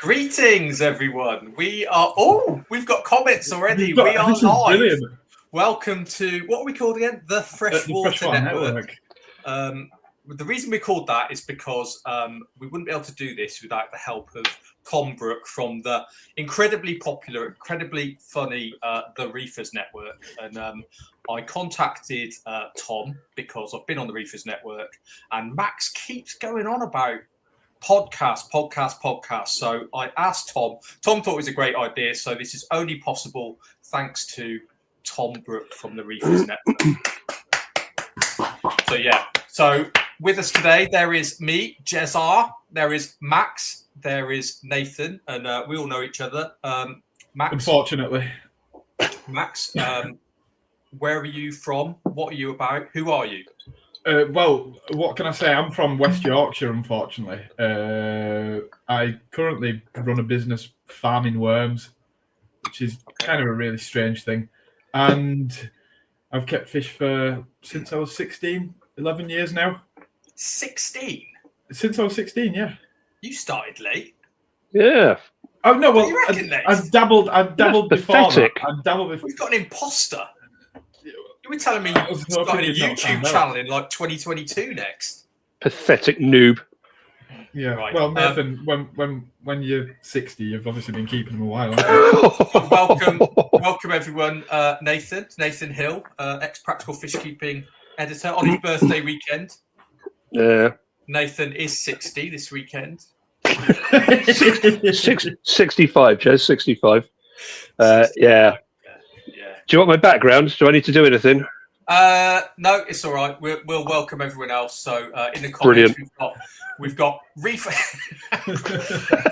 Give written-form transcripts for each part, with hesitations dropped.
Greetings, everyone. We've got comments already. We are this is live. Brilliant. Welcome to, what are we called again? The Freshwater Network. The reason we called that is because we wouldn't be able to do this without the help of Tom Brook from the incredibly popular, incredibly funny The Reefers Network. And I contacted Tom because I've been on The Reefers Network, and Max keeps going on about podcast. So I asked Tom. Tom thought it was a great idea. So this is only possible thanks to Tom Brook from The Reefers Network. So yeah. So with us today, there is me, Jezar. There is Max. There is Nathan, and we all know each other. Max. Unfortunately. Max, where are you from? What are you about? Who are you? Well, what can I say? I'm from West Yorkshire, unfortunately. I currently run a business farming worms, which is kind of a really strange thing. And I've kept fish since I was 16, 11 years now. 16? Since I was 16, yeah. You started late. Yeah. Oh, no, well, I've dabbled before that. I've dabbled before. We've got an imposter. You were telling me you started a YouTube channel in like 2022 next. Pathetic noob. Yeah. Right. Well, Nathan, when you're 60, you've obviously been keeping them a while. Haven't you? welcome everyone. Nathan Hill, ex-practical fish keeping editor, on his birthday weekend. Yeah. Nathan is 60 this weekend. 65, Joe. 65. Yeah. Do you want my background? Do I need to do anything? No, it's all right. We'll welcome everyone else. So in the comments, we've got Reefer.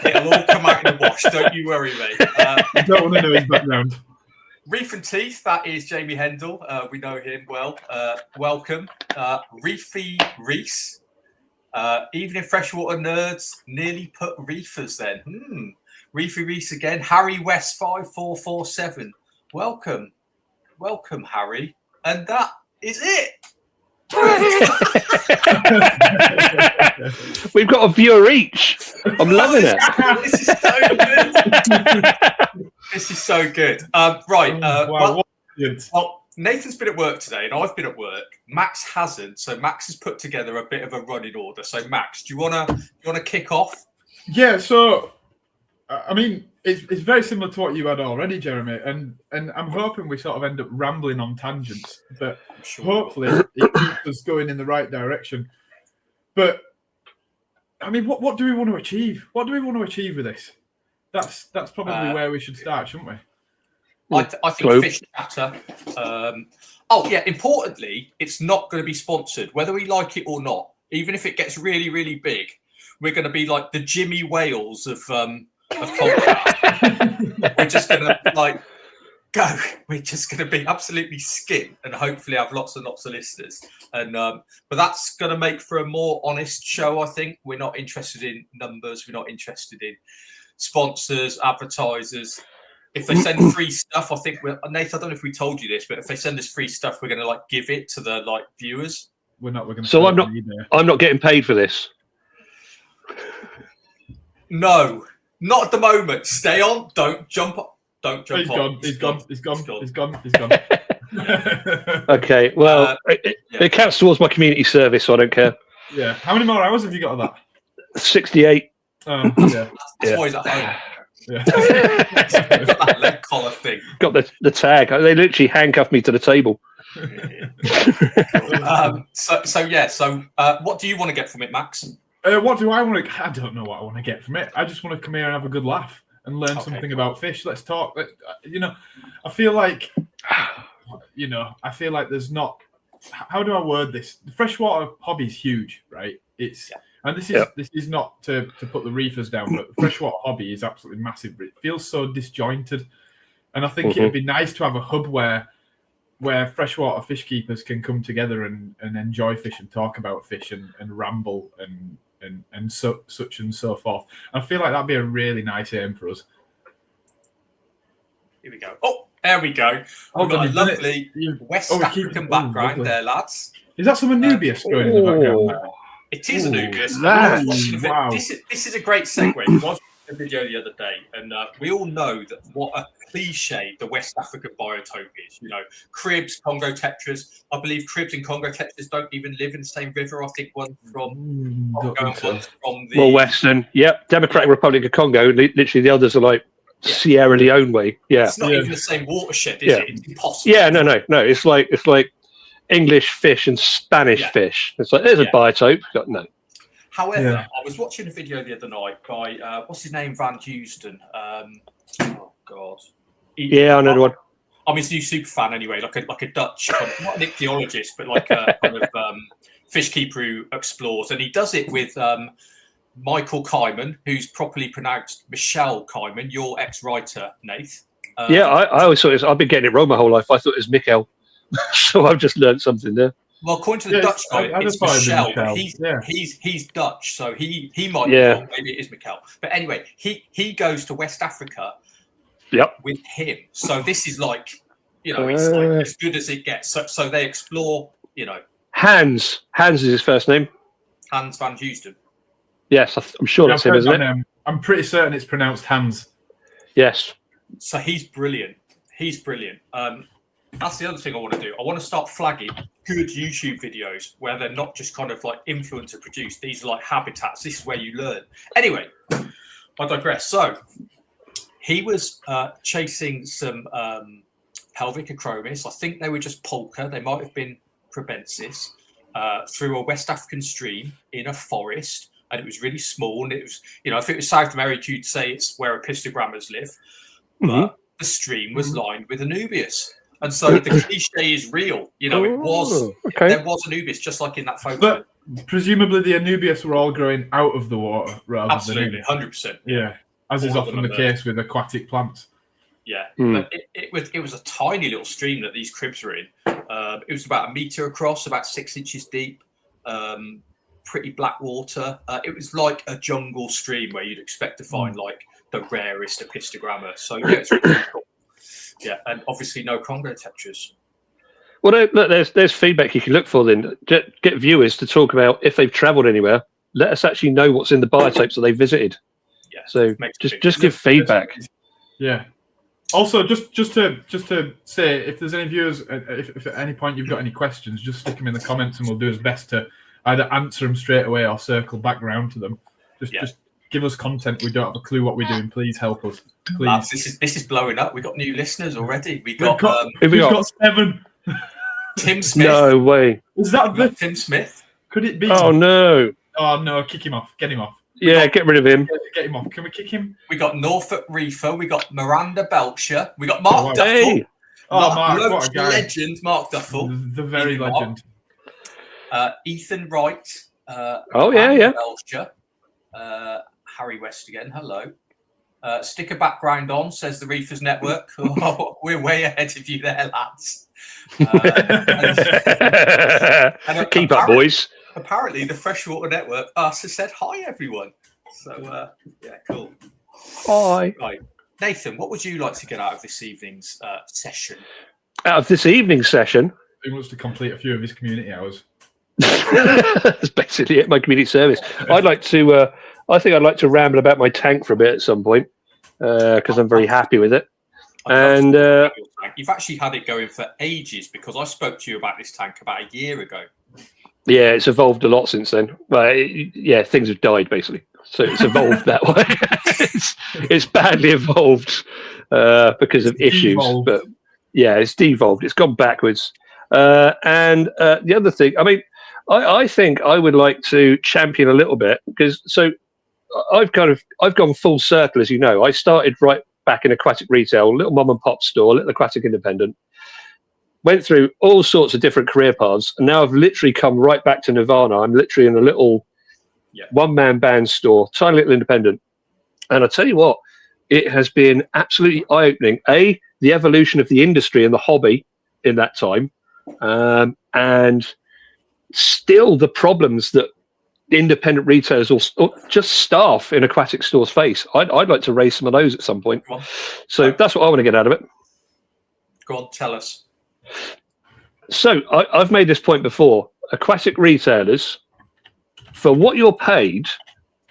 It'll all come out in the wash. Don't you worry, mate. I don't want to know his background. Reef and Teeth. That is Jamie Hendel. We know him well. Welcome, Reefy Reese. Evening Freshwater nerds. Nearly put reefers then. Reefy Reese again. Harry West 5447. Welcome, Harry. And that is it. We've got a viewer each. I'm loving it. This is so good. This is so good. Right. Well, Nathan's been at work today, and I've been at work. Max hasn't, so Max has put together a bit of a running order. So, Max, do you wanna kick off? Yeah. So, I mean, it's very similar to what you had already, Jeremy, and I'm hoping we sort of end up rambling on tangents, but hopefully it keeps us going in the right direction. But I mean, what do we want to achieve? What do we want to achieve with this? That's probably where we should start, shouldn't we? I think Fish Chatter. Importantly, it's not going to be sponsored, whether we like it or not. Even if it gets really, really big, we're going to be like the Jimmy Wales of podcast. We're just going to go. We're just going to be absolutely skint and hopefully have lots and lots of listeners. And but that's going to make for a more honest show. I think we're not interested in numbers. We're not interested in sponsors, advertisers. If they send free stuff, I think Nathan, I don't know if we told you this, but if they send us free stuff, we're going to give it to the viewers. We're not. We're going to. So I'm not getting paid for this. No, not at the moment. Stay on. Don't jump up. Don't jump on. He's gone. Okay. Well, it counts towards my community service, so I don't care. Yeah. How many more hours have you got of that? 68. Yeah. That's why he's at home. Yeah. That leg collar thing. Got the tag. They literally handcuffed me to the table. So what do you want to get from it, Max? What do I want to? I don't know what I want to get from it. I just want to come here and have a good laugh and learn something about fish. Let's talk. I feel like, there's not. How do I word this? The freshwater hobby is huge, right? And this is not to put the reefers down, but the freshwater hobby is absolutely massive. It feels so disjointed, and I think it'd be nice to have a hub where freshwater fish keepers can come together and enjoy fish and talk about fish and ramble and such and so forth. I feel like that'd be a really nice aim for us. Here we go. Oh, there we go. We've got a lovely West African background there, lads. Is that some Anubius going in the background there? It is Anubius. Wow. This is a great segue because a video the other day, and we all know that what a cliche the West African biotope is. Cribs, Congo tetras. I believe cribs and Congo tetras don't even live in the same river. I think one from the Western. Yep, Democratic Republic of Congo. Literally, the others are like Sierra Leone way. Yeah, it's not even the same watershed, is it? It's impossible. Yeah, no. It's like English fish and Spanish fish. It's like there's a biotope. No. However, I was watching a video the other night by what's his name, Van Houston. Oh God. I know the one. I'm his new super fan anyway, like a Dutch, not an ichthyologist, but like a kind of fish keeper who explores, and he does it with Michael Kyman, who's properly pronounced Michelle Kyman, your ex-writer, Nath. I always thought I've been getting it wrong my whole life. I thought it was Mikkel, so I've just learned something there. Well, according to the Dutch guy, it's Michelle, but he's Dutch, so he might be wrong. Maybe it is Mikkel. But anyway, he goes to West Africa with him. So this is like, it's like as good as it gets. So they explore, Hans is his first name. Hans Van Houston. Yes, I'm sure that's him, isn't it? I'm pretty certain it's pronounced Hans. Yes. So he's brilliant. That's the other thing I want to do. I want to start flagging good YouTube videos where they're not just kind of like influencer produced. These are like habitats. This is where you learn. Anyway, I digress. So he was chasing some pelvic acromis. I think they were just polka. They might have been prabensis through a West African stream in a forest. And it was really small. And it was, if it was South America, you'd say it's where epistogrammas live. But the stream was lined with Anubias. And so the cliche is real. There was Anubias, just like in that photo. But presumably the Anubias were all growing out of the water rather than in. 100%. Yeah, as is often the case with aquatic plants. Yeah, but it was a tiny little stream that these cribs were in. It was about 1 meter across, about 6 inches deep. Pretty black water. It was like a jungle stream where you'd expect to find like the rarest epistogramma. So it's really cool. Yeah, and obviously no Congo tetras. Well, look, there's feedback you can look for then. Get viewers to talk about if they've travelled anywhere. Let us actually know what's in the biotopes that they visited. Yeah. So just give feedback. Yeah. Also, just to say, if there's any viewers, if at any point you've got any questions, just stick them in the comments, and we'll do our best to either answer them straight away or circle back round to them. Just give us content. We don't have a clue what we're doing. Please help us. Please. Lads, this is blowing up. We've got new listeners already. We've got 7. Tim Smith. No way. Is that Tim Smith? Could it be? Oh no. Oh no! Kick him off. Get him off. Get rid of him. Get him off. Can we kick him? We got Norfolk Reefer. We got Miranda Belcher. We got Mark Duffel. Hey. Mark, what a guy. Legend, Mark Duffel. The very legend. Ethan Wright. Belcher. Harry West again. Hello. Stick a background on, says the Reefers Network. We're way ahead of you there, lads. Keep up, boys. Apparently, the Freshwater Network has said hi, everyone. So, cool. Hi. Right. Nathan, what would you like to get out of this evening's session? Out of this evening's session? He wants to complete a few of his community hours. That's basically it, my community service. I think I'd like to ramble about my tank for a bit at some point because I'm very happy with it. And you've actually had it going for ages because I spoke to you about this tank about a year ago. Yeah, it's evolved a lot since then. But things have died basically, so it's evolved that way. it's badly evolved because of issues, but it's devolved. It's gone backwards. And the other thing, I think I would like to champion a little bit because I've gone full circle, as you know. I started right back in aquatic retail, little mom and pop store, little aquatic independent. Went through all sorts of different career paths, and now I've literally come right back to Nirvana. I'm literally in a little one-man band store, tiny little independent. And I tell you what, it has been absolutely eye-opening. The evolution of the industry and the hobby in that time, and still the problems that independent retailers or just staff in aquatic stores face. I'd like to raise some of those at some point. So that's what I want to get out of it. Go on, tell us. So I've made this point before. Aquatic retailers, for what you're paid,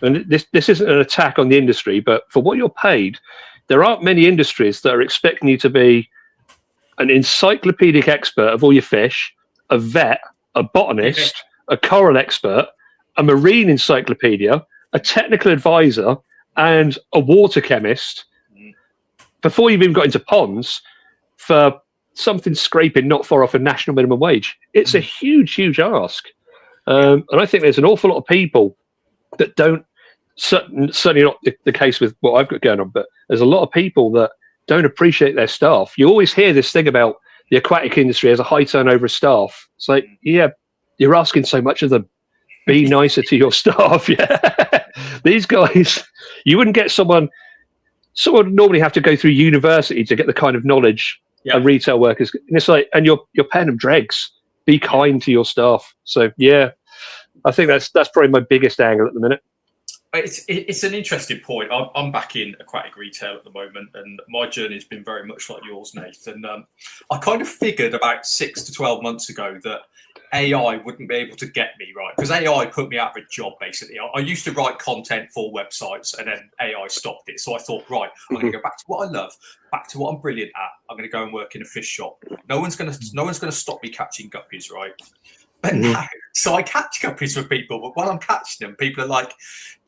and this isn't an attack on the industry, but for what you're paid, there aren't many industries that are expecting you to be an encyclopedic expert of all your fish, a vet, a botanist, a coral expert, a marine encyclopedia, a technical advisor, and a water chemist before you've even got into ponds for something scraping not far off a national minimum wage. It's a huge, huge ask. And I think there's an awful lot of people that don't, certainly not the case with what I've got going on, but there's a lot of people that don't appreciate their staff. You always hear this thing about the aquatic industry as a high turnover of staff. It's like, yeah, you're asking so much of them. Be nicer to your staff. Yeah, these guys, you wouldn't get someone would normally have to go through university to get the kind of knowledge a retail workers. And it's like, and you're paying them dregs. Be kind to your staff. So yeah, I think that's probably my biggest angle at the minute. It's an interesting point. I'm back in aquatic retail at the moment, and my journey has been very much like yours, Nathan. I kind of figured about 6 to 12 months ago that AI wouldn't be able to get me right, because AI put me out of a job, basically. I used to write content for websites, and then AI stopped it. So I thought, right, I'm going to go back to what I love, back to what I'm brilliant at. I'm going to go and work in a fish shop. No one's going to stop me catching guppies, right? But now, so I catch guppies with people, but while I'm catching them, people are like,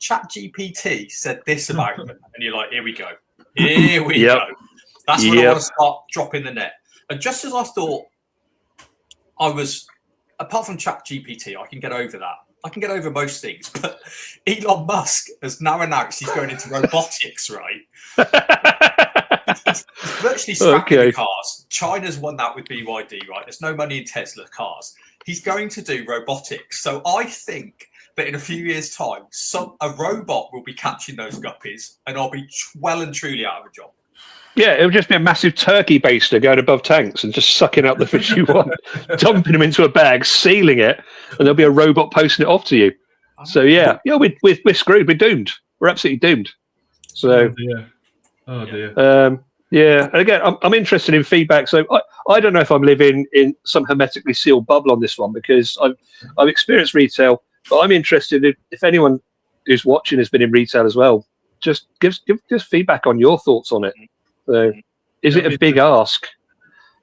ChatGPT said this about them. And you're like, here we go. Here we go. That's when I want to start dropping the net. And just as I thought I was, apart from ChatGPT, I can get over that. I can get over most things. But Elon Musk has now announced he's going into robotics, right? He's virtually scrapping the cars. China's won that with BYD, right? There's no money in Tesla cars. He's going to do robotics. So I think that in a few years' time, a robot will be catching those guppies, and I'll be well and truly out of a job. Yeah, it'll just be a massive turkey baster going above tanks and just sucking out the fish you want, dumping them into a bag, sealing it, and there'll be a robot posting it off to you. So yeah, we're screwed. We're doomed. We're absolutely doomed. So oh dear. Yeah, and again, I'm interested in feedback. So I don't know if I'm living in some hermetically sealed bubble on this one, because I've experienced retail, but I'm interested if anyone who's watching has been in retail as well. Just give feedback on your thoughts on it. So, is it a big ask?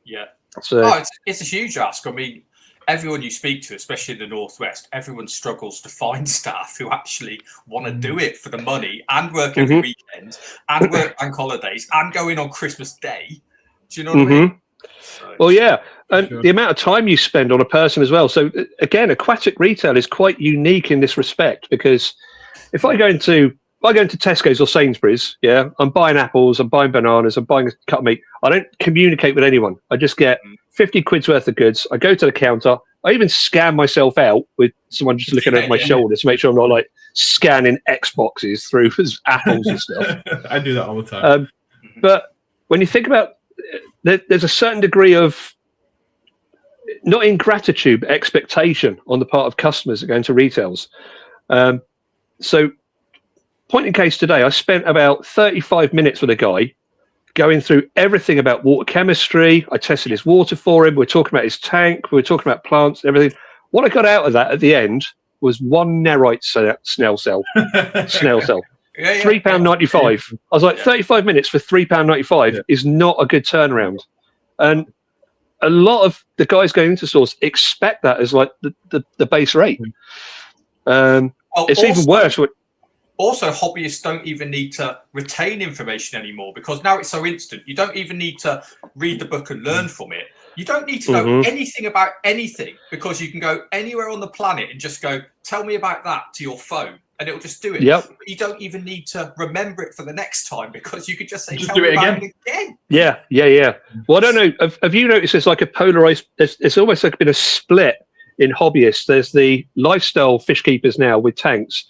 Yeah. So it's a huge ask. I mean, everyone you speak to, especially in the Northwest, everyone struggles to find staff who actually want to do it for the money and work every weekend and work bank holidays and go in on Christmas Day. Do you know what I mean? So, well, yeah. And the amount of time you spend on a person as well. So again, aquatic retail is quite unique in this respect, because if I go into Tesco's or Sainsbury's, I'm buying apples, I'm buying bananas, I'm buying a cut of meat. I don't communicate with anyone. I just get 50 quid's worth of goods. I go to the counter. I even scan myself out with someone just looking over my shoulder to make sure I'm not like scanning Xboxes through apples and stuff. I do that all the time. But when you think about there's a certain degree of not ingratitude, but expectation on the part of customers that go into retails. So point in case today, I spent about 35 minutes with a guy going through everything about water chemistry. I tested his water for him. We're talking about his tank. We're talking about plants and everything. What I got out of that at the end was one Nerite snail cell. £3.95. I was like, 35 minutes for £3.95 is not a good turnaround. And a lot of the guys going into stores expect that as like the base rate. It's even worse. Also, hobbyists don't even need to retain information anymore, because now it's so instant. You don't even need to read the book and learn from it. You don't need to know anything about anything, because you can go anywhere on the planet and just go, tell me about that to your phone, and it'll just do it. But you don't even need to remember it for the next time, because you could just say, just tell do me it about again. it again. Yeah. Well, I don't know. Have you noticed there's like a polarized, it's almost like been a split in hobbyists. There's the lifestyle fish keepers now with tanks,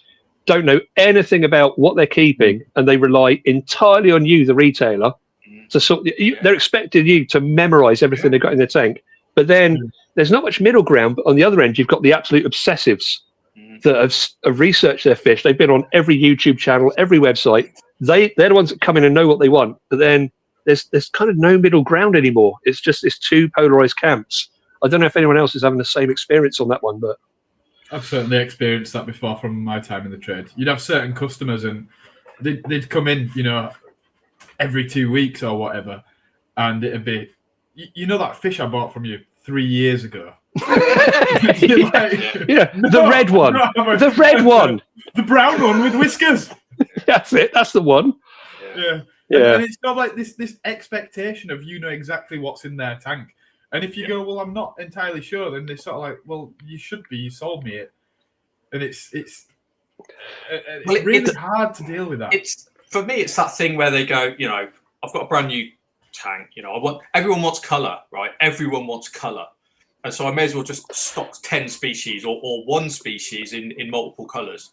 don't know anything about what they're keeping, and they rely entirely on you, the retailer, to they're expecting you to memorize everything they've got in their tank. But then there's not much middle ground. But on the other end, you've got the absolute obsessives that have researched their fish. They've been on every YouTube channel, every website. They're the ones that come in and know what they want. But then there's kind of no middle ground anymore. It's just this two polarized camps. I don't know if anyone else is having the same experience on that one, but I've certainly experienced that before from my time in the trade. You'd have certain customers, and they'd come in, every 2 weeks or whatever, and it'd be, that fish I bought from you 3 years ago. The red one, the red one, the brown one with whiskers. That's it. That's the one. Yeah. And it's not like this expectation of exactly what's in their tank. And if you go, well, I'm not entirely sure, then they're sort of like, well, you should be. You sold me it, and it's really hard to deal with that. For me, it's that thing where they go, I've got a brand new tank. Everyone wants color, right? Everyone wants color, and so I may as well just stock 10 species or one species in multiple colors.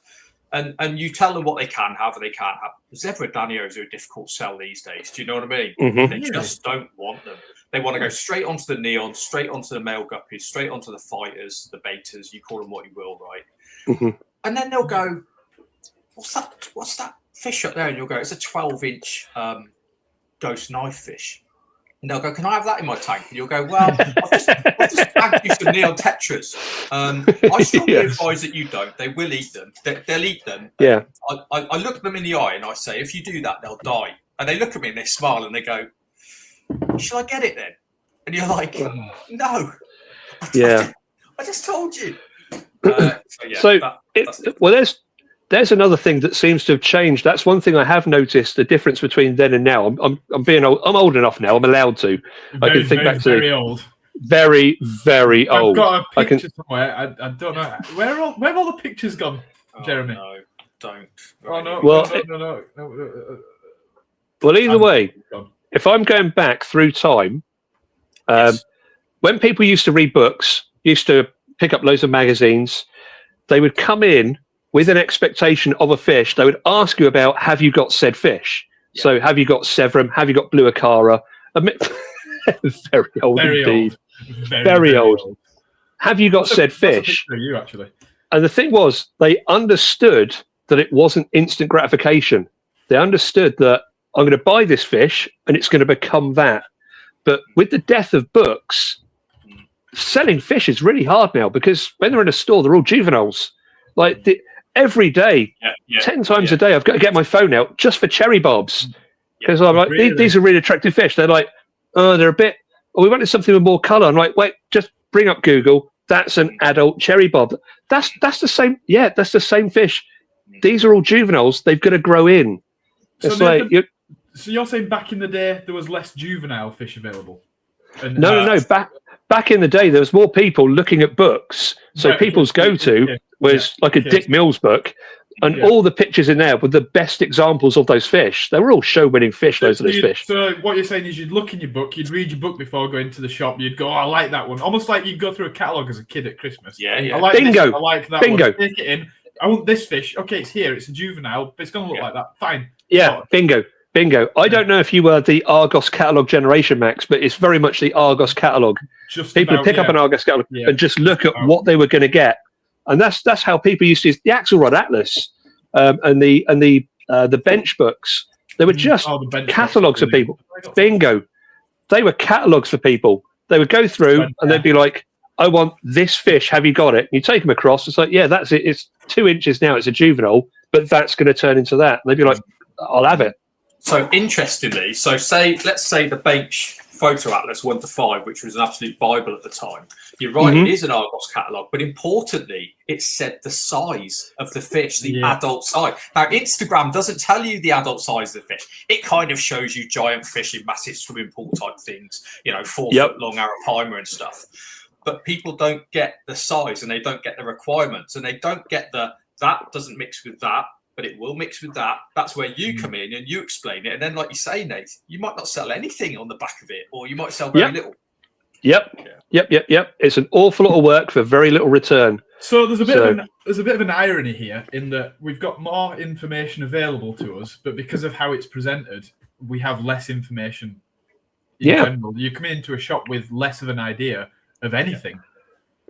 And you tell them what they can have or they can't have. Zebra danios are a difficult sell these days. Do you know what I mean? Mm-hmm. They just don't want them. They want to go straight onto the neon, straight onto the male guppies, straight onto the fighters, the betas. You call them what you will, right? Mm-hmm. And then they'll go, "What's that fish up there?" And you'll go, "It's a 12-inch ghost knife fish." And they'll go, "Can I have that in my tank?" And you'll go, "Well, I've just bagged you some neon tetras. I strongly advise that you don't. They will eat them. They'll eat them." Yeah. I look them in the eye and I say, "If you do that, they'll die." And they look at me and they smile and they go, "Shall I get it then?" And you're like, "No." Yeah. I just told you. There's another thing that seems to have changed. That's one thing I have noticed, the difference between then and now. I'm being old. I'm old enough now. I'm allowed to. I can think back to very old. Very, very old. I've got a picture somewhere. I don't know. Where have all the pictures gone, Jeremy? No, don't. Oh, no. Well, no. Well, either way, if I'm going back through time, when people used to read books, used to pick up loads of magazines, they would come in with an expectation of a fish. They would ask you about, have you got said fish? Yeah. So have you got Severum? Have you got Blue Acara? Very old indeed. Very old. Have you got said fish? You actually. And the thing was, they understood that it wasn't instant gratification. They understood that I'm going to buy this fish and it's going to become that. But with the death of books, selling fish is really hard now, because when they're in a store, they're all juveniles. Like every day, 10 times a day, I've got to get my phone out just for cherry bobs, because I'm like, really? These are really attractive fish. They're like, oh, they're a bit. Oh, we wanted something with more color. I'm like, wait, just bring up Google. That's an adult cherry bob. That's the same. Yeah, that's the same fish. These are all juveniles. They've got to grow in. So, so you're saying back in the day there was less juvenile fish available? And, no. Back in the day, there was more people looking at books. So people's go-to was like a Dick Mills book, and all the pictures in there were the best examples of those fish. They were all show-winning fish, those fish. So what you're saying is you'd look in your book, you'd read your book before going to the shop, you'd go, oh, I like that one. Almost like you'd go through a catalogue as a kid at Christmas. Yeah. I like Bingo. This, I like that Bingo. one. Take it in. I want this fish. Okay, it's here. It's a juvenile, but it's going to look like that. Fine. Yeah, bingo. I don't know if you were the Argos catalogue generation, Max, but it's very much the Argos catalogue. People pick up an Argos catalogue and just look at what they were going to get, and that's how people used to use the Axelrod Atlas and the bench books. They were just catalogues for people. Bingo. They were catalogues for people. They would go through and they'd be like, I want this fish. Have you got it? And you take them across. It's like, yeah, that's it. It's 2 inches now. It's a juvenile, but that's going to turn into that. And they'd be like, I'll have it. So interestingly, let's say the bench photo atlas 1 to 5, which was an absolute Bible at the time. You're right, It is an Argos catalogue, but importantly, it said the size of the fish, the adult size. Now, Instagram doesn't tell you the adult size of the fish. It kind of shows you giant fish in massive swimming pool type things, 4 foot long arapaima and stuff. But people don't get the size, and they don't get the requirements, and they don't get that doesn't mix with that, but it will mix with that. That's where you come in and you explain it. And then, like you say, Nate, you might not sell anything on the back of it, or you might sell very little. Yep. It's an awful lot of work for very little return. So there's a bit of an irony here in that we've got more information available to us, but because of how it's presented, we have less information in general. You come into a shop with less of an idea of anything.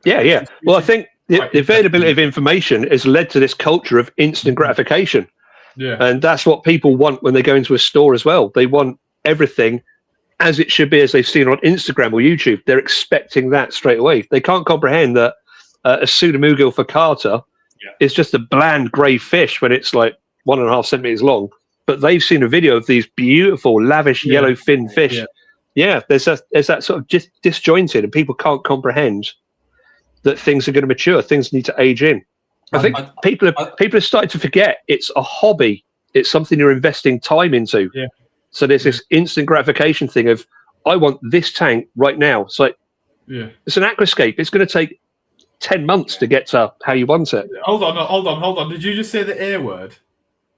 Yeah. Well, I think the availability of information has led to this culture of instant gratification. Yeah. And that's what people want when they go into a store as well. They want everything as it should be, as they've seen on Instagram or YouTube. They're expecting that straight away. They can't comprehend that a Sudamugal for Carter is just a bland grey fish when it's like 1.5 centimeters long. But they've seen a video of these beautiful, lavish yellow fin fish. Yeah, there's that sort of just disjointed, and people can't comprehend that things are going to mature. Things need to age in. I think people are starting to forget it's a hobby. It's something you're investing time into. Yeah. So there's this instant gratification thing of, I want this tank right now. It's like, it's an aquascape. It's going to take 10 months to get to how you want it. Hold on. Did you just say the A word?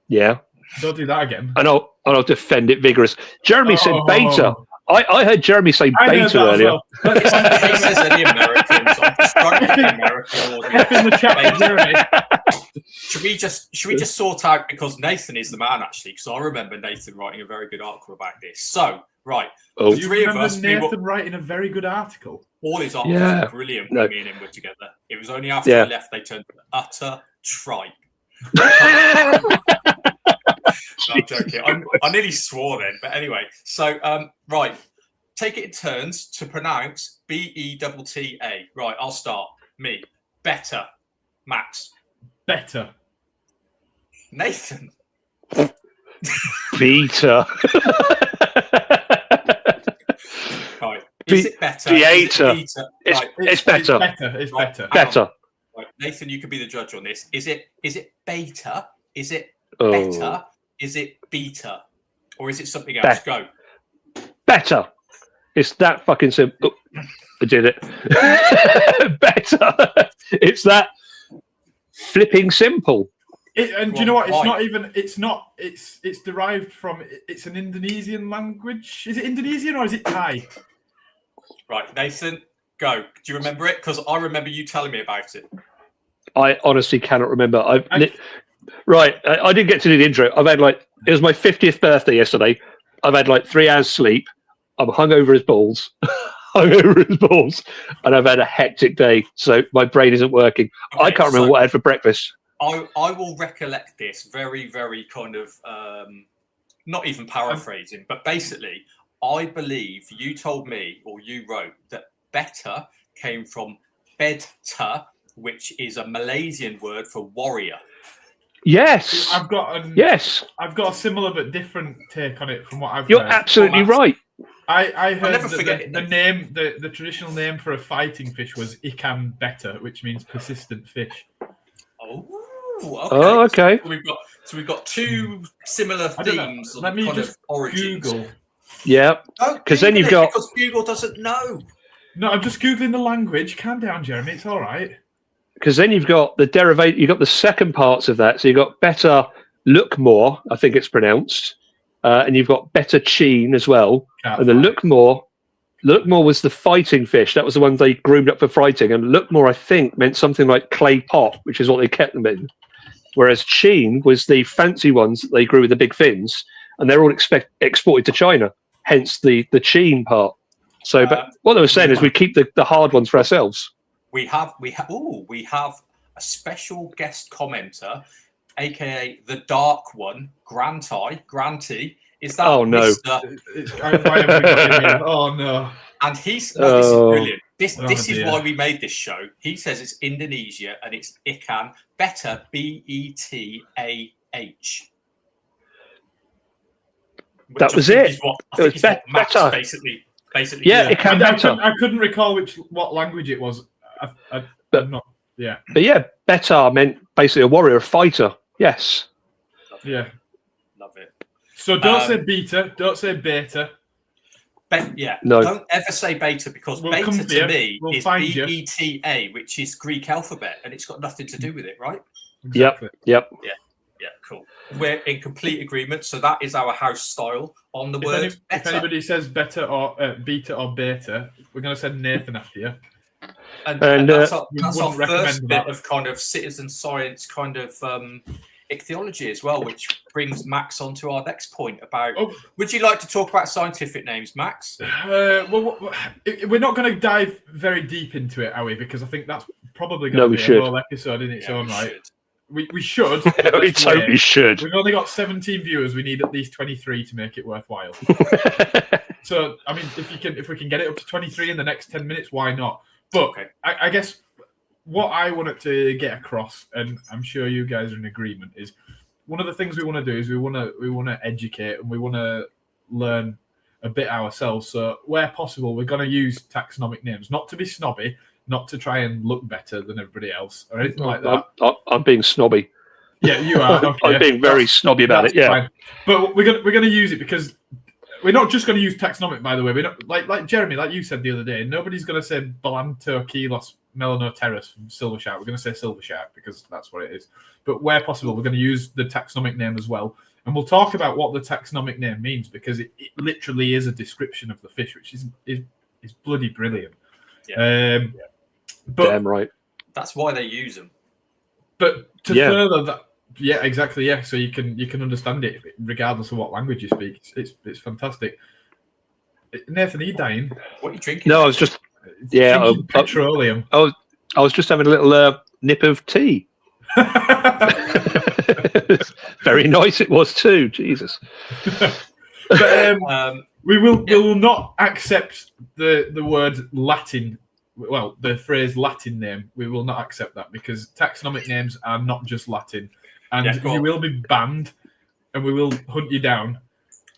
Yeah. Don't do that again. And I'll defend it vigorous. Jeremy said beta. I heard Jeremy say beta earlier. Well. He says any Americans. I'm just trying to be American audience. In the chat, Jeremy. Should we just sort out, because Nathan is the man, actually, because I remember Nathan writing a very good article about this. So, right. The three of us, Nathan writing a very good article. All his articles are brilliant when me and him were together. It was only after I left they turned utter tripe. I'm joking. I nearly swore then, but anyway. So, right. Take it in turns to pronounce B-E-T-T-A. Right, I'll start. Me. Better. Max. Better. Nathan. Beta. Right. Is it better? Beta. It's better. It's better. Better. Right. Nathan, you can be the judge on this. Is it beta? Is it better? Is it beta? Or is it something else? Go. Better. It's that fucking simple. Oh, I did it. Better. It's that flipping simple. And do you know what? It's not even. It's not. It's derived from. It's an Indonesian language. Is it Indonesian or is it Thai? Right, Nathan, go. Do you remember it? Because I remember you telling me about it. I honestly cannot remember. Right, I didn't get to do the intro. It was my 50th birthday yesterday. I've had like 3 hours sleep. I'm hungover as balls. And I've had a hectic day, so my brain isn't working. Okay, I can't remember what I had for breakfast. I will recollect this very, very kind of, not even paraphrasing, but basically, I believe you told me, or you wrote, that better came from bedta, which is a Malaysian word for warrior. Yes. I've got a similar but different take on it from what I've heard. You're absolutely right. I heard the traditional name for a fighting fish was ikan better, which means persistent fish. Okay. So we've got two similar themes. Let me just origins. Google. Yeah, because then you've got because Google doesn't know. No, I'm just googling the language. Calm down, Jeremy. It's all right. Because then you've got the derivate. You've got the second parts of that. So you've got better look more. I think it's pronounced, and you've got better cheen as well. And the look more was the fighting fish. That was the one they groomed up for fighting. And look more, I think, meant something like clay pot, which is what they kept them in. Whereas cheen was the fancy ones that they grew with the big fins, and they're all exported to China. Hence the cheen part. So, but what they were saying is we keep the hard ones for ourselves. We have a special guest commenter, aka the dark one, Granty. Is that? Oh no! Oh no! And this is brilliant. This is why we made this show. He says it's Indonesia and it's ikan better, BETAH. That was it. It was better. Basically. Yeah, it can better. I couldn't recall what language it was. But yeah, better meant basically a warrior, a fighter. Yes. Yeah. Love it. So don't say beta. Don't say beta. No. Don't ever say beta because beta to me is BETA, which is Greek alphabet, and it's got nothing to do with it, right? Exactly. Yep. Yeah, cool. We're in complete agreement. So that is our house style on the word. If anybody says beta or beta or beta, we're going to send Nathan after you. And that's our first bit of kind of citizen science kind of ichthyology as well, which brings Max on to our next point about. Would you like to talk about scientific names, Max? Well, we're not going to dive very deep into it, are we? Because I think that's probably going to be a whole episode in its own right. We should. We totally should. We've only got 17 viewers. We need at least 23 to make it worthwhile. So, I mean, if we can get it up to 23 in the next 10 minutes, why not? But I guess what I wanted to get across, and I'm sure you guys are in agreement, is one of the things we want to do is we want to educate and we want to learn a bit ourselves. So where possible, we're going to use taxonomic names, not to be snobby, not to try and look better than everybody else or anything like that. I'm being snobby. Yeah, you are. Okay. I'm being very snobby about it. Yeah, fine. But we're going to use it because we're not just going to use taxonomic. By the way, we're not like Jeremy, like you said the other day. Nobody's going to say Balantokilos melanoteris from silver shark. We're going to say silver shark because that's what it is. But where possible, we're going to use the taxonomic name as well. And we'll talk about what the taxonomic name means because it literally is a description of the fish, which is bloody brilliant. Yeah. But damn right. That's why they use them. But to further that, yeah, exactly, yeah. So you can understand it regardless of what language you speak. It's fantastic. Nathan, are you dying? What are you drinking? No, I was just petroleum. I was just having a little nip of tea. Very nice it was too. Jesus. But, we will not accept the word Latin. Well, the phrase Latin name. We will not accept that because taxonomic names are not just Latin, and you will be banned, and we will hunt you down.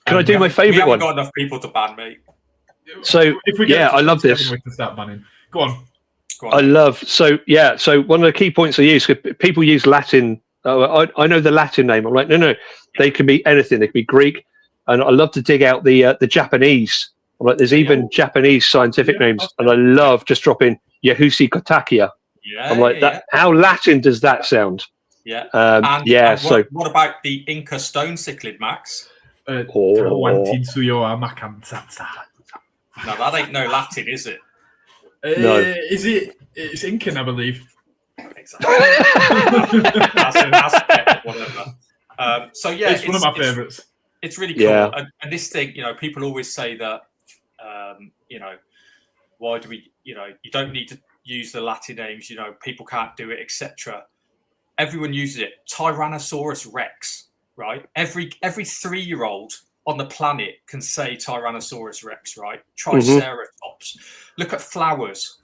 Can I do my favourite one? We haven't got enough people to ban me. So if we I love this. We can start banning. Go on. I love so one of the key points I use, people use Latin. I know the Latin name. I'm like, no, they can be anything. They can be Greek, and I love to dig out the Japanese. I'm like, there's even Japanese scientific names, and I love just dropping Yahusi Kotakia. Yeah, I'm like that. How Latin does that sound? Yeah. So what about the Inca stone cichlid, Max? No, that ain't no Latin, is it? No. Is it? It's Incan, I believe. Exactly. that's whatever. So yeah, it's one of my favourites. It's really cool. Yeah. And this thing, people always say that, why do we, you don't need to use the Latin names. People can't do it, etc. Everyone uses it. Tyrannosaurus Rex, right? Every 3-year-old on the planet can say Tyrannosaurus Rex, right? Triceratops. Look at flowers.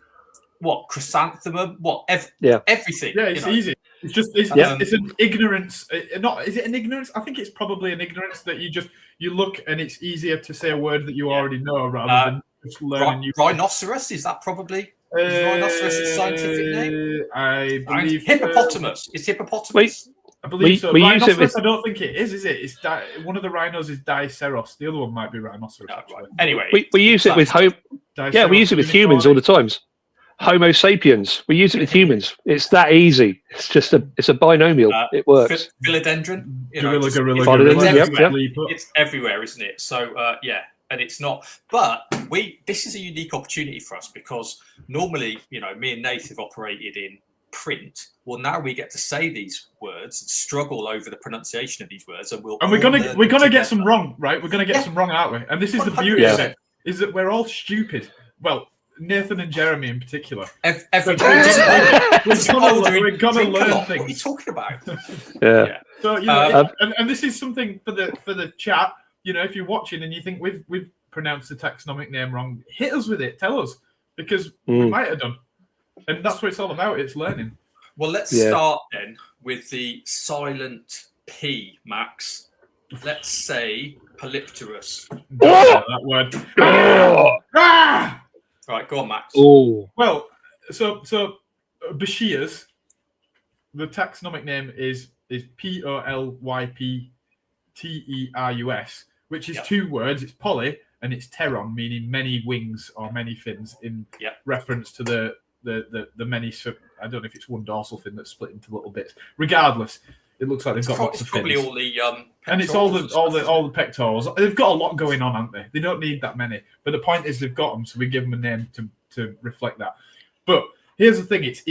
What, chrysanthemum? What? Everything. Yeah, it's easy. It's just it's an ignorance. Is it an ignorance? I think it's probably an ignorance that you look and it's easier to say a word that you already know rather than just learn a new. Rhinoceros, is that probably? Is rhinoceros a scientific name? I believe hippopotamus. Is hippopotamus? Wait. I believe so. We Rhinoceros, use it with... I don't think it is it? It's one of the rhinos is Diceros. The other one might be rhinoceros. Right. Anyway, we use it with we use it with humans all the times. Homo sapiens. We use it with humans. It's that easy. It's just it's a binomial. It works. Philodendron. It's everywhere, isn't it? So and it's not. But this is a unique opportunity for us because normally, me and Nath have operated in print. Well, now we get to say these words and struggle over the pronunciation of these words, and we're gonna get some wrong, right? We're gonna get some wrong, aren't we? And this is the beauty of it, is that we're all stupid. Well, Nathan and Jeremy in particular. Every time we're gonna learn things. What are you talking about? Yeah. So and this is something for the chat. If you're watching and you think we've pronounced the taxonomic name wrong, hit us with it. Tell us because we might have done. And that's what it's all about. It's learning. Well, let's start then with the silent P, Max. Let's say polypterus. That word. Right, go on, Max. Oh. Well, so Bashias, the taxonomic name is Polypterus, which is 2 words. It's poly and it's pteron, meaning many wings or many fins, in reference to the many. I don't know if it's one dorsal fin that's split into little bits. Regardless, it looks like they've got lots of fins. Probably all the and it's all the pectorals. They've got a lot going on, haven't they? They don't need that many. But the point is they've got them, so we give them a name to reflect that. But here's the thing: it's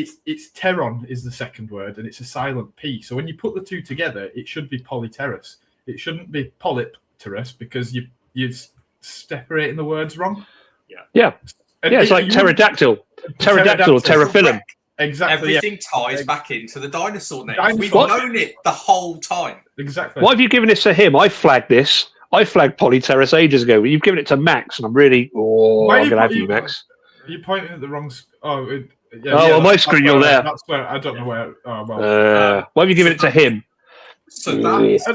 pteron is the second word, and it's a silent P. So when you put the 2 together, it should be polypterus. It shouldn't be polypterus because you're separating the words wrong. Yeah. It's like pterodactyl or pterophyllum. Exactly. Everything ties back into the dinosaur name. We've known it the whole time. Exactly. Why have you given this to him? I flagged this. I flagged Polypterus ages ago. You've given it to Max, and I'm really. I'm going to have you, Max. You're pointing at the wrong. On my screen you're there. That's where I don't know where. Oh well. Why have you given it to him? So that is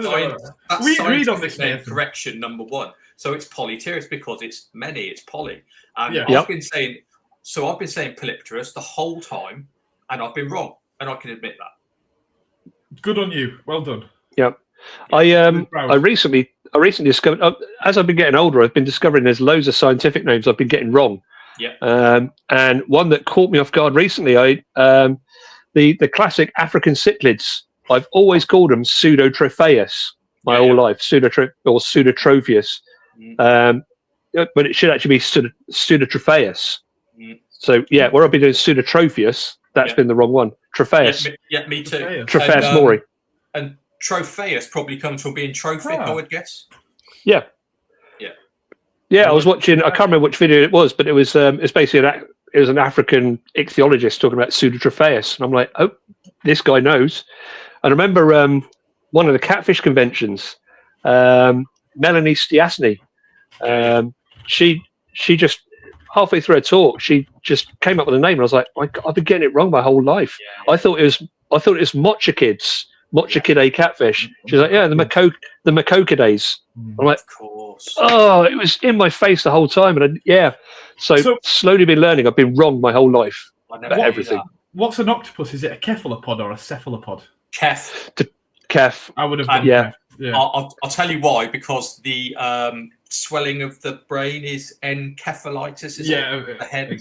we agreed on this name. Correction number 1. So it's polypterus because it's many. It's poly. And I've been saying polypterus the whole time, and I've been wrong, and I can admit that. Good on you. Well done. Yep. I recently discovered, as I've been getting older, I've been discovering there's loads of scientific names I've been getting wrong. Yeah. And one that caught me off guard recently, the classic African cichlids, I've always called them Pseudotrophaeus my whole life, Pseudotrophaeus. But it should actually be Pseudotrophaeus. So where I've been doing Pseudotrophaeus, that's been the wrong one. Trophaeus. Yeah, me too. Trophaeus mori. And Trophaeus probably comes from being trophic, I would guess. Yeah. Yeah, I was watching. I can't remember which video it was, but it was. It's basically it was an African ichthyologist talking about Pseudotrophaeus, and I'm like, oh, this guy knows. And I remember one of the catfish conventions, Melanie Stiasny. She just halfway through her talk, she just came up with a name, and I was like, I've been getting it wrong my whole life. I thought it was Mochakidae catfish. She's like, the Macocadaes. I'm like, of course. Oh, it was in my face the whole time, and So slowly been learning. I've been wrong my whole life about everything. What's an octopus? Is it a cephalopod or a cephalopod? Kef. I would have. Yeah. I'll tell you why. Because the swelling of the brain is encephalitis. The head.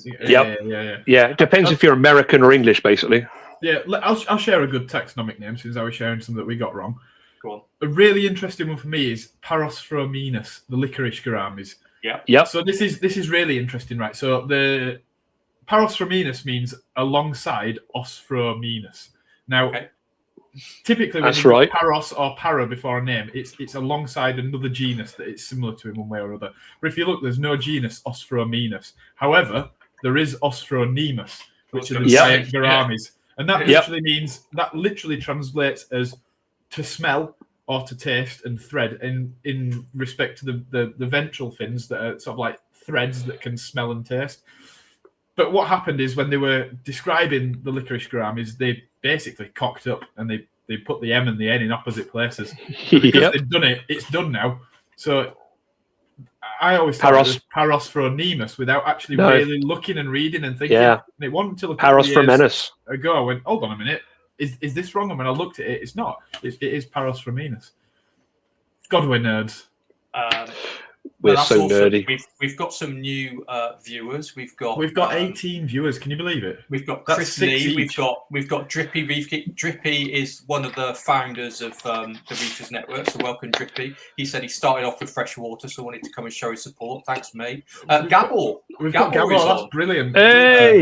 Yeah. It depends if you're American or English, basically. Yeah, I'll share a good taxonomic name since I was sharing some that we got wrong. Go on. A really interesting one for me is Parosphrominus, the licorice gouramis. Yeah. So this is really interesting, right? So the Parosphrominus means alongside Osphrominus. Now, typically when you put paros or para before a name, it's alongside another genus that it's similar to in one way or other. But if you look, there's no genus Osphrominus. However, there is Osphronemus, which are the giant gouramis. And that literally translates as to smell or to taste and thread in respect to the ventral fins that are sort of like threads that can smell and taste. But what happened is when they were describing the licorice gouramis, they basically cocked up and they put the M and the N in opposite places. Because they've done it, it's done now. So I always thought it was Parosphronemus without actually really looking and reading and thinking. Yeah. And it wasn't until a couple of years ago I went, hold on a minute, is this wrong? And when I looked at it, it's not. It is Parosphrominus. God, we're nerds. We're so nerdy. We've got some new viewers. We've got 18 viewers. Can you believe it? We've got Chris Lee. We've got Drippy. Drippy is one of the founders of the Reefers Network. So welcome, Drippy. He said he started off with Freshwater, so wanted to come and show his support. Thanks, mate. Gabor. We've got Gabor. That's brilliant. Hey,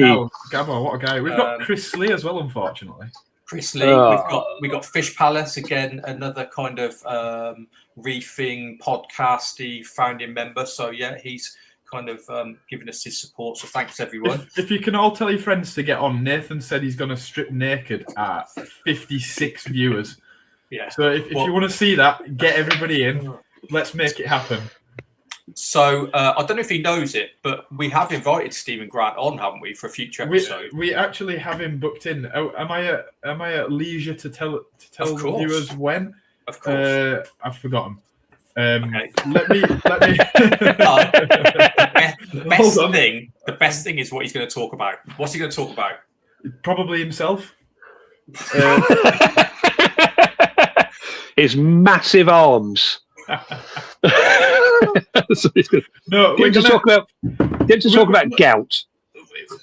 Gabor, what a guy. We've got Chris Lee as well, unfortunately. Chris Lee. We've got Fish Palace again, another kind of reefing podcasty founding member. So he's kind of giving us his support. So thanks everyone. If you can all tell your friends to get on, Nathan said he's going to strip naked at 56 viewers. Yeah. So if you want to see that, get everybody in. Let's make it happen. So I don't know if he knows it, but we have invited Stephen Grant on, haven't we, for a future episode? We actually have him booked in. Oh, am I at leisure to tell the viewers when? Of course. I've forgotten. Okay. Let me. The best thing is what he's going to talk about. What's he going to talk about? Probably himself. His massive arms. So we're going to talk about gout.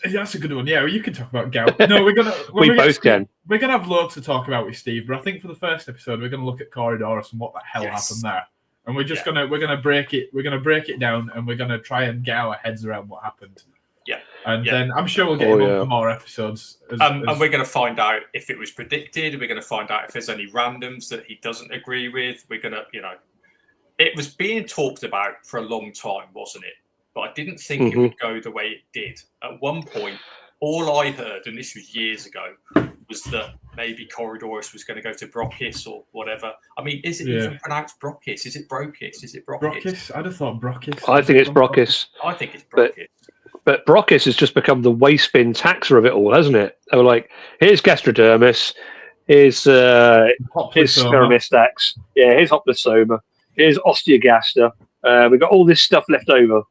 That's a good one. Yeah, you can talk about gout. No, we're gonna. We both can. We're gonna have loads to talk about with Steve, but I think for the first episode we're gonna look at Corridorus and what the hell happened there, and we're just gonna break it down, and we're gonna try and get our heads around what happened. Yeah, and then I'm sure we'll get him on for more episodes. And we're gonna find out if it was predicted. We're gonna find out if there's any randoms that he doesn't agree with. We're gonna, it was being talked about for a long time, wasn't it? But I didn't think it would go the way it did. At one point, all I heard, and this was years ago, was that maybe Corridorus was going to go to Brochis or whatever. I mean, is it even pronounced Brochis? Is it Brochis? Is it Brochis? Brochis? I'd have thought Brochis. I think it's Brochis. I think it's Brochis. But Brockus has just become the waste bin taxer of it all, hasn't it? They were like, here's Gastrodermis, here's Spermistax, here's Hoplosoma, here's Osteogaster. We've got all this stuff left over.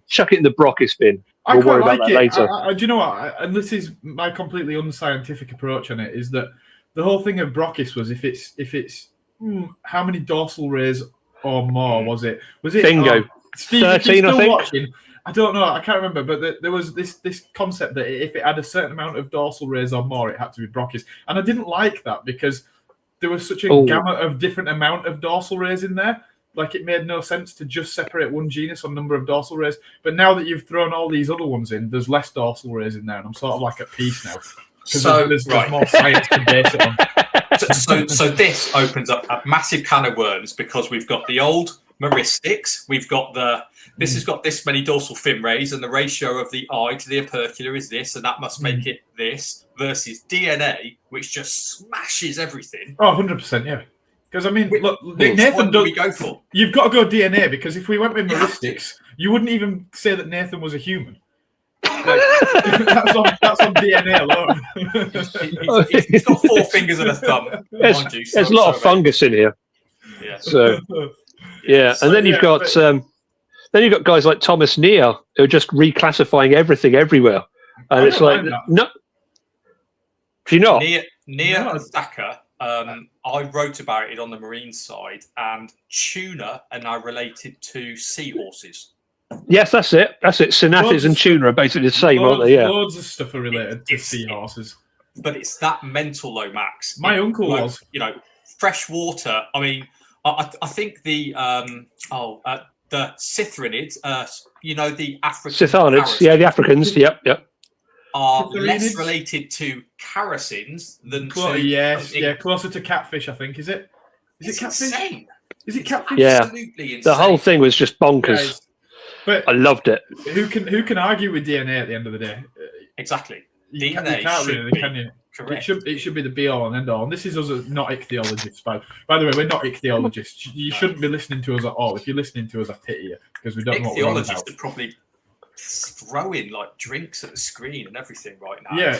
Chuck it in the Brockus bin. We'll worry about that later. Do you know what? And this is my completely unscientific approach on it, is that the whole thing of Brockus was if it's how many dorsal rays or more was it? Bingo. Steve, 13, I think. Watching, I don't know. I can't remember, but there was this concept that if it had a certain amount of dorsal rays or more, it had to be Brockus. And I didn't like that because there was such a gamut of different amount of dorsal rays in there. Like, it made no sense to just separate one genus on number of dorsal rays. But now that you've thrown all these other ones in, there's less dorsal rays in there, and I'm sort of like at peace now. So there's more science to base it on. So this opens up a massive can of worms, because we've got the old Meristics, we've got this has got this many dorsal fin rays, and the ratio of the eye to the opercular is this, and that must make it this, versus DNA, which just smashes everything. Oh, 100%, yeah. Because, I mean, look, Nathan, do we go for? You've got to go DNA, because if we went with Meristics, you wouldn't even say that Nathan was a human. Like, that's on DNA alone. He's got 4 fingers and a thumb. There's a lot of fungus in here. Yeah. So, and then you've got guys like Thomas Neer who are just reclassifying everything everywhere, and it's like, no, do you not? Neer and Thacker. I wrote about it on the marine side, and tuna are now related to seahorses. Yes, that's it. Synaphids and tuna are basically the same, aren't they? Yeah. Loads of stuff are related to seahorses. But it's that mental, though, Max. My uncle was. Freshwater. I mean, I think the Cythrinids, the African Cythanids, the Africans, yep. Are less related to caracins than closer to catfish, I think. Is it catfish? Insane. Is it catfish? Yeah. Absolutely insane. The whole thing was just bonkers. Guys, but I loved it. Who can argue with DNA at the end of the day? Exactly. You DNA can't should really, be can you? correct. It should be the be all and end all. And this is us not ichthyologists. By the way, we're not ichthyologists. You shouldn't be listening to us at all. If you're listening to us, I pity you, because we don't know what we're on about. Ichthyologists are probably throwing like drinks at the screen and everything right now. Yeah.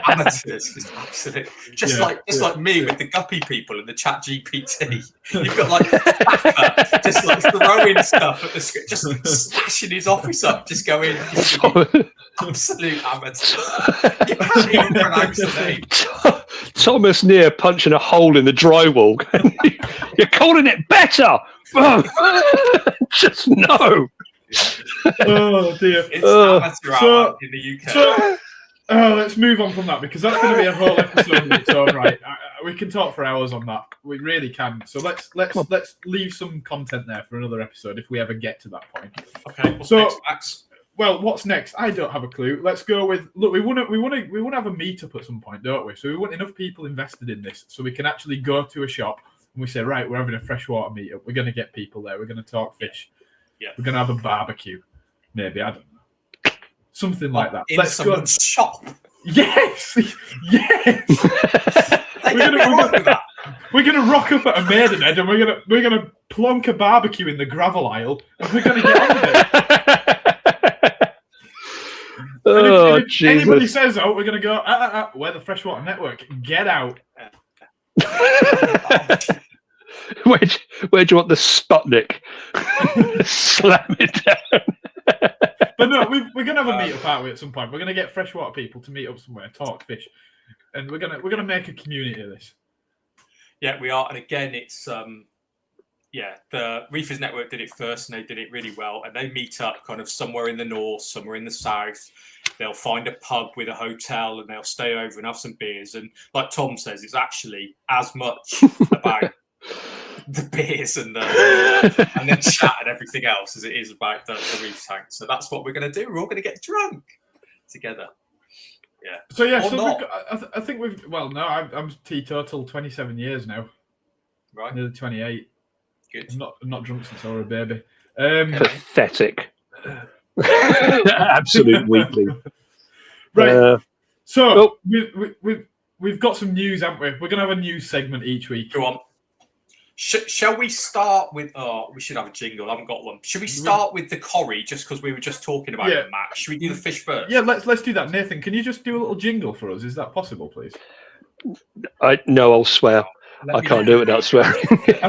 Amateurs, just absolute. Just like me with the guppy people and the chat GPT. You've got like Thacker just like throwing stuff at the screen, just smashing his office up, just going absolute amateur. You can't even pronounce the name. Thomas Neer punching a hole in the drywall. You're calling it better. Just no. Oh dear! It's amateur hour in the UK. Let's move on from that, because that's going to be a whole episode in its own right. We can talk for hours on that. We really can. So let's leave some content there for another episode if we ever get to that point. Okay. What's next, Max? Well, what's next? I don't have a clue. Let's go with we want to have a meetup at some point, don't we? So we want enough people invested in this so we can actually go to a shop and we say, right, we're having a freshwater meetup. We're going to get people there. We're going to talk fish. Yeah. We're going to have a barbecue. Maybe, I don't know. Something like that. In someone's shop. Yes! We're gonna rock up at a Maidenhead and we're gonna plonk a barbecue in the gravel aisle and we're gonna get on with it. If anybody says, we're gonna go, we're the Freshwater Network, get out. Where do you want the Sputnik? Slam it down. But no, we're gonna have a meetup, aren't we? At some point, we're gonna get freshwater people to meet up somewhere, talk fish, and we're gonna make a community of this. Yeah, we are, and again, it's the Reefers Network did it first, and they did it really well. And they meet up kind of somewhere in the north, somewhere in the south. They'll find a pub with a hotel, and they'll stay over and have some beers. And like Tom says, it's actually as much about the beers and then chat and everything else as it is about the reef tank. So that's what we're going to do. We're all going to get drunk together. Yeah. So I think I'm teetotal 27 years now. Right. Nearly 28. Good. I'm not drunk since I was a baby. Pathetic. Absolute weakling. Right. We've got some news, haven't we? We're going to have a news segment each week. Go on. Shall we start with? Oh, we should have a jingle. I haven't got one. Should we start with the Corrie just because we were just talking about it, Matt? Should we do the fish first? Yeah, let's do that. Nathan, can you just do a little jingle for us? Is that possible, please? No, I'll swear. I can't do it without swearing.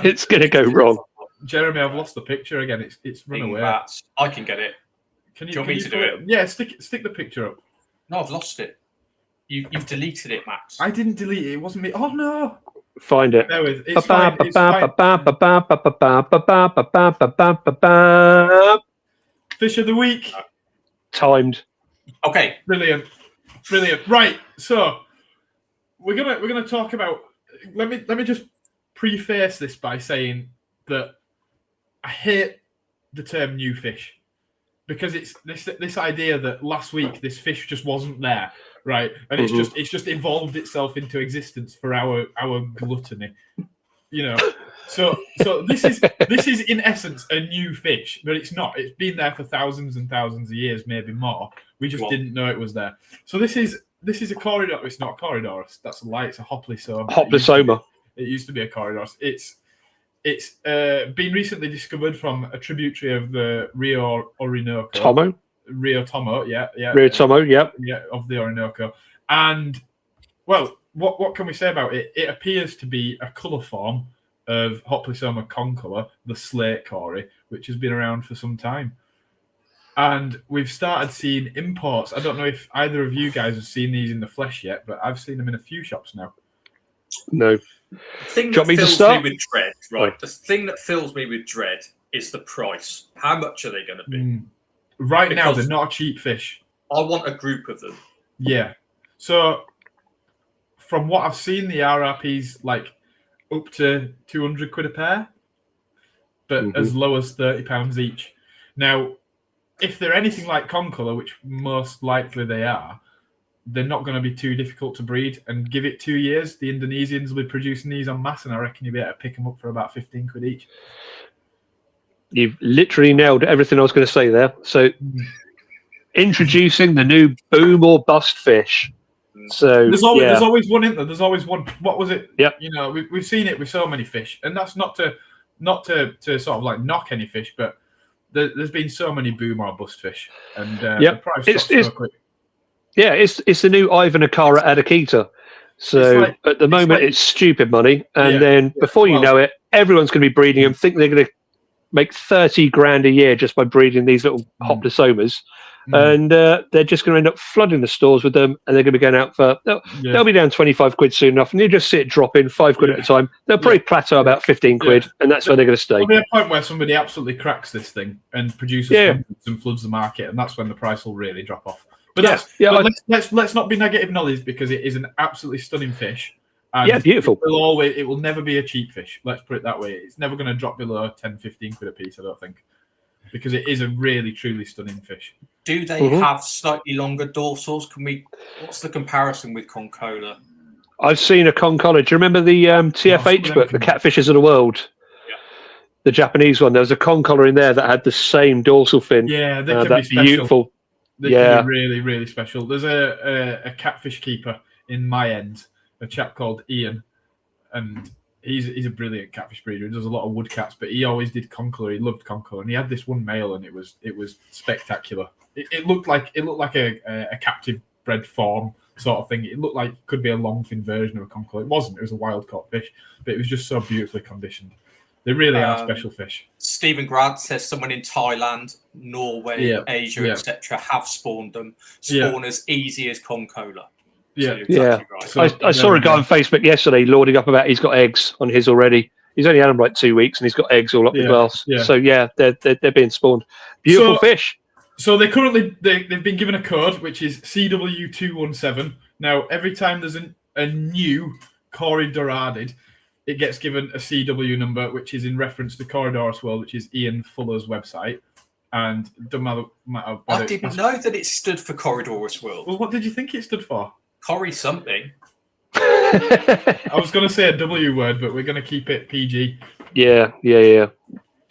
It's going to go wrong. Jeremy, I've lost the picture again. It's run away. I can get it. Can you, do you want me to do it? Yeah, stick the picture up. No, I've lost it. You've deleted it, Max. I didn't delete it. It wasn't me. Oh no! Find it. It's fine. Fish of the week. Timed. Okay. Brilliant. Right. So we're gonna talk about. Let me just preface this by saying that I hate the term new fish because it's this idea that last week this fish just wasn't there, right? And it's just evolved itself into existence for our gluttony, you know. So this is in essence a new fish, but it's not. It's been there for thousands and thousands of years, maybe more. We just didn't know it was there. So this is a corridor. It's not a corridor. That's a lie. It's a hoplysoma. Hoplysoma. It used to be a corridor. It's been recently discovered from a tributary of the Rio Orinoco. Rio Tomo, yeah. Rio Tomo, yeah. Yeah, of the Orinoco. And, well, what can we say about it? It appears to be a colour form of Hoplysoma concolor, the slate Corrie, which has been around for some time. And we've started seeing imports. I don't know if either of you guys have seen these in the flesh yet, but I've seen them in a few shops now. No. The thing that fills me with dread, right? The thing that fills me with dread is the price. How much are they going to be? Right now, they're not a cheap fish. I want a group of them. Yeah. So, from what I've seen, the RRP's like up to 200 quid a pair, but as low as £30 each. Now, if they're anything like concolor, which most likely they are, they're not going to be too difficult to breed. And give it 2 years, the Indonesians will be producing these en masse, and I reckon you'll be able to pick them up for about 15 quid each. You've literally nailed everything I was going to say there. So, introducing the new boom or bust fish. So there's always one, isn't there? There's always one. What was it? Yep. You know, we've seen it with so many fish, and that's not to sort of like knock any fish, but there's been so many boom or bust fish, and the price drops so quick. Yeah, it's the new Ivan Akara Adakita. So at the moment it's stupid money, and then before you know it, everyone's going to be breeding them. Think they're going to make 30 grand a year just by breeding these little hoplysomas, and they're just going to end up flooding the stores with them, and they're going to be going out for they'll be down 25 quid soon enough, and you just see it dropping 5 quid at a time. They'll probably plateau about 15 quid, and that's where they're going to stay. There'll be a point where somebody absolutely cracks this thing and produces and floods the market, and that's when the price will really drop off. But let's not be negative knowledge, because it is an absolutely stunning fish. And beautiful. It will never be a cheap fish. Let's put it that way. It's never going to drop below 10, 15 quid a piece, I don't think, because it is a really, truly stunning fish. Do they have slightly longer dorsals? What's the comparison with concolor? I've seen a concolor. Do you remember the TFH book, The Catfishes of the World? The Japanese one. There was a concolor in there that had the same dorsal fin. Yeah, they can be special. Beautiful. They can be really, really special. There's a catfish keeper in my end, a chap called Ian, and he's a brilliant catfish breeder. He does a lot of woodcats, but he always did concolor. He loved concolor, and he had this one male, and it was spectacular. It looked like a captive bred form sort of thing. It looked like it could be a long fin version of a concolor. It wasn't. It was a wild caught fish, but it was just so beautifully conditioned. They really are special fish. Stephen Grant says someone in Thailand, Norway, Asia, etc., have spawned them. Spawn as easy as concolor. Right. So, I saw a guy on Facebook yesterday lording up about he's got eggs on his already. He's only had them like 2 weeks, and he's got eggs all up the glass. So they're being spawned. Beautiful fish. So they've been given a code which is CW217. Now every time there's a new Corrie Doradid, it gets given a CW number, which is in reference to Corridorus World, which is Ian Fuller's website. And it doesn't matter. I didn't know that it stood for Corridorus World. Well, what did you think it stood for? Corrie something. I was going to say a W word, but we're going to keep it PG. Yeah.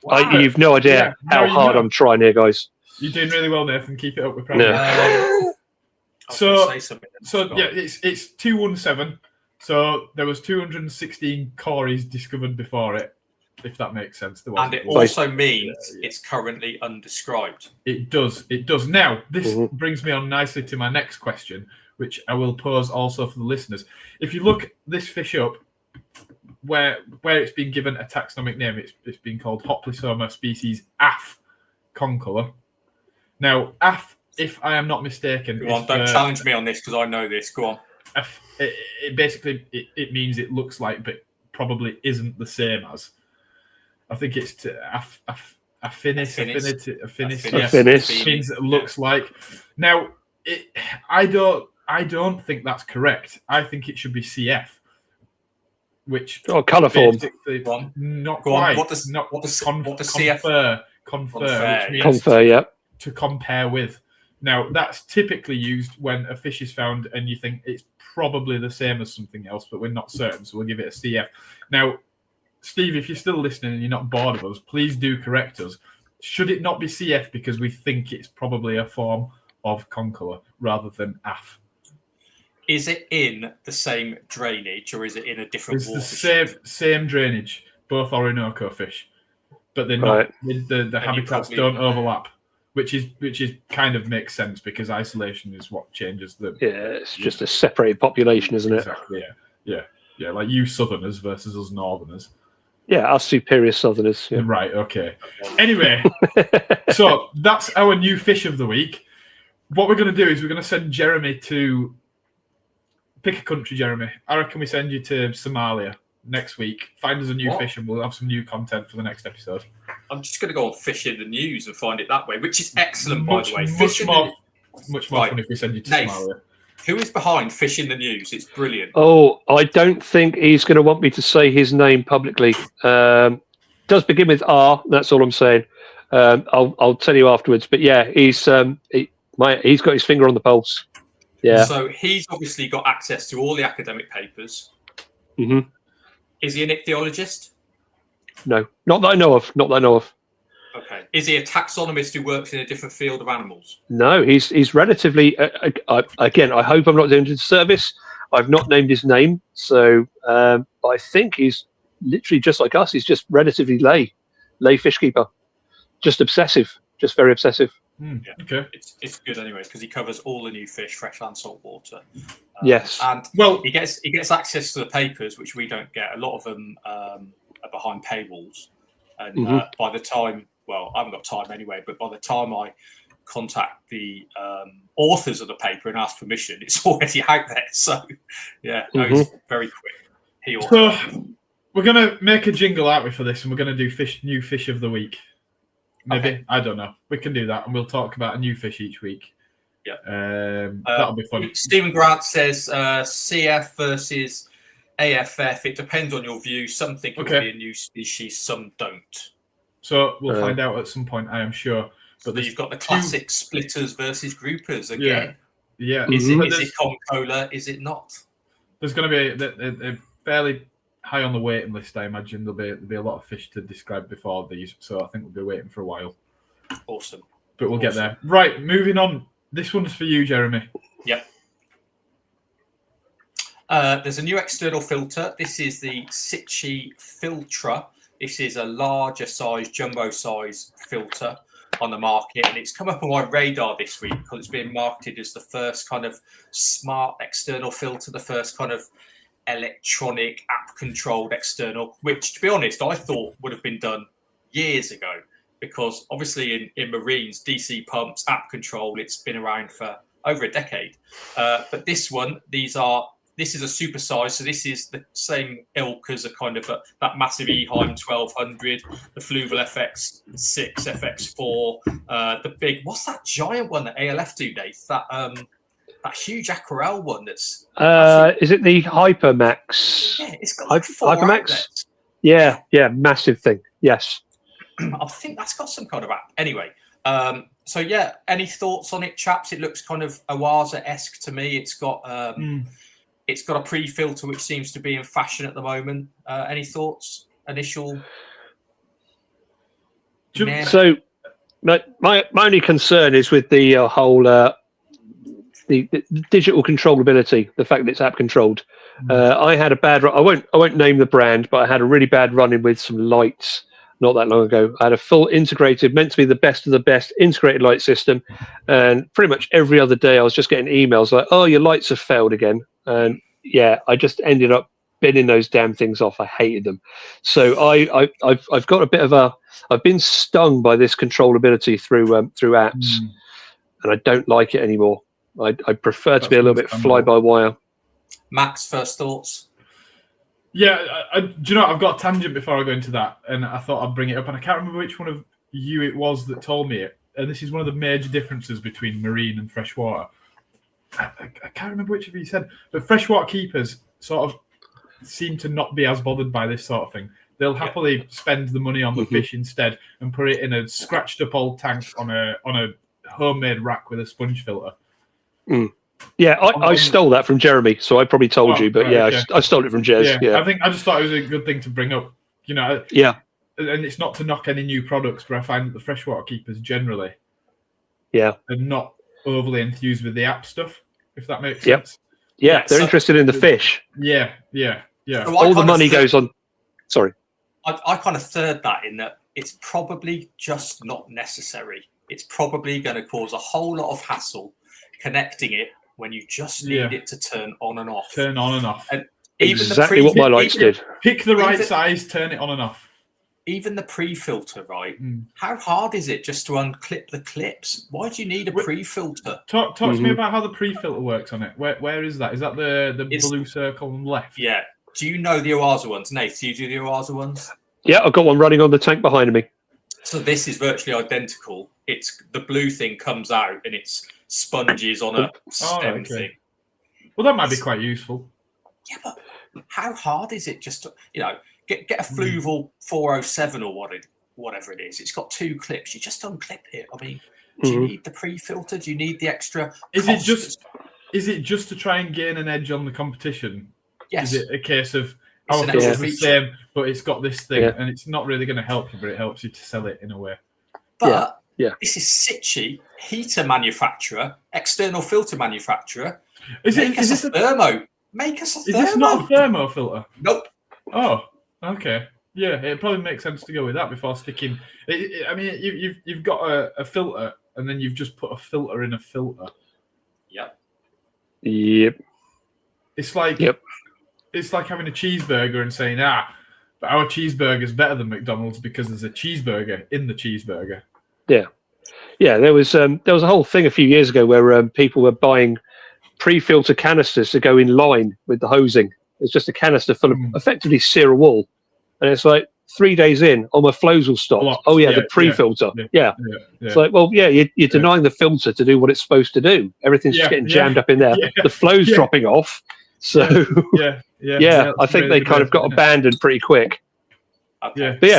Wow. You've no idea how hard I'm trying here, guys. You're doing really well, Nathan. Keep it up. We're proud. It's 217. So there was 216 Corries discovered before it, if that makes sense. And it also means it's currently undescribed. It does. Now, this brings me on nicely to my next question, which I will pose also for the listeners. If you look this fish up, where it's been given a taxonomic name, it's been called Hoplysoma species AF concolor. Now, AF, if I am not mistaken, go on, don't challenge me on this because I know this. Go on. It basically means it looks like, but probably isn't the same as. I think it's affinis. Means it looks like. Now, I don't think that's correct. I think it should be CF. Which colourform. Not quite. What does CF confer, which means to compare with. Now, that's typically used when a fish is found and you think it's probably the same as something else, but we're not certain, so we'll give it a CF. Now, Steve, if you're still listening and you're not bored of us, please do correct us. Should it not be CF because we think it's probably a form of concolor rather than AF? Is it in the same drainage or is it in a different water? It's the same drainage, both Orinoco fish, but they're not. The habitats don't overlap, which is kind of makes sense because isolation is what changes the. Yeah, it's just a separated population, isn't it? Exactly. Yeah. Like you Southerners versus us Northerners. Yeah, us superior Southerners. Yeah. Right. Okay. Anyway, so that's our new fish of the week. What we're going to do is we're going to send Jeremy to. Pick a country, Jeremy. I reckon we send you to Somalia next week. Find us a new fish and we'll have some new content for the next episode. I'm just going to go on Fish in the News and find it that way, which is excellent, by the way. Much more fun if we send you to Somalia. Who is behind Fish in the News? It's brilliant. Oh, I don't think he's going to want me to say his name publicly. Does begin with R. That's all I'm saying. I'll tell you afterwards. But yeah, he's got his finger on the pulse. Yeah. So he's obviously got access to all the academic papers. Mm-hmm. Is he an ichthyologist? No, not that I know of. Okay. Is he a taxonomist who works in a different field of animals? No, he's relatively. Again, I hope I'm not doing a disservice. I've not named his name, so I think he's literally just like us. He's just relatively lay fish keeper, just obsessive, just very obsessive. Yeah. Okay, it's good anyway because he covers all the new fish, fresh and saltwater. Yes, and he gets access to the papers, which we don't get. A lot of them are behind paywalls, and by the time, I haven't got time anyway. But by the time I contact the authors of the paper and ask permission, it's already out there. So it's very quick. So we're gonna make a jingle, aren't we, for this, and we're gonna do new fish of the week. Maybe. Okay. I don't know. We can do that, and we'll talk about a new fish each week. Yeah. That'll be fun. Stephen Grant says CF versus AFF. It depends on your view. Some think it will be a new species, some don't. So we'll find out at some point, I am sure. But you've got the classic splitters versus groupers again. Yeah. Is it concolor? Is it not? There's going to be a fairly high on the waiting list, I imagine. There'll be a lot of fish to describe before these, so I think we'll be waiting for a while. Awesome. But we'll get there. Right, moving on. This one's for you, Jeremy. Yep. There's a new external filter. This is the Sitchi Filtra. This is a larger size, jumbo size filter on the market, and it's come up on my radar this week because it's being marketed as the first kind of smart external filter, the first kind of electronic app-controlled external, which, to be honest, I thought would have been done years ago because obviously in marines, DC pumps, app control, it's been around for over a decade. But this is a super size, so this is the same ilk as a kind of that massive Eheim 1200, the Fluval FX6, FX4, the big, what's that giant one that ALF do, Dave? That huge Aquarelle one that's... is it the Hypermax? Yeah, it's got like 4 Hypermax? outlets. Yeah, massive thing. Yes. I think that's got some kind of app. Anyway, so yeah, any thoughts on it, chaps? It looks kind of Awaza-esque to me. It's got a pre-filter which seems to be in fashion at the moment. Any thoughts? Initial? So my only concern is with the whole the digital controllability, the fact that it's app controlled. I had a bad run. I won't name the brand, but I had a really bad run-in with some lights not that long ago. I had a full integrated, meant to be the best of the best integrated light system, and pretty much every other day I was just getting emails like, "Oh, your lights have failed again." And yeah, I just ended up binning those damn things off. I hated them. So I've got a bit of I've been stung by this controllability through apps, and I don't like it anymore. I prefer to be a little bit fly by wire. Max, first thoughts? Yeah, do you know what? I've got a tangent before I go into that, and I thought I'd bring it up, and I can't remember which one of you it was that told me it. And this is one of the major differences between marine and freshwater. I can't remember which of you said, but freshwater keepers sort of seem to not be as bothered by this sort of thing. They'll happily spend the money on the fish instead and put it in a scratched up old tank on a homemade rack with a sponge filter. Yeah, I stole that from Jeremy, so I probably told you, but right, okay. I stole it from Jez. Yeah, I just thought it was a good thing to bring up. You know, and it's not to knock any new products, but I find that the freshwater keepers generally, are not overly enthused with the app stuff. If that makes sense. Yeah, they're interested in the fish. Yeah. So all the money goes on. Sorry, I kind of third that in that it's probably just not necessary. It's probably going to cause a whole lot of hassle connecting it when you just need it to turn on and off. And even exactly what my lights did. Pick the right size, turn it on and off. Even the pre-filter, right? How hard is it just to unclip the clips? Why do you need a pre-filter? Talk to me about how the pre-filter works on it. Where is that? Is that the blue circle on the left? Yeah. Do you know the Oaza ones? Nate, do you do the Oaza ones? Yeah, I've got one running on the tank behind me. So this is virtually identical. It's the blue thing comes out and it's sponges on a stem thing. Well, that might be quite useful. Yeah, but how hard is it just to, get a Fluval 407 or whatever it is? It's got 2 clips. You just unclip it. I mean, do you need the pre-filter? Do you need the extra? Is it just to try and gain an edge on the competition? Yes. Is it a case of our filter's the same, but it's got this thing, and it's not really going to help you, but it helps you to sell it in a way? But this is Sitchi, heater manufacturer, external filter manufacturer. Make us a thermo. Is this not a thermo filter? Nope. Oh, okay. Yeah, it probably makes sense to go with that before sticking. I mean, you've got a filter, and then you've just put a filter in a filter. Yep. It's like it's like having a cheeseburger and saying, but our cheeseburger is better than McDonald's because there's a cheeseburger in the cheeseburger. Yeah. There was a whole thing a few years ago where people were buying pre-filter canisters to go in line with the hosing. It's just a canister full of effectively Cera wool, and it's like 3 days in, my flows will stop. The pre-filter. It's like, well, you're denying the filter to do what it's supposed to do. Everything's just getting jammed up in there. The flow's dropping off. So I think they kind of got abandoned pretty quick. Okay. But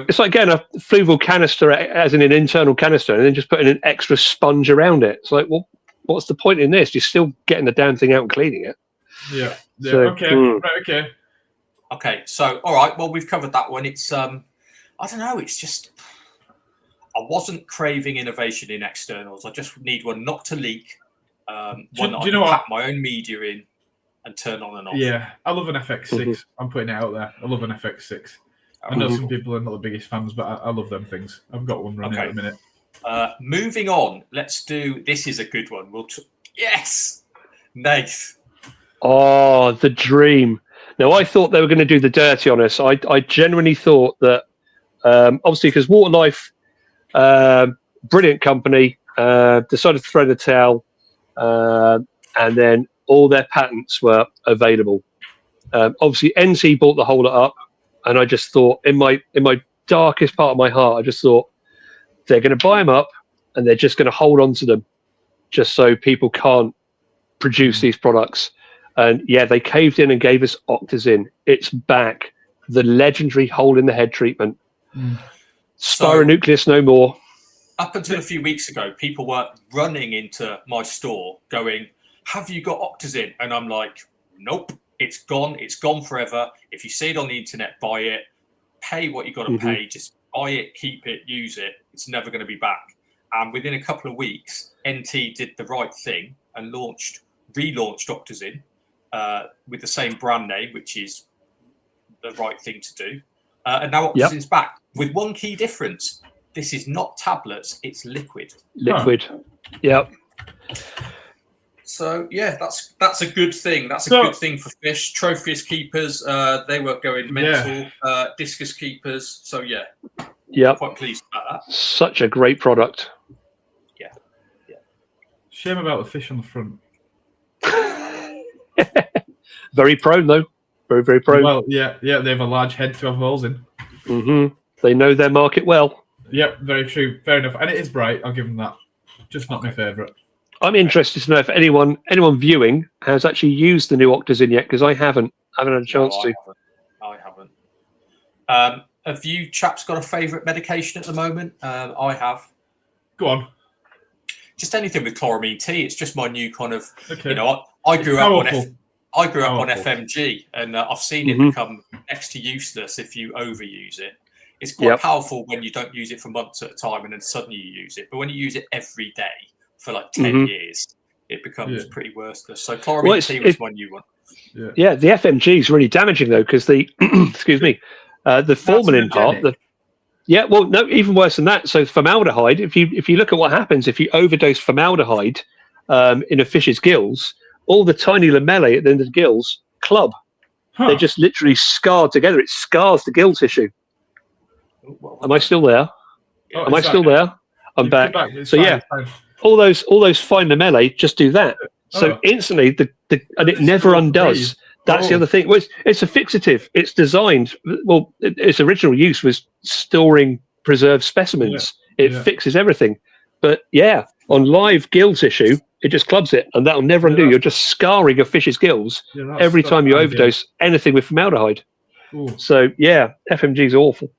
it's like getting a Fluval canister as in an internal canister and then just putting an extra sponge around it. It's like, well, what's the point in this? You're still getting the damn thing out and cleaning it. Okay, so all right, well, we've covered that one. It's I don't know, it's just I wasn't craving innovation in externals. I just need one not to leak, one that I can pack my own media in and turn on and off. Yeah, I love an FX6. I'm putting it out there. I love an FX6. I know some people are not the biggest fans, but I love them things. I've got one running at the minute. Moving on, let's do. This is a good one. Yes, Nath. Oh, the dream. Now, I thought they were going to do the dirty on us. I genuinely thought that, obviously, because Waterlife, brilliant company, decided to throw the towel, and then all their patents were available. Obviously, NT bought the whole lot up, and I just thought, in my darkest part of my heart, I just thought they're going to buy them up, and they're just going to hold on to them, just so people can't produce these products. And they caved in and gave us Octazin. It's back. The legendary hole in the head treatment. Spironucleus no more. Up until a few weeks ago, people were running into my store going, "Have you got Octazin?" And I'm like, "Nope, it's gone. It's gone forever. If you see it on the internet, buy it. Pay what you got to pay. Just buy it, keep it, use it. It's never going to be back." And within a couple of weeks, NT did the right thing and relaunched Octazin with the same brand name, which is the right thing to do. And now Octazin's back with one key difference. This is not tablets, it's liquid. Liquid. Yep. So yeah, that's a good thing. That's a good thing for fish. Trophies keepers, they were going mental. Discus keepers. So yeah. Yep. Quite pleased about that. Such a great product. Yeah. Shame about the fish on the front. Very prone though. Very, very prone. Well, yeah, they have a large head to have holes in. Mm-hmm. They know their market well. Yep, very true. Fair enough. And it is bright. I'll give them that. Just not my favourite. I'm interested to know if anyone viewing has actually used the new Octazin yet, because I haven't had a chance to. I haven't. Have you chaps got a favourite medication at the moment? I have. Go on. Just anything with chloramine T. It's just my new kind of. Okay. You know, I grew up on FMG, and I've seen it become next to useless if you overuse it. It's quite powerful when you don't use it for months at a time and then suddenly you use it. But when you use it every day for like 10 years, it becomes pretty worthless. So chloramine T was my new one. Yeah, the FMG is really damaging though, because the excuse me, the formalin part. No, even worse than that. So formaldehyde. If you look at what happens if you overdose formaldehyde in a fish's gills, all the tiny lamellae at the end of the gills club. They're just literally scarred together. It scars the gill tissue. Am I still there? Am I still there? I'm back. So yeah, all those fine lamellae just do that. So instantly, and it never undoes. That's the other thing. Well, it's a fixative. It's designed. Well, its original use was storing preserved specimens. It fixes everything. But yeah, on live gill tissue, it just clubs it, and that'll never undo. You're just scarring a fish's gills every time you overdose anything with formaldehyde. So yeah, FMG is awful.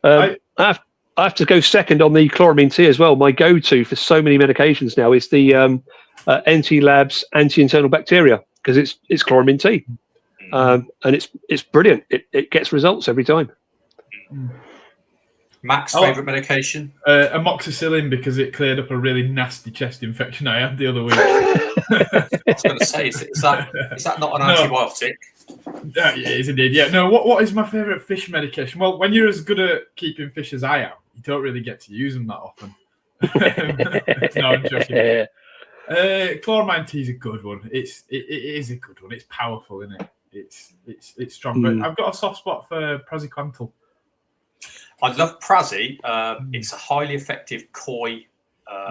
I have to go second on the chloramine T as well. My go-to for so many medications now is the NT Labs anti-internal bacteria, because it's chloramine T, and it's brilliant. It gets results every time. Mac's favourite medication? Amoxicillin, because it cleared up a really nasty chest infection I had the other week. I was going to say, is that not an antibiotic? Yeah, it is indeed. Yeah, no. What is my favourite fish medication? Well, when you're as good at keeping fish as I am, you don't really get to use them that often. No, I'm joking. Chloramine T is a good one. It is a good one. It's powerful, isn't it? It's strong. But I've got a soft spot for praziquantel. I love Prazi. It's a highly effective koi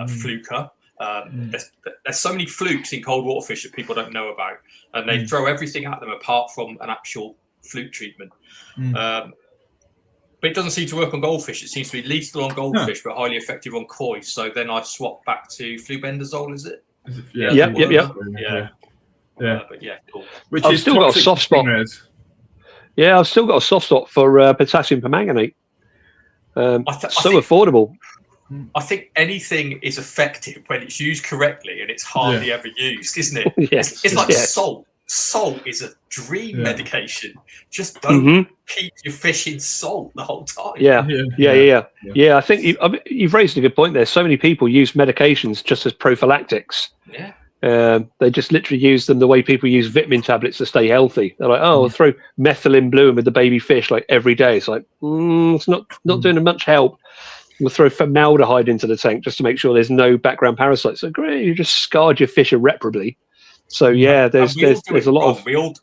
fluker. There's so many flukes in cold water fish that people don't know about, and they throw everything at them apart from an actual fluke treatment. But it doesn't seem to work on goldfish. It seems to be lethal on goldfish, but highly effective on koi. So then I swap back to flubendazole. Is it? Yeah. But yeah, cool. I've still got a soft spot. Yeah, I've still got a soft spot for potassium permanganate. Affordable. I think anything is effective when it's used correctly, and it's hardly ever used, isn't it? Yes. It's like salt. Salt is a dream medication. Just don't keep your fish in salt the whole time. Yeah. I think you've raised a good point there. So many people use medications just as prophylactics. Yeah. They just literally use them the way people use vitamin tablets to stay healthy. They're like, I'll throw methylene blue in with the baby fish like every day. It's like, it's not doing much help. We'll throw formaldehyde into the tank just to make sure there's no background parasites. So great, you just scarred your fish irreparably. So yeah, there's a lot of we all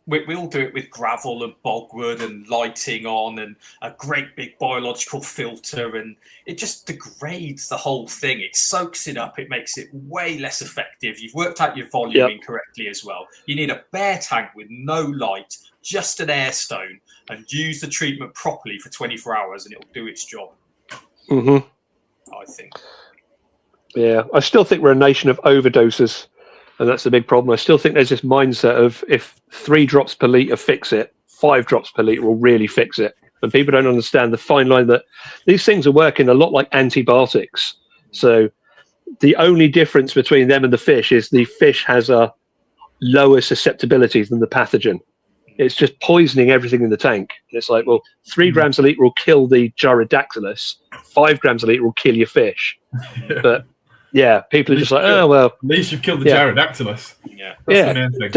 do it with gravel and bogwood and lighting on and a great big biological filter, and it just degrades the whole thing. It soaks it up. It makes it way less effective. You've worked out your volume incorrectly as well. You need a bare tank with no light, just an air stone, and use the treatment properly for 24 hours, and it'll do its job. I think. Yeah, I still think we're a nation of overdoses. And that's the big problem. I still think there's this mindset of if 3 drops per litre fix it, 5 drops per litre will really fix it. And people don't understand the fine line that these things are working a lot like antibiotics. So the only difference between them and the fish is the fish has a lower susceptibility than the pathogen. It's just poisoning everything in the tank. And it's like, well, 3 grams a litre will kill the Gyrodactylus, 5 grams a litre will kill your fish. But Yeah, people are just like, oh well. At least you've killed the Gyrodactylus. Yeah, that's the main thing.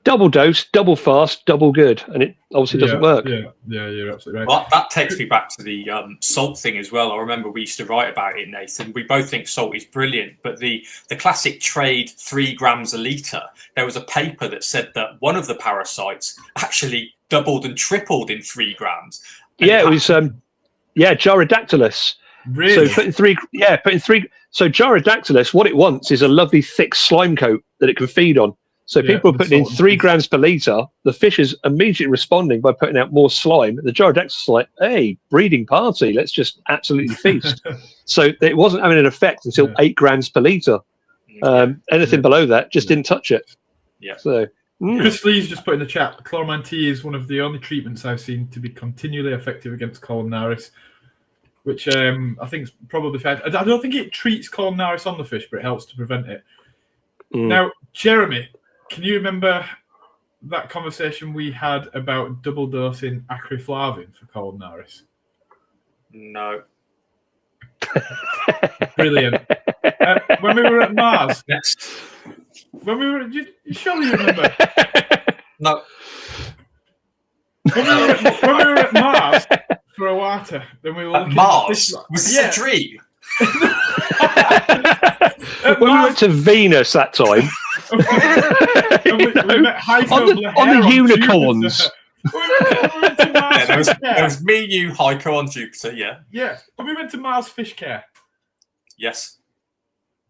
Double dose, double fast, double good, and it obviously doesn't work. Yeah, you're absolutely right. Well, that takes me back to the salt thing as well. I remember we used to write about it, Nathan. We both think salt is brilliant, but the classic trade 3 grams a litre, there was a paper that said that one of the parasites actually doubled and tripled in 3 grams. Yeah, it was Gyrodactylus. Really? So putting three. So Gyrodactylus, what it wants is a lovely thick slime coat that it can feed on. So people are putting in 3 grams per litre. The fish is immediately responding by putting out more slime. The Gyrodactylus is like, hey, breeding party, let's just absolutely feast. So it wasn't having an effect until 8 grams per litre. Anything below that just didn't touch it. Yeah. So Chris Lee's just put in the chat, chloramine T is one of the only treatments I've seen to be continually effective against columnaris, which I think is probably fair. I don't think it treats columnaris on the fish, but it helps to prevent it. Now, Jeremy, can you remember that conversation we had about double dosing acreflavin for columnaris? No. Brilliant. When we were at Mars. Next. When we were, surely you remember? No. When we were at Mars for a water, then we were at Mars. Was this a dream? When we went to Venus that time, we met Heiko on the unicorns. There was me, you, Heiko on Jupiter. Yeah, and we went to Mars Fish Care. Yes.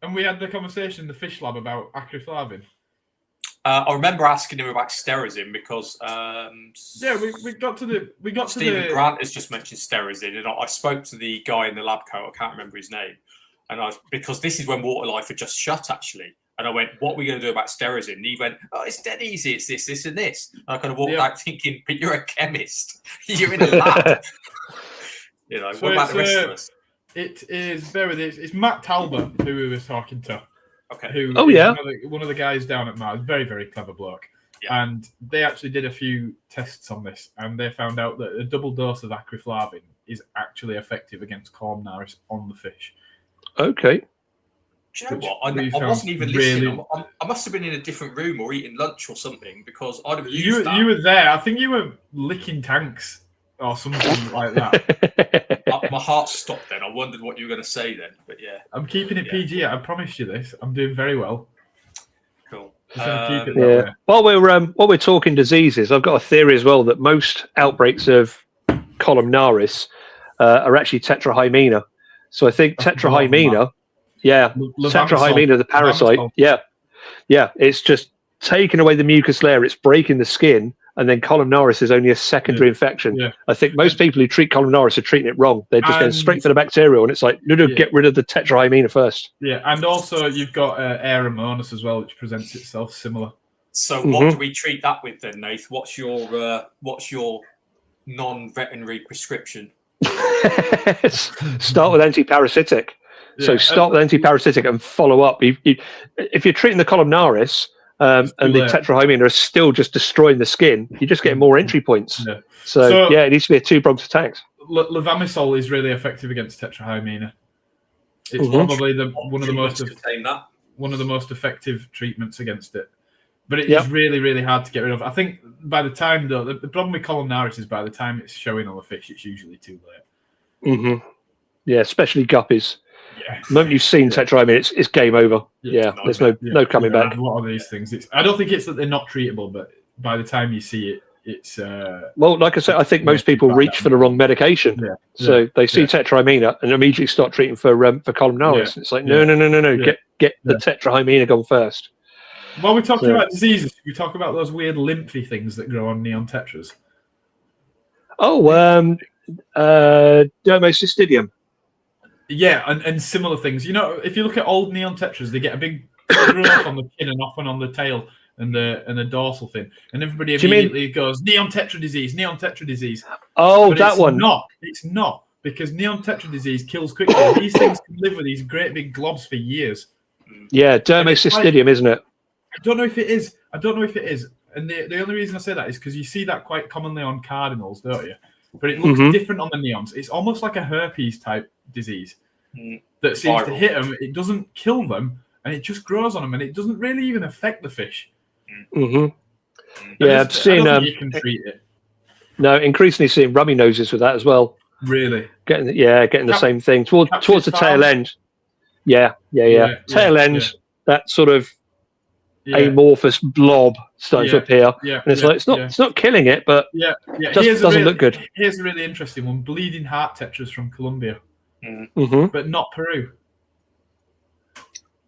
And we had the conversation in the fish lab about acreflavin. I remember asking him about sterazine because we got to Stephen Grant has just mentioned sterazine, and I spoke to the guy in the lab coat. I can't remember his name, and because this is when Water Life had just shut actually, and I went, "What are we going to do about sterazine?" And he went, "Oh, it's dead easy. It's this, and this." And I kind of walked out thinking, "But you're a chemist. You're in a lab." So what about the rest of us? It is it's Matt Talbot who we were talking to. Okay. Who one of the guys down at Mars, very, very clever bloke. Yeah. And they actually did a few tests on this, and they found out that a double dose of acreflavin is actually effective against columnaris on the fish. Okay. Do you know what? I wasn't even listening. I must have been in a different room or eating lunch or something because I'd have used that. You were there. I think you were licking tanks or something like that. My heart stopped then. I wondered what you were going to say then, but yeah. I'm keeping it PG. I promised you this. I'm doing very well. Cool. While we're talking diseases, I've got a theory as well that most outbreaks of columnaris are actually tetrahymena. So I think tetrahymena, tetrahymena, the parasite, it's just taking away the mucus layer. It's breaking the skin. And then columnaris is only a secondary infection. Yeah. I think most people who treat columnaris are treating it wrong. They're just going straight for the bacterial, and it's like, no, get rid of the tetrahymena first. Yeah, and also you've got Aeromonas as well, which presents itself similar. So what do we treat that with then, Nath? What's your non-veterinary prescription? Start with antiparasitic. Yeah. So start with antiparasitic and follow up. If you're treating the columnaris, and the tetrahymena are still just destroying the skin, you're just getting more entry points. Yeah. So it needs to be a 2-pronged attack. Levamisole is really effective against tetrahymena. It's probably one of the most effective treatments against it. But it is really, really hard to get rid of. I think by the time, though, the problem with columnaris is by the time it's showing on the fish, it's usually too late. Yeah, especially guppies. Yeah. The moment you've seen tetrahymena, it's game over. Yeah, there's no coming back. A lot of these things. I don't think it's that they're not treatable, but by the time you see it, it's... well, like I said, I think most people reach for the wrong medication. Yeah. So they see tetrahymena and immediately start treating for columnaris. It's like, no. Get the tetrahymena gone first. While we're talking about diseases, we talk about those weird lymphy things that grow on neon tetras. Oh, dermocystidium. Yeah, and similar things. You know, if you look at old neon tetras, they get a big growth on the chin and often on the tail and the dorsal fin, and everybody immediately goes neon tetra disease. Oh, but that one. It's not because neon tetra disease kills quickly. These things can live with these great big globs for years. Yeah, dermocystidium, isn't it? I don't know if it is. And the only reason I say that is because you see that quite commonly on cardinals, don't you? But it looks different on the neons. It's almost like a herpes type disease. that seems to hit them. It doesn't kill them, and it just grows on them, and it doesn't really even affect the fish. Yeah, I've seen. You can treat it. No, increasingly seeing rummy noses with that as well. Really? Getting the same thing towards the tail end. Yeah. Tail end, that sort of amorphous blob starting to appear, and it's not killing it, but it just doesn't look good. Here's a really interesting one: bleeding heart tetras from Colombia, but not Peru.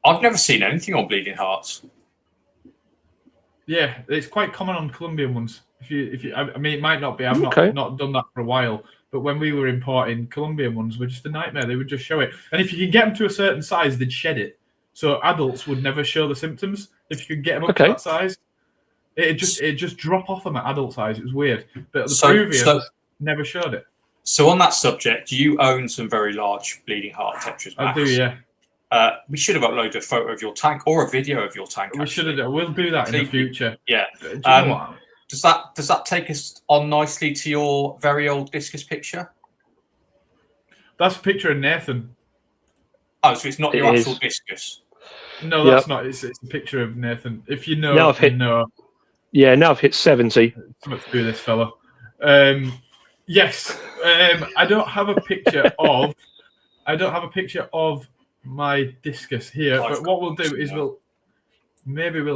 I've never seen anything on bleeding hearts. Yeah, it's quite common on Colombian ones. I mean, it might not be. I've not done that for a while. But when we were importing Colombian ones, were just a nightmare. They would just show it, and if you can get them to a certain size, they'd shed it. So adults would never show the symptoms. If you could get them up to that size, it just drop off them at adult size. It was weird. But the Peruvians never showed it. So on that subject, you own some very large bleeding heart tetras, Max. I do, yeah. We should have uploaded a photo of your tank or a video of your tank. We should have. We'll do that in the future. Yeah. Do you know what? Does that take us on nicely to your very old discus picture? That's a picture of Nathan. Oh, so it's not your actual discus? No, that's not. It's a picture of Nathan. If you know, know. Yeah, now I've hit 70. Let's do this, fella. Yes. I don't have a picture of. My discus here, but what we'll do is we'll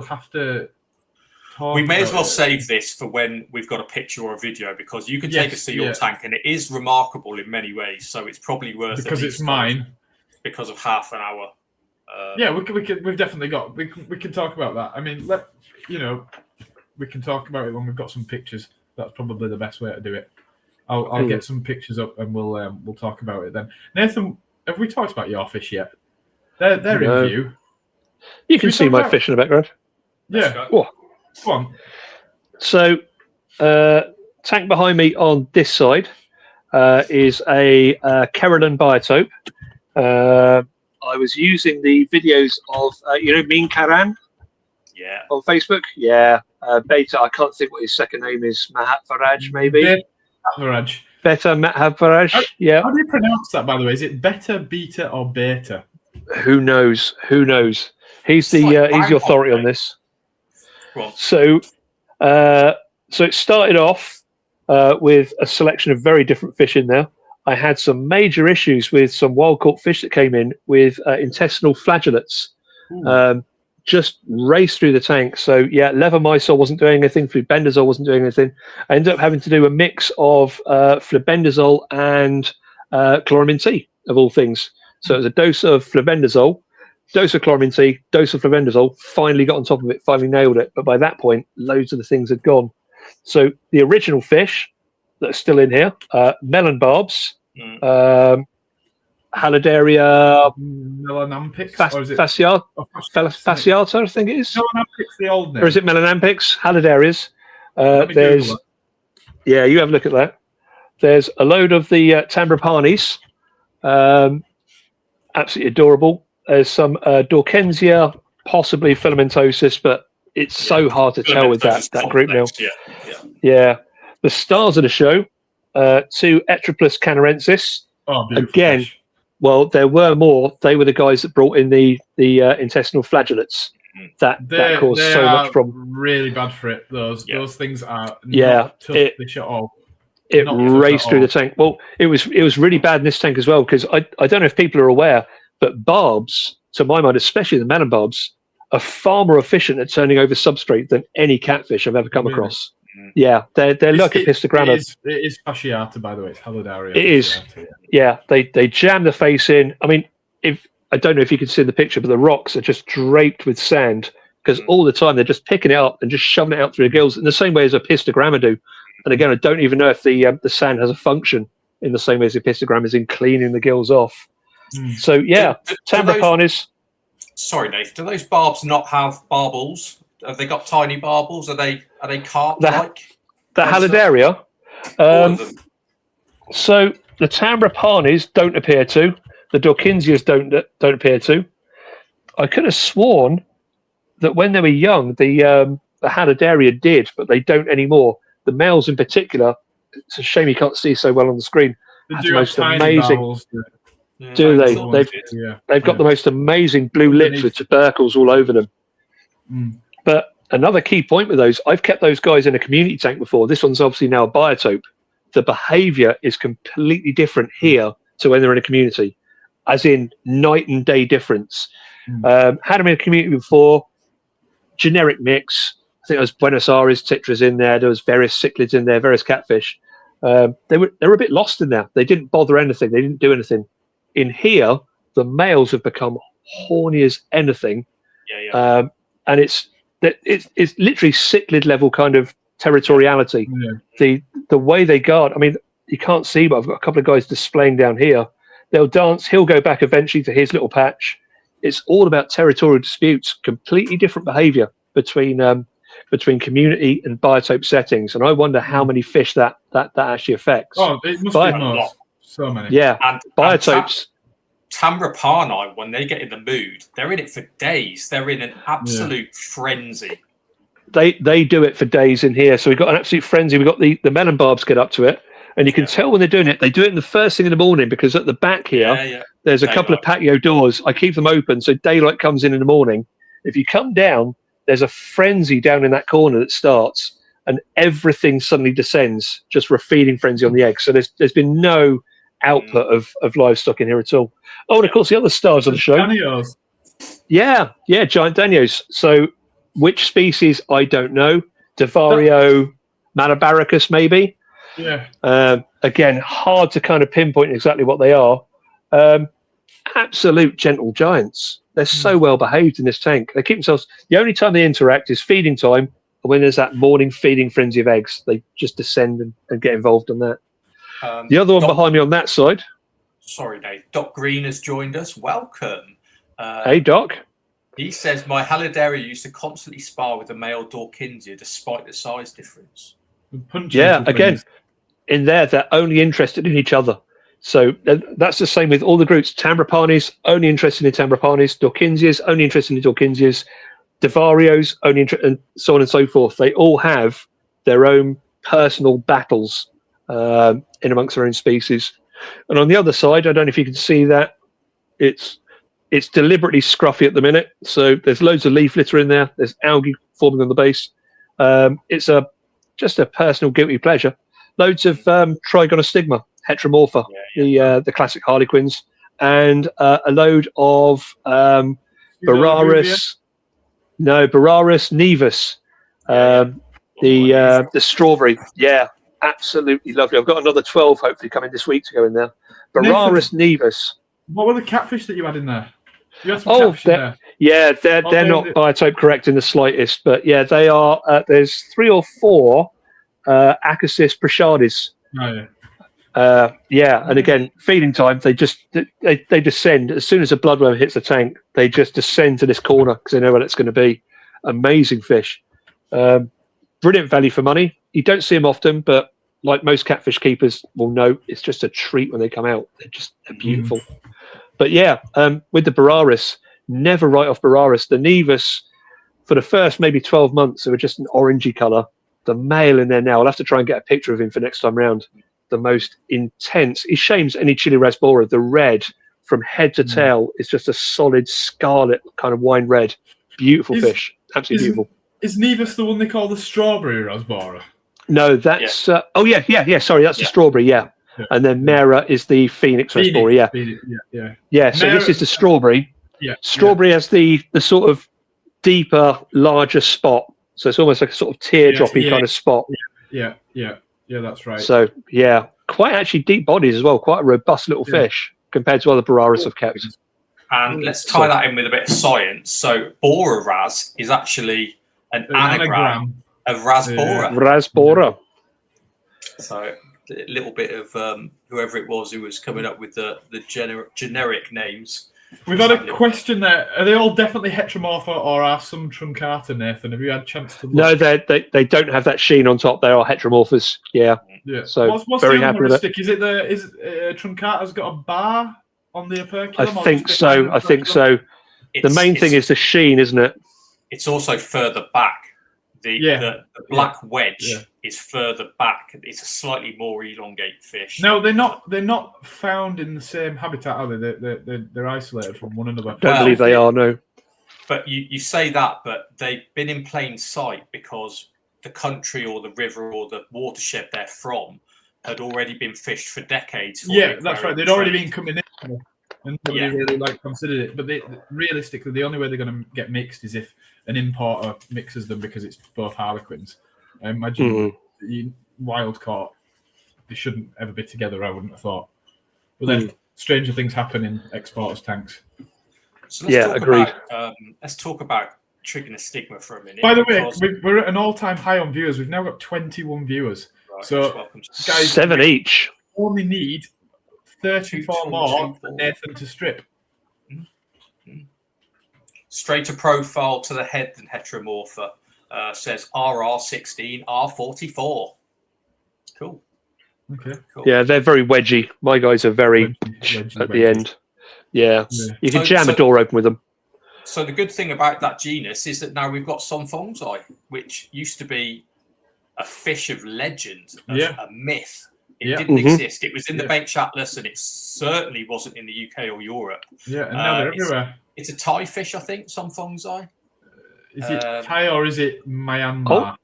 have to. We may as well save this for when we've got a picture or a video, because you can take us to your tank, and it is remarkable in many ways. So it's probably worth because it's mine. Because of half an hour. We've definitely got. We can talk about that. I mean, we can talk about it when we've got some pictures. That's probably the best way to do it. I'll get some pictures up and we'll talk about it then. Nathan, have we talked about your fish yet? They're in view. You can see my fish in the background. Yeah. Go on. So, tank behind me on this side is a Carolyn biotope. I was using the videos of Mean Karan. Yeah. On Facebook. Yeah. Beta. I can't think what his second name is. Mahatfaraj, maybe. Mahatfaraj. Beta Mahatfaraj. Yeah. How do you pronounce that, by the way? Is it beta, beta, or beta? Who knows? He's the he's the authority on this. Well. So it started off with a selection of very different fish in there. I had some major issues with some wild caught fish that came in with intestinal flagellates. Just raced through the tank. So yeah, levomycel wasn't doing anything. Flubendazole wasn't doing anything. I ended up having to do a mix of flubendazole and chloramine T, of all things. So it was a dose of flubendazole, dose of chloramine T, dose of flubendazole. Finally got on top of it. Finally nailed it. But by that point, loads of the things had gone. So the original fish that are still in here, melon barbs, Halidaria melanampix, or is it fasciata, I think it is. Melanampix, the old name. Or is it melanampix? Halidarias. There's, you have a look at that. There's a load of the Tambrapanis, absolutely adorable. There's some Dorkensia, possibly filamentosis, but it's so hard to tell with that group now. Yeah. The stars of the show, 2 Etroplus canarensis. Again, fish. Well, there were more. They were the guys that brought in the intestinal flagellates. That caused so much problem. Really bad for it. Those things are not tough fish at all. It raced through the tank. Well, it was really bad in this tank as well, because I don't know if people are aware, but barbs, to my mind, especially the melon barbs, are far more efficient at turning over substrate than any catfish I've ever come across. Yeah, they're like a pistogramma. It is fasciata, by the way. It's Halidaria. It is. Yeah, they jam the face in. I mean, I don't know if you can see the picture, but the rocks are just draped with sand, because all the time they're just picking it up and just shoving it out through the gills in the same way as a pistogramma do. And again, I don't even know if the sand has a function in the same way as a pistogramma is in cleaning the gills off. So yeah, Tambrapanis. Sorry, Dave. Do those barbs not have barbels? Have they got tiny barbels? Are they carp-like? The Halidaria. So the Tambrapanis don't appear to. The Dorkensias don't appear to. I could have sworn that when they were young, the Halidaria did, but they don't anymore. The males in particular. It's a shame you can't see so well on the screen. They do have tiny barbels. Do they? They've got the most amazing blue lips with tubercles all over them. But another key point with those, I've kept those guys in a community tank before. This one's obviously now a biotope. The behavior is completely different here to when they're in a community, as in night and day difference. Had them in a community before, generic mix. I think there was Buenos Aires tetras in there. There was various cichlids in there, various catfish. They were a bit lost in there. They didn't bother anything. They didn't do anything. In here, the males have become horny as anything, and it's literally cichlid level kind of territoriality. The way they guard. I mean, you can't see, but I've got a couple of guys displaying down here. They'll dance. He'll go back eventually to his little patch. It's all about territorial disputes. Completely different behaviour between community and biotope settings, and I wonder how many fish that actually affects. Oh, it must be a lot. So many. Yeah, and biotopes. Tambrapani, when they get in the mood, they're in it for days. They're in an absolute frenzy. They do it for days in here. So we've got an absolute frenzy. We've got the melon barbs get up to it, and you can tell when they're doing it. They do it in the first thing in the morning, because at the back here, there's a couple of patio doors. I keep them open so daylight comes in the morning. If you come down, there's a frenzy down in that corner that starts, and everything suddenly descends just for a feeding frenzy on the eggs. So there's been no output of livestock in here at all. Oh, and of course the other stars of the show. Danios. Yeah, giant Danios. So which species, I don't know. Divario malabaricus, maybe. Yeah. Again, hard to kind of pinpoint exactly what they are. Absolute gentle giants. They're so well behaved in this tank. They keep themselves. The only time they interact is feeding time, and when there's that morning feeding frenzy of eggs, they just descend and get involved on that. The other one behind me on that side. Sorry, Dave. Doc Green has joined us. Welcome. Hey, Doc. He says, my Halidaria used to constantly spar with the male Dorkinsia despite the size difference. Again, in there, they're only interested in each other. So that's the same with all the groups. Tambrapanis, only interested in Tambrapanis. Dorkinsias, only interested in Dorkinsias. Divarios, only interested, and so on and so forth. They all have their own personal battles in amongst their own species. And on the other side, I don't know if you can see that, it's deliberately scruffy at the minute. So there's loads of leaf litter in there. There's algae forming on the base. It's just a personal guilty pleasure. Loads of trigonostigma, heteromorpha, the classic harlequins, and a load of Bararis nevus, the strawberry. Yeah, absolutely lovely. I've got another 12 hopefully coming this week to go in there. Bararis nevus. What were the catfish that you had in there? You had some catfish in there. Yeah, they're not biotope correct in the slightest, but yeah, they are. There's 3 or 4 Acasis prashadis. And again, feeding time. They descend as soon as a bloodworm hits the tank. They just descend to this corner because they know where it's going to be. Amazing fish, brilliant value for money. You don't see them often, but like most catfish keepers will know, it's just a treat when they come out. They're beautiful. But yeah, with the Bararis, never write off Bararis. The Nevus, for the first maybe 12 months, they were just an orangey colour. The male in there now, I'll have to try and get a picture of him for next time round. The most intense. He shames any Chile rasbora. The red from head to tail is just a solid scarlet kind of wine red. Beautiful fish. Absolutely beautiful. Is Nevus the one they call the strawberry rasbora? No, that's sorry, that's the strawberry. Yeah. And then Mera is the Phoenix rasbora. So this is the strawberry. Strawberry has the sort of deeper, larger spot. So it's almost like a sort of teardroppy kind of spot. Yeah, that's right. So yeah, quite actually deep bodies as well. Quite a robust little fish compared to other Bararis I've kept. And let's tie that in with a bit of science. So Boraras is actually an anagram of rasbora. Rasbora. So a little bit of whoever it was who was coming up with the generic names. We've had a question there. Are they all definitely heteromorpha, or are some truncata, Nathan? Have you had a chance to look? No, they don't have that sheen on top. They are heteromorphous. Yeah. So what's very the happy with it. Is it truncata's got a bar on the operculum? I think so. The main thing is the sheen, isn't it? It's also further back. The black wedge is further back. It's a slightly more elongate fish. No, they're not. They're not found in the same habitat, are they? They're isolated from one another. Don't believe they are. No. But you say that, but they've been in plain sight because the country or the river or the watershed they're from had already been fished for decades. Yeah, that's right. They'd already been coming in, and nobody really considered it. But realistically, the only way they're going to get mixed is if an importer mixes them because it's both harlequins. I imagine wild caught, they shouldn't ever be together. I wouldn't have thought. But then stranger things happen in exporters' tanks. So let's talk about triggering a stigma for a minute. By the way, we're at an all-time high on viewers. We've now got 21 viewers. Right, so, guys, 7 each. Only need 34 more for Nathan to strip. Straighter profile to the head than heteromorpha. Says RR16, R44. Cool. Okay. Cool. Yeah, they're very wedgy. My guys are very wedgy at the end. Yeah. You can jam a door open with them. So the good thing about that genus is that now we've got Sonfongzai, which used to be a fish of legend, a myth. It didn't exist. It was in the Bench Atlas, and it certainly wasn't in the UK or Europe. Yeah, and now they're everywhere. It's a Thai fish, I think, Sonfongzai. Is it Thai or is it Myanmar? Oh,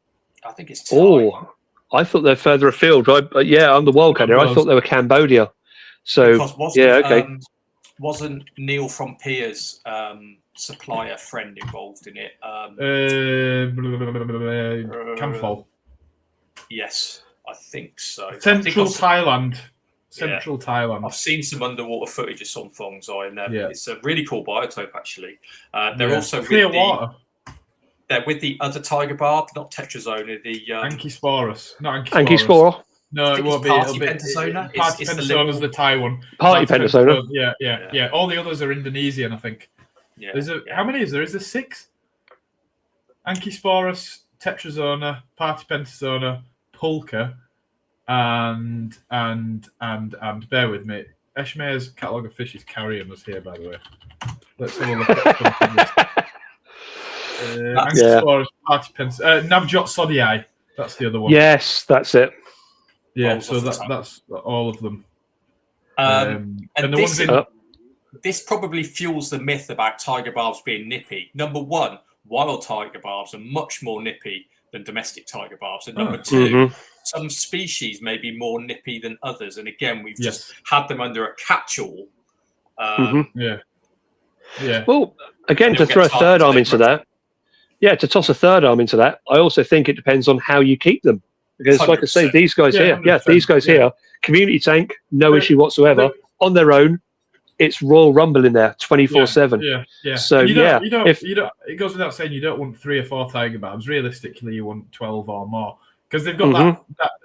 I think it's Thai. Oh, I thought they're further afield. I'm the wildcatter. I thought they were Cambodia. So, wasn't Neil from Piers supplier friend involved in it? Camphol. Yes, I think so. Central Thailand. Thailand. I've seen some underwater footage of Sonfongzai, and it's a really cool biotope, actually. They're also clear water. They're with the other tiger barb, not Tetrazoa, the Anchisporus. Not Anchispora. No, it won't be. Party Pentasona. Party Pentasona is the Thai one. Party Pentasona. Yeah. All the others are Indonesian, I think. Yeah. How many is there? Is there 6? Anchisporus, Tetrazoa, Party Pentasona, Pulka, and bear with me. Eshmere's catalogue of fish is carrying us here, by the way. Let's have a look at Anchisporus, Party Pentasona, Navjot Sodii. That's the other one. Yes, that's it. Yeah, so that's all of them. And this probably fuels the myth about tiger barbs being nippy. Number one, wild tiger barbs are much more nippy than domestic tiger barbs. And number two, some species may be more nippy than others. And again, we've just had them under a catch-all. Well, again, to throw a third arm into that. Yeah, to toss a third arm into that, I also think it depends on how you keep them. Because, like I say, these guys here, here, community tank, no issue whatsoever. On their own, it's Royal Rumble in there, 24/7. Yeah. So you don't. It goes without saying you don't want 3 or 4 tiger barbs. Realistically, you want 12 or more because they've got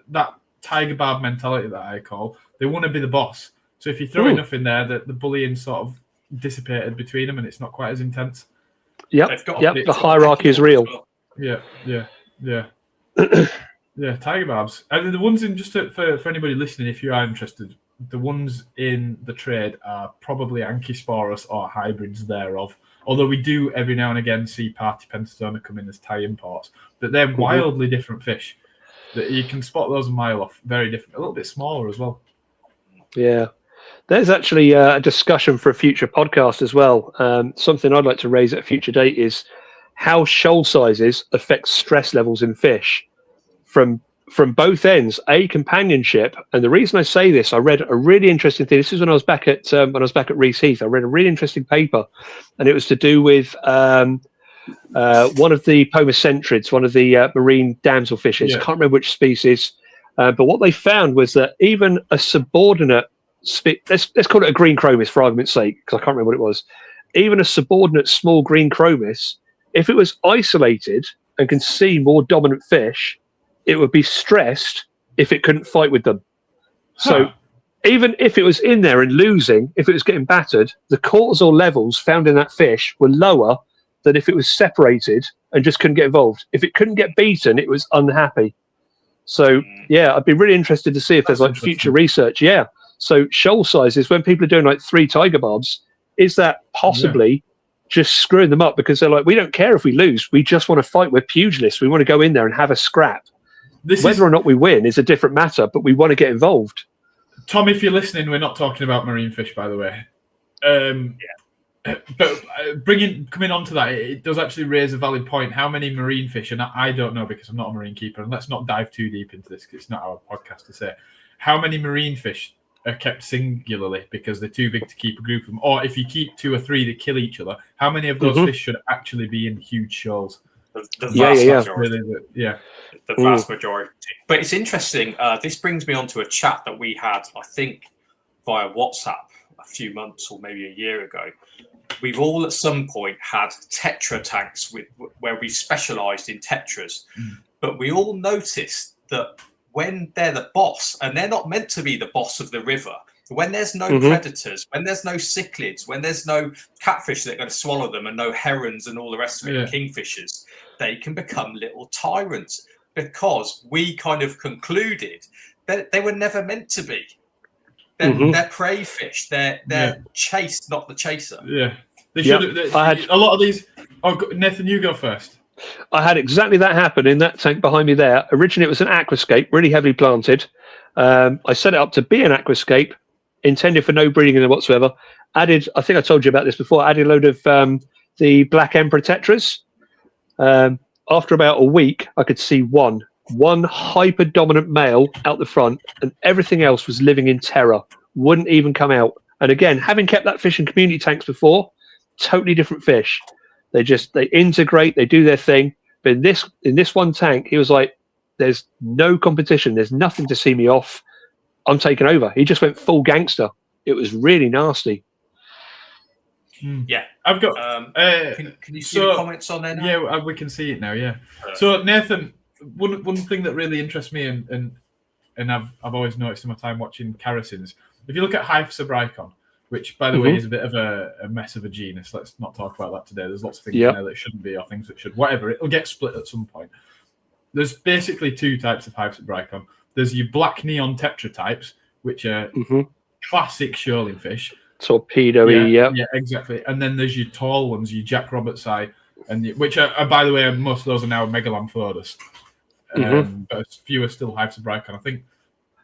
that tiger barb mentality that I call. They want to be the boss. So if you throw enough in there, that the bullying sort of dissipated between them, and it's not quite as intense. Yep. The hierarchy is real. Yeah. Yeah, tiger barbs. And the ones in for anybody listening, if you are interested, the ones in the trade are probably Anchisporus or hybrids thereof. Although we do every now and again see Party Pentasona come in as Thai imports, but they're wildly different fish. That you can spot those a mile off. Very different, a little bit smaller as well. Yeah. There's actually a discussion for a future podcast as well. Something I'd like to raise at a future date is how shoal sizes affect stress levels in fish from both ends. Companionship, and the reason I say this, I read a really interesting thing. This is when I was back at Reese Heath. I read a really interesting paper, and it was to do with one of the Pomacentrids, one of the marine damselfishes. I can't remember which species, but what they found was that even a subordinate let's call it a green chromis for argument's sake, because I can't remember what it was. Even a subordinate small green chromis, if it was isolated and can see more dominant fish, it would be stressed if it couldn't fight with them. So even if it was in there and losing, if it was getting battered, the cortisol levels found in that fish were lower than if it was separated and just couldn't get involved. If it couldn't get beaten, it was unhappy. So, I'd be really interested to see if there's like future research. Yeah. So shoal sizes, when people are doing like 3 tiger barbs, is that possibly just screwing them up because they're like, we don't care if we lose. We just want to fight. We're pugilists. We want to go in there and have a scrap. Whether or not we win is a different matter, but we want to get involved. Tom, if you're listening, we're not talking about marine fish, by the way. But coming on to that, it does actually raise a valid point. How many marine fish, and I don't know because I'm not a marine keeper, and let's not dive too deep into this because it's not our podcast to say. How many marine fish are kept singularly because they're too big to keep a group of them? Or if you keep 2 or 3 that kill each other, how many of those fish should actually be in huge shoals? The vast majority. The vast majority. But it's interesting. This brings me on to a chat that we had, I think, via WhatsApp a few months or maybe a year ago. We've all at some point had tetra tanks where we specialised in tetras. But we all noticed that when they're the boss, and they're not meant to be the boss of the river, when there's no predators, when there's no cichlids, when there's no catfish that are going to swallow them and no herons and all the rest of it, kingfishers, they can become little tyrants because we kind of concluded that they were never meant to be. They're prey fish. They're chased, not the chaser. Yeah. They should have. A lot of these. Oh, Nathan, you go first. I had exactly that happen in that tank behind me there. Originally, it was an aquascape, really heavily planted. I set it up to be an aquascape, intended for no breeding in it whatsoever. Added, I think I told you about this before, added a load of the Black Emperor tetras. After about a week, I could see one hyper-dominant male out the front, and everything else was living in terror, wouldn't even come out. And again, having kept that fish in community tanks before, totally different fish. They integrate, they do their thing. But in this one tank, he was like, there's no competition. There's nothing to see me off. I'm taking over. He just went full gangster. It was really nasty. Yeah. I've got... can you see the comments on there now? Yeah, we can see it now, yeah. So, Nathan, one thing that really interests me and I've always noticed in my time watching Characins, if you look at Hyphosabricon, which, by the way, is a bit of a mess of a genus. Let's not talk about that today. There's lots of things in there that shouldn't be or things that should. Whatever. It'll get split at some point. There's basically 2 types of Hyphosabricon. There's your black neon tetra types, which are classic shoaling fish. Torpedo-y, yeah, exactly. And then there's your tall ones, your Jack Roberts eye, which are, by the way, most of those are now Megalamphodus. But few are still Hyphosabricon. I think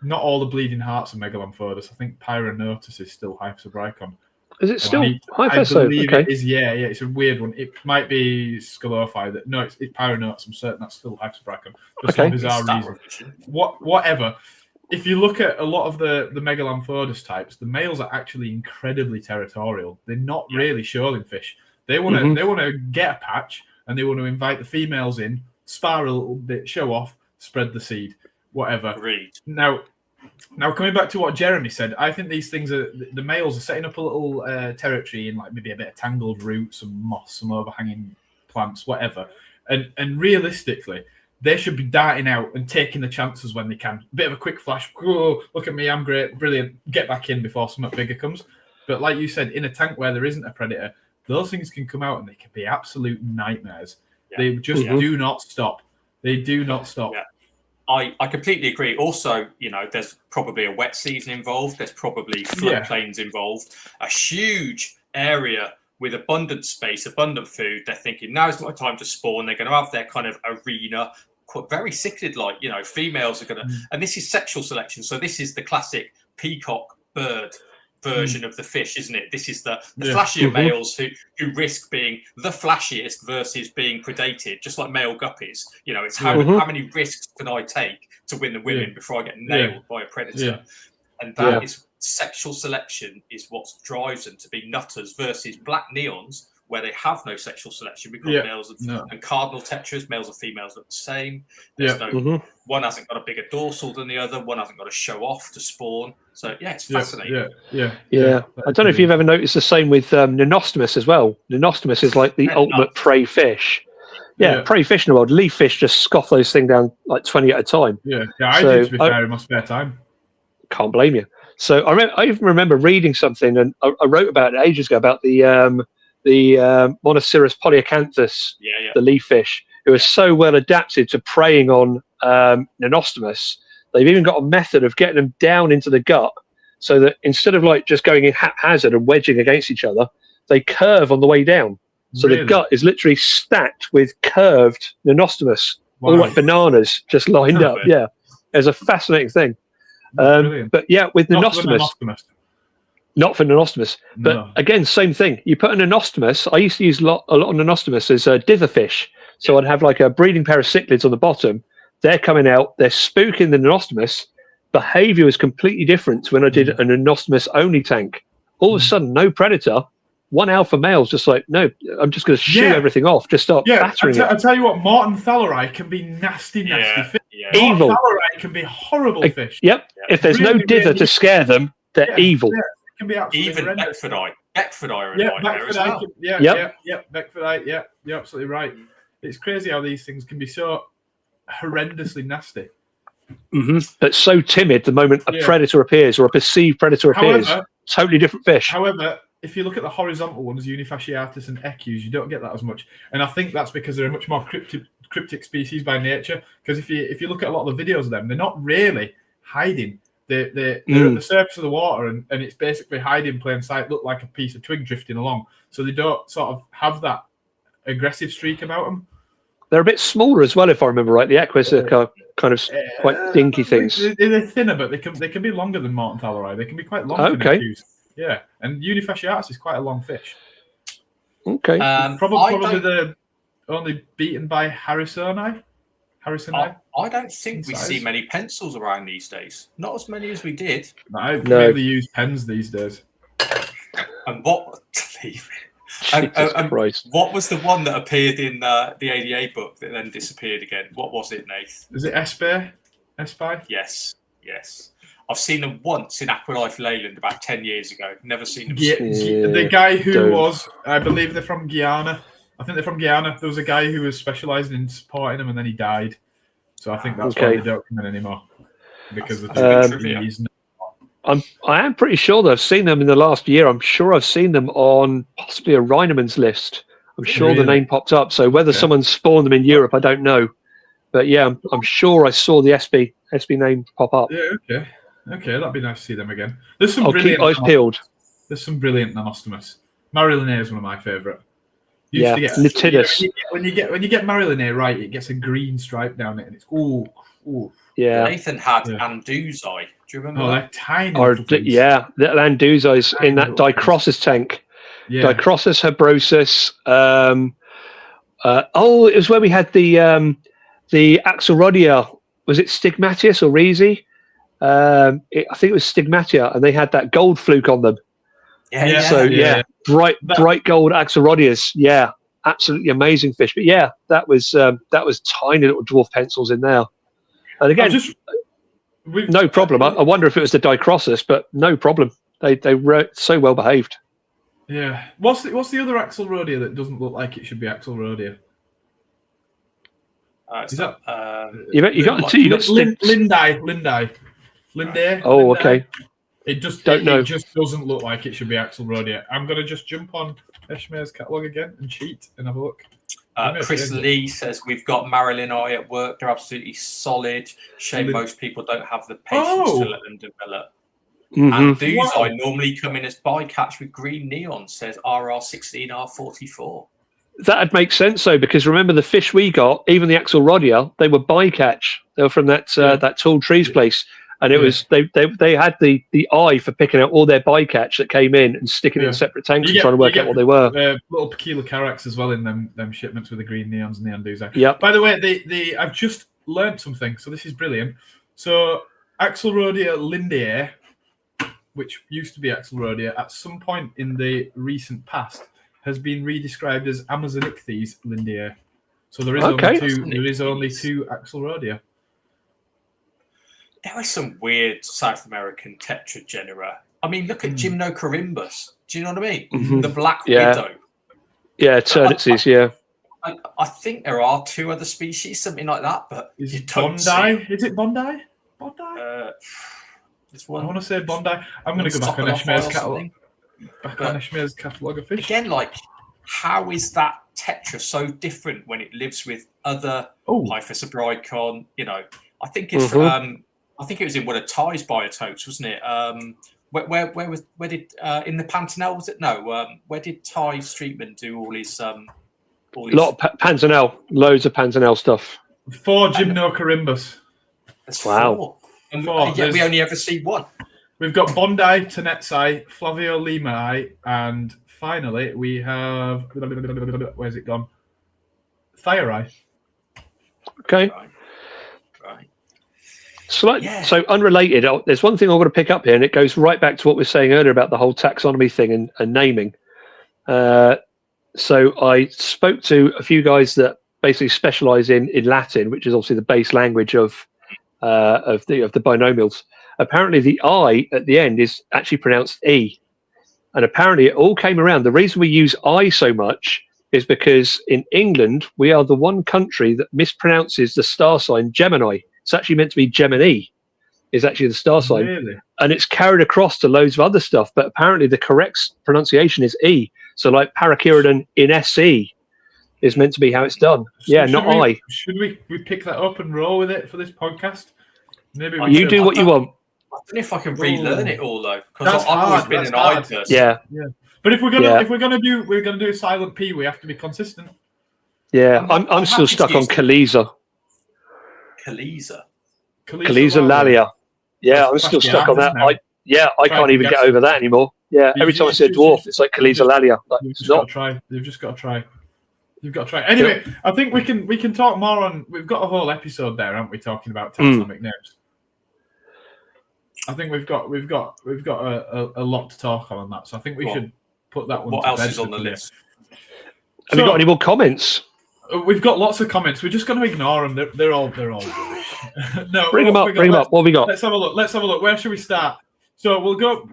not all the bleeding hearts are Megalamphodus. I think Pyronotus is still Hyphosabricon. Is it still Hyphosabricon? I believe it is, yeah. It's a weird one. It might be Scalophi. No, it's Pyronotus. I'm certain that's still Hyphosabricon. For some bizarre reason. Whatever. If you look at a lot of the Megalamphodus types, the males are actually incredibly territorial. They're not really shoaling fish. They want to get a patch and they want to invite the females in, spar a little bit, show off, spread the seed, whatever. Agreed. Now coming back to what Jeremy said, I think these things are the males are setting up a little territory in like maybe a bit of tangled roots, some moss, some overhanging plants, whatever. And realistically, they should be darting out and taking the chances when they can. A bit of a quick flash. Whoa, look at me, I'm great, brilliant. Get back in before something bigger comes. But like you said, in a tank where there isn't a predator, those things can come out and they can be absolute nightmares. Yeah. They just do not stop. They do not stop. Yeah. I completely agree. Also, there's probably a wet season involved. There's probably floodplains involved. A huge area with abundant space, abundant food. They're thinking, now's my time to spawn. They're going to have their kind of arena, very cichlid-like. Females are going to... And this is sexual selection. So this is the classic peacock bird version of the fish, isn't it? This is the flashier males who risk being the flashiest versus being predated, just like male guppies. It's how many risks can I take to win the women before I get nailed by a predator? And that is sexual selection is what drives them to be nutters versus black neons where they have no sexual selection because males and cardinal tetras, males and females look the same. There's one hasn't got a bigger dorsal than the other. One hasn't got to show off to spawn. So it's fascinating. Yeah. I don't know if you've ever noticed the same with Nenostomus as well. Nenostomus is like the ultimate prey fish. Prey fish in the world. Leaf fish just scoff those things down like 20 at a time. I do, to be fair, in my spare time. Can't blame you. So I even remember reading something, and I wrote about it ages ago about the Monoceros polyacanthus, the leaf fish, who are so well adapted to preying on Nenostomus. They've even got a method of getting them down into the gut, so that instead of like just going in haphazard and wedging against each other, they curve on the way down. So the gut is literally stacked with curved Nenostomus all like bananas just lined up. Yeah, it's a fascinating thing. But yeah, with the nostomus. Not for nostomus, but again, same thing. You put an nostomus. I used to use a lot of nostomus as a dither fish. So I'd have like a breeding pair of cichlids on the bottom. They're coming out. They're spooking the nostomus. Behavior was completely different to when I did an nostomus only tank. All of a sudden, no predator. One alpha male's just like, no, I'm just going to shoot everything off. Just start battering it. I tell you what, Morton thalari can be nasty fish. Evil. Morton thalari can be horrible fish. Yep. If there's no dither to scare them, they're evil. Can be even Beckfordite are yeah, a nightmare as well. Beckfordite, yeah, you're absolutely right. It's crazy how these things can be so horrendously nasty. But so timid the moment a predator appears or a perceived predator appears. Totally different fish. However, if you look at the horizontal ones, Unifasciatus and Ecus, you don't get that as much. And I think that's because they're a much more cryptic species by nature. Because if you look at a lot of the videos of them, they're not really hiding. They're at the surface of the water, and it's basically hiding in plain sight, look like a piece of twig drifting along. So they don't sort of have that aggressive streak about them. They're a bit smaller as well, if I remember right. The Equus are kind of quite dinky things. They're thinner, but they can be longer than Morton thalari. They can be quite long. Okay. Yeah, and Unifasciatus is quite a long fish. Okay. Probably the only beaten by Harrisoni. I don't think we see many pencils around these days. Not as many as we did. I mainly use pens these days. And what? What was the one that appeared in the ADA book that then disappeared again? What was it, Nath? Is it Espy? Yes. I've seen them once in Aqualife Leyland about 10 years ago. Never seen them. The guy who was, I believe they're from Guyana. I think they're from Guyana. There was a guy who was specialising in supporting them, and then he died. So I think that's why they don't come in anymore, because of the reason. I am pretty sure that I've seen them in the last year. I'm sure I've seen them on possibly a Reinemann's list. I'm sure the name popped up. So whether someone's spawned them in Europe, I don't know. But yeah, I'm sure I saw the SB name pop up. Yeah, okay, that'd be nice to see them again. There's some I'll keep eyes peeled. There's some brilliant Nanostomus. Marilinea is one of my favourite. Nitidus. When you get Marilinea right, it gets a green stripe down it, and it's Yeah. Nathan had Anduzai. Do you remember? Oh, they're tiny. The Anduzai's in that Dicrossus tank. Yeah. Dicrossus hebrosus. It was where we had the Axelrodia. Was it Stigmatius or Rezi? I think it was Stigmatia, and they had that gold fluke on them. Bright gold Axelrodias. Yeah, absolutely amazing fish. But yeah, that was tiny little dwarf pencils in there. And again, no problem. I wonder if it was the Dicrossus, but no problem. They were so well behaved. Yeah. What's the other Axelrodia that doesn't look like it should be Axelrodia? Is that you got two? You got Lindae. Oh, okay. It just doesn't look like it should be Axelrodia. I'm gonna just jump on Eshmere's catalogue again and cheat and have a look. Chris Lee says we've got Marilyn Eye at work. They're absolutely solid. Shame most people don't have the patience to let them develop. And these normally come in as bycatch with green neon. Says RR16R44. That'd make sense though, because remember the fish we got, even the Axelrodia, they were bycatch. They were from that tall trees place. And it was they had the eye for picking out all their bycatch that came in and sticking it in separate tanks and trying to work out what they were. Little Poecilocarax as well in them shipments with the green neons and the Anduzai. Yeah. By the way, I've just learnt something, so this is brilliant. So Axelrodia lindae, which used to be Axelrodia, at some point in the recent past has been redescribed as Amazonichthes lindae. So there is only two Axelrodia. There are some weird South American tetragenera. I mean, look at Gymnocorimbus. Do you know what I mean? Mm-hmm. The black widow. Yeah, Turditzes, yeah. I think there are two other species, something like that, but is it Bondi? Is it Bondi? This one. I want to say Bondi. I'm going to go back on Eshmere's catalogue. Catalogue of fish. Again, how is that tetra so different when it lives with other Hyphosabricon? I think it's I think it was in one of Ty's biotopes, wasn't it? Where did in the Pantanal was it? No, where did Ty Streetman do all his? Lot of Pantanal, loads of Pantanal stuff. 4 gymnocarimbus. That's Wow. 4. And 4. yet we only ever see 1. We've got Bondi, Tenetsai, Flaviolemae, and finally we have... Where's it gone? Thyri. Okay. Right. So unrelated, there's one thing I want to pick up here, and it goes right back to what we were saying earlier about the whole taxonomy thing and naming. So I spoke to a few guys that basically specialize in Latin, which is obviously the base language of the binomials. Apparently the I at the end is actually pronounced E. And apparently it all came around. The reason we use I so much is because in England, we are the one country that mispronounces the star sign Gemini. It's actually meant to be Gemini, is actually the star sign. Really? And it's carried across to loads of other stuff. But apparently the correct pronunciation is E. So like Parachirodon in SE is meant to be how it's done. Yeah, not I. Should we pick that up and roll with it for this podcast? Maybe you do what you want. I don't know if I can relearn it all though, because I've always been an I person. Yeah. But if we're gonna do a silent P, we have to be consistent. Yeah, I'm still stuck on Kaliza. Kaliza Lalia. Yeah, I'm still stuck on that. I can't even get over that anymore. Yeah, every time I see a dwarf, it's like Kaliza Lalia. You've just got to try. You've got to try. Anyway, I think we can talk more on. We've got a whole episode there, haven't we? Talking about taxonomic names. I think we've got a lot to talk on that. So I think we should put that one. What else is on the list? Have you got any more comments? We've got lots of comments. We're just going to ignore them. They're all rubbish. No, bring them up. What have we got? Let's have a look. Where should we start? So we'll go.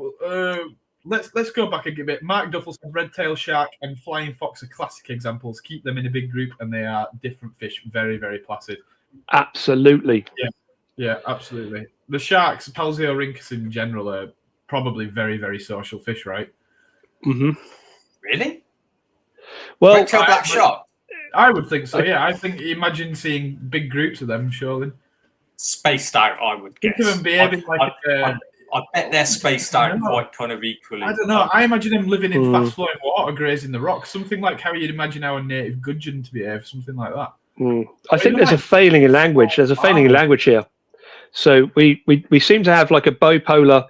Let's go back a bit. Mark Duffel said red tail shark and flying fox are classic examples. Keep them in a big group, and they are different fish. Very, very placid. Absolutely. Yeah, absolutely. The sharks, Palseorhynchus in general, are probably very, very social fish, right? Mm-hmm. Really? Well, red tail black shark. I would think so. Yeah, I think. Imagine seeing big groups of them. Surely spaced out. I would guess. Think of them behaving like. I bet they're spaced out quite kind of equally. I don't know. I imagine them living in fast-flowing water, grazing the rocks. Something like how you'd imagine our native gudgeon to behave. Something like that. I think there's a failing in language. There's a failing in language here. So we seem to have like a bipolar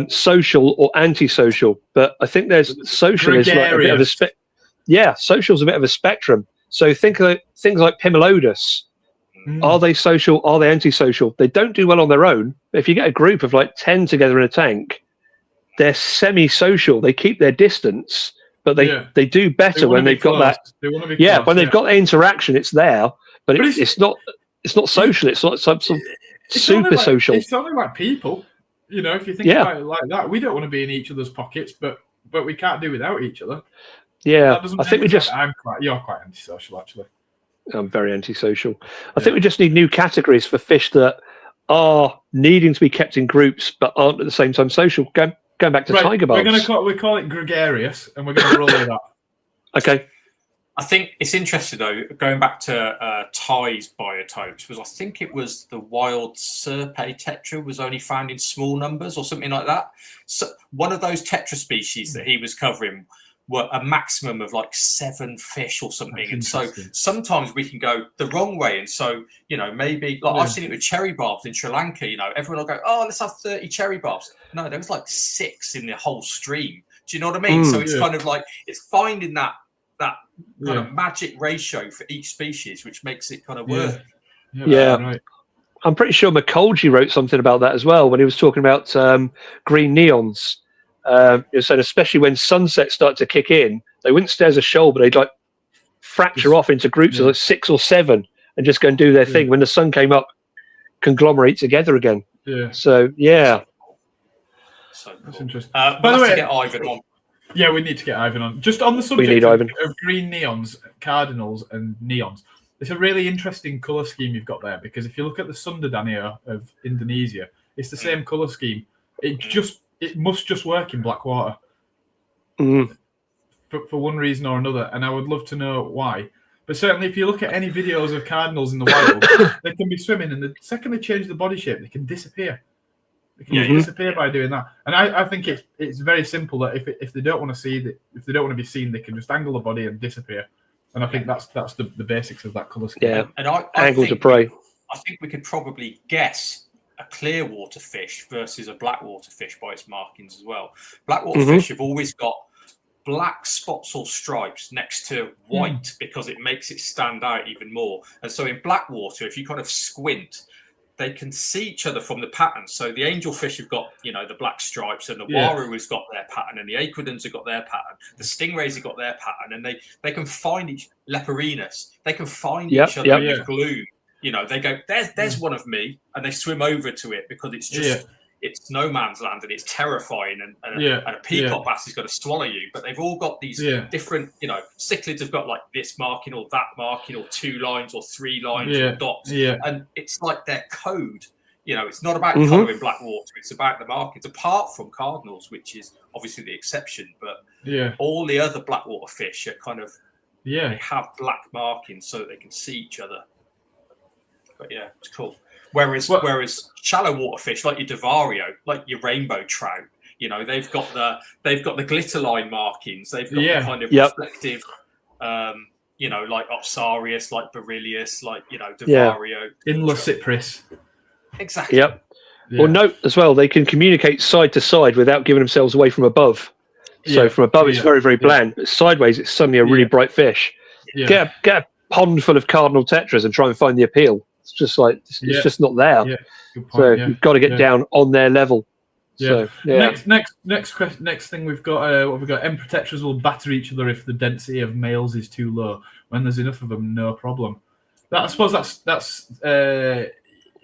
social or antisocial, but I think there's social is like a bit of a social is a bit of a spectrum. So think of things like Pimelodus. Are they social? Are they antisocial? They don't do well on their own. If you get a group of like 10 together in a tank, they're semi-social. They keep their distance, but they do better when they've got that. When they've got the interaction, it's there, but it's not social. It's not some super social. It's only like people. You know, if you think about it like that, we don't want to be in each other's pockets, but we can't do without each other. Yeah, I think you're quite antisocial, actually. I'm very antisocial. I think we just need new categories for fish that are needing to be kept in groups but aren't at the same time social. Going back to tiger barbs. We call it gregarious, and we're going to roll with that. Okay. I think it's interesting though. Going back to Ty's biotopes, was I think it was the wild Serpe tetra was only found in small numbers or something like that. So one of those tetra species that he was covering were a maximum of like 7 fish or something. And so sometimes we can go the wrong way. And so, you know, maybe like I've seen it with cherry barbs in Sri Lanka, you know, everyone will go, oh, let's have 30 cherry barbs. No, there was like 6 in the whole stream. Do you know what I mean? So it's kind of like, it's finding that kind of magic ratio for each species, which makes it kind of work. Yeah. Right. I'm pretty sure McColgy wrote something about that as well when he was talking about green neons. So especially when sunsets start to kick in, they wouldn't stay as a shoal, but they'd like fracture off into groups of like 6 or 7 and just go and do their thing. When the sun came up, conglomerate together again. Yeah. So so cool. That's interesting. By the way, get Ivan on. Yeah, we need to get Ivan on. Just on the subject of green neons, cardinals, and neons. It's a really interesting colour scheme you've got there, because if you look at the Sunderdania of Indonesia, it's the same colour scheme. It must just work in black water for one reason or another, and I would love to know why. But certainly, if you look at any videos of cardinals in the wild, they can be swimming, and the second they change the body shape, they can disappear. They can disappear by doing that. And I think it's very simple that if they don't want to see that, if they don't want to be seen, they can just angle the body and disappear. And I think that's the basics of that colour scheme. Yeah, and I angles think of prey. I think we could probably guess a clear water fish versus a black water fish by its markings as well. Black water fish have always got black spots or stripes next to white because it makes it stand out even more. And so in black water, if you kind of squint, they can see each other from the pattern. So the angelfish have got, the black stripes, and the waru has got their pattern, and the aquadons have got their pattern. The stingrays have got their pattern, and they can find leperinus. They can find each other in the gloom. They go, there's one of me, and they swim over to it because it's just it's no man's land and it's terrifying, and a peacock bass is going to swallow you. But they've all got these different, cichlids have got like this marking or that marking or 2 lines or 3 lines or dots, and it's like their code. It's not about colour in black water; it's about the markings. Apart from cardinals, which is obviously the exception, but all the other black water fish are kind of they have black markings so that they can see each other. But it's cool. Whereas shallow water fish like your Divario, like your rainbow trout, they've got the glitter line markings. They've got the kind of reflective, like Opsarius, like Beryllius, like Divario, Inla Cypris. Exactly. Yep. Yeah. Well, note as well, they can communicate side to side without giving themselves away from above. So from above, it's very, very bland. But sideways, it's suddenly a really bright fish. Yeah. Get a pond full of cardinal tetras and try and find the appeal. It's just like it's just not there. Yeah. Good point, so you've got to get down on their level. Yeah. So, next thing we've got. What we've got? Emperor tetras will batter each other if the density of males is too low. When there's enough of them, no problem. I suppose that's.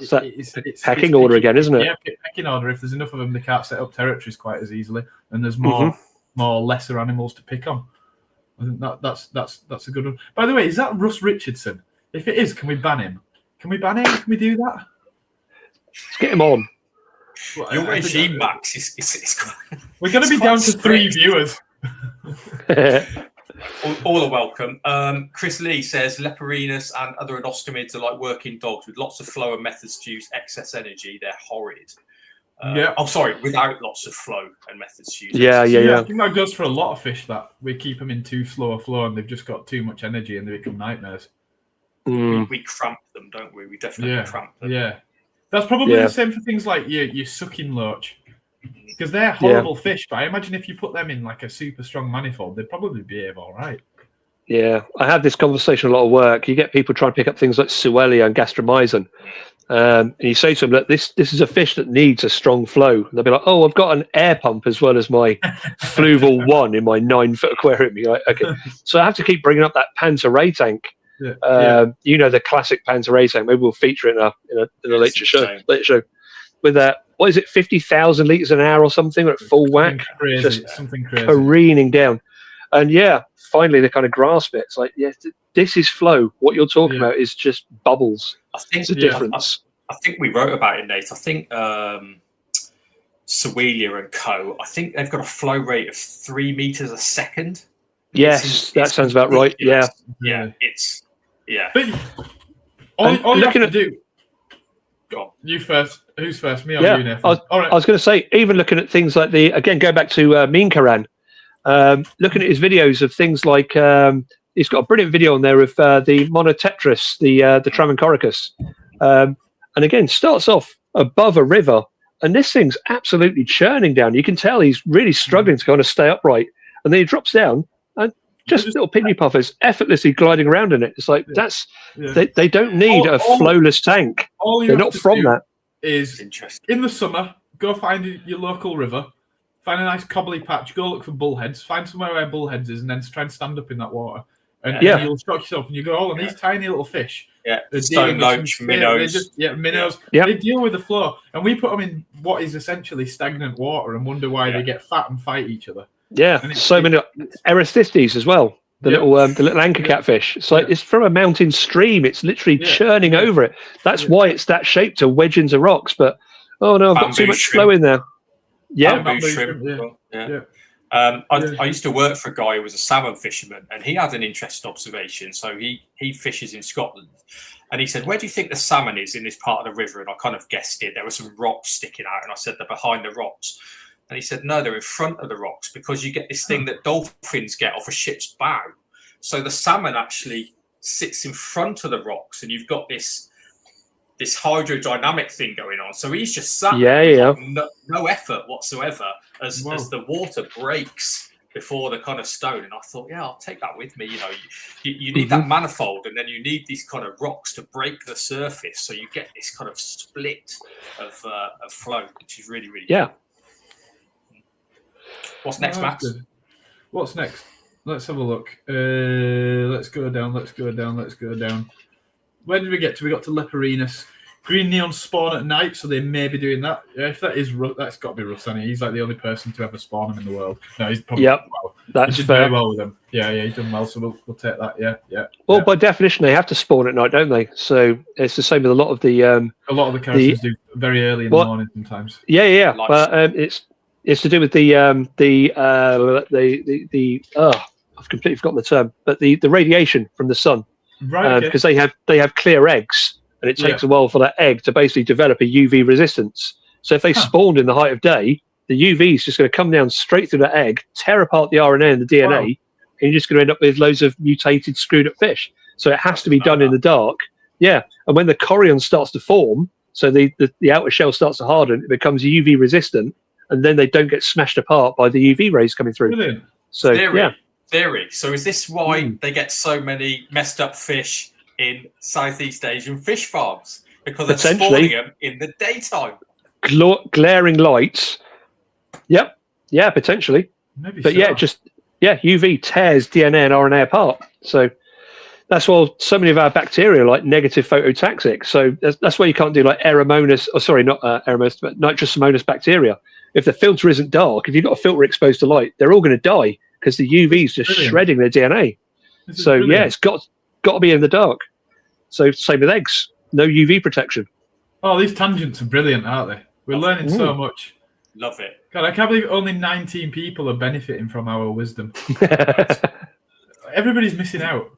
It's pecking order again, isn't it? Yeah, pecking order. If there's enough of them, they can't set up territories quite as easily, and there's more lesser animals to pick on. I think that's a good one. By the way, is that Russ Richardson? If it is, can we ban him? Can we ban him? Can we do that? Let's get him on. Well, your regime, Max, is we're going to be down to 3 viewers. All are welcome. Chris Lee says Leperinus and other anostomids are like working dogs with lots of flow and methods to use excess energy. They're horrid. Without lots of flow and methods to use. I think that goes for a lot of fish, that we keep them in too slow a flow and they've just got too much energy and they become nightmares. We cramp them, don't we? We definitely cramp them. Yeah. That's probably the same for things like your sucking loach. Because they're horrible fish, but I imagine if you put them in like a super strong manifold, they'd probably behave all right. Yeah, I have this conversation a lot of work. You get people trying to pick up things like Suelia and Gastromyzon. And you say to them, look, this is a fish that needs a strong flow. And they'll be like, oh, I've got an air pump as well as my Fluval 1 in my 9-foot aquarium. You're like, okay. So I have to keep bringing up that Panta Ray tank. The classic Panta Ray tank. Maybe we'll feature it in a later show. With what is it, 50,000 litres an hour or something at full whack? Something crazy. Careening down. And finally they kind of grasp it. It's like, this is flow. What you're talking about is just bubbles. I think it's a difference. I think we wrote about it, Nate. I think Suelia and Co. I think they've got a flow rate of 3 meters a second. Yes, that sounds about right. Yeah. But all you have to do. Go on. You first. Who's first? Me or you, Nathan? I was going to say, even looking at things like go back to Mean Karan, looking at his videos of things like he's got a brilliant video on there of the Monotetris, the Tramancoricus, and again starts off above a river, and this thing's absolutely churning down. You can tell he's really struggling to kind of stay upright, and then he drops down and just little pygmy puffers effortlessly gliding around in it. It's like they don't need a flowless tank. They're not from that. Is in the summer, go find your local river, find a nice cobbly patch, go look for bullheads, find somewhere where bullheads is, and then try and stand up in that water. And you'll shock yourself, and you go, and these tiny little fish. Yeah, stone loach, minnows. Minnows. Yeah. They deal with the flow, and we put them in what is essentially stagnant water and wonder why they get fat and fight each other. Yeah, many Erythistes as well. The little anchor catfish. It's like it's from a mountain stream. It's literally churning over it. That's why it's that shape to wedge into rocks. But I've got too much flow in there. Yeah, bamboo shrimp. I used to work for a guy who was a salmon fisherman, and he had an interesting observation. So he fishes in Scotland, and he said, "Where do you think the salmon is in this part of the river?" And I kind of guessed it. There were some rocks sticking out, and I said, "They're behind the rocks." And he said, no, they're in front of the rocks because you get this thing that dolphins get off a ship's bow. So the salmon actually sits in front of the rocks, and you've got this hydrodynamic thing going on. So he's just sat there with no effort whatsoever as the water breaks before the kind of stone. And I thought, yeah, I'll take that with me. You know, you need that manifold, and then you need these kind of rocks to break the surface, so you get this kind of split of flow, which is really, really good. What's next, Max? Good. What's next? Let's have a look. Let's go down. Where did we get to? We got to Leperinus. Green neon spawn at night, so they may be doing that. Yeah, if that is that's got to be Rossani. He's like the only person to ever spawn them in the world. No, he's probably that's he did fair. very well with them. Yeah, he's done well. So we'll take that. Yeah. Well, by definition, they have to spawn at night, don't they? So it's the same with a lot of the characters do very early in the morning sometimes. Yeah. But it's to do with I've completely forgotten the term, but the radiation from the sun, right? Because they have clear eggs. And it takes a while for that egg to basically develop a UV resistance. So if they spawned in the height of day, the UV is just going to come down straight through the egg, tear apart the RNA and the DNA, and you're just going to end up with loads of mutated, screwed up fish. So it has to be done in the dark. Yeah. And when the chorion starts to form, so the outer shell starts to harden, it becomes UV resistant, and then they don't get smashed apart by the UV rays coming through. Brilliant. So, Theory. So is this why they get so many messed up fish in Southeast Asian fish farms? Because they're spawning them in the daytime. Glaring lights. Yep. Yeah, potentially. Maybe but UV tears DNA and RNA apart. So that's why so many of our bacteria are like negative phototaxic. So that's why you can't do like Aeromonas, not Aeromonas, but Nitrosomonas bacteria. If the filter isn't dark, if you've got a filter exposed to light, they're all going to die because the UV is just shredding their DNA. So it's got to be in the dark. So same with eggs, no UV protection. Oh, these tangents are brilliant, aren't they? We're learning so much. Love it. God, I can't believe only 19 people are benefiting from our wisdom. Everybody's missing out.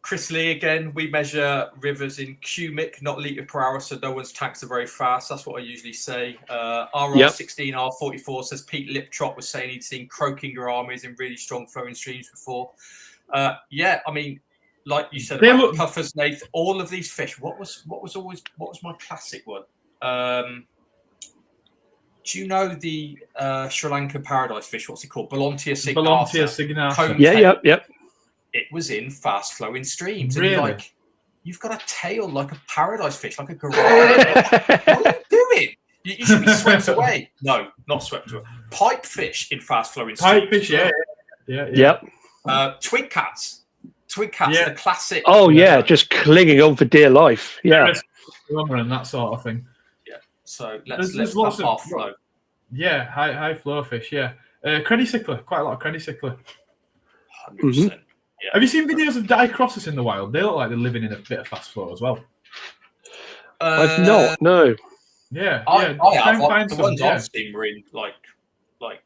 Chris Lee again. We measure rivers in cubic, not litre per hour, so no one's tanks are very fast. That's what I usually say. RR16R44 says Pete Liptrot was saying he'd seen croaking gouramis in really strong flowing streams before. I mean, like you said, about puffers, Nath, all of these fish. What was my classic one? Do you know the Sri Lankan paradise fish? What's it called? Bolontia signata. Yep. It was in fast flowing streams. Really? And you've got a tail like a paradise fish, like a gourami. What are you doing? You should be swept away. No, not swept away. Pipefish in fast flowing streams. Pipefish, yeah. Yep. Twig cats. Twig cats are the classic. Oh yeah, just clinging on for dear life. Yeah. And that sort of thing. Yeah. So let's have half flow. Yeah, high flow fish. Yeah. Crenicicle, quite a lot of crenicicle. 100%. Yeah. Have you seen videos of dicrossus in the wild? They look like they're living in a bit of fast flow as well. I've not. No. Yeah. I have. The ones I've seen were in like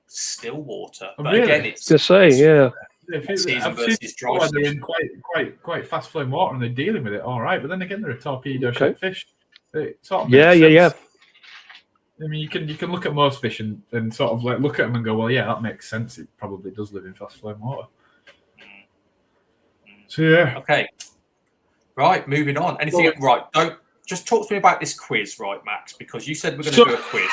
still water. But again, it's just saying. Yeah. Season versus dry. They're in quite fast flowing water and they're dealing with it all right. But then again, they're a torpedo shaped fish. It sort of makes sense. I mean, you can look at most fish and sort of like look at them and go, well, yeah, that makes sense. It probably does live in fast flowing water. So yeah. Okay. Right, moving on. Anything? Right. Don't just talk to me about this quiz, right, Max? Because you said we're going to do a quiz.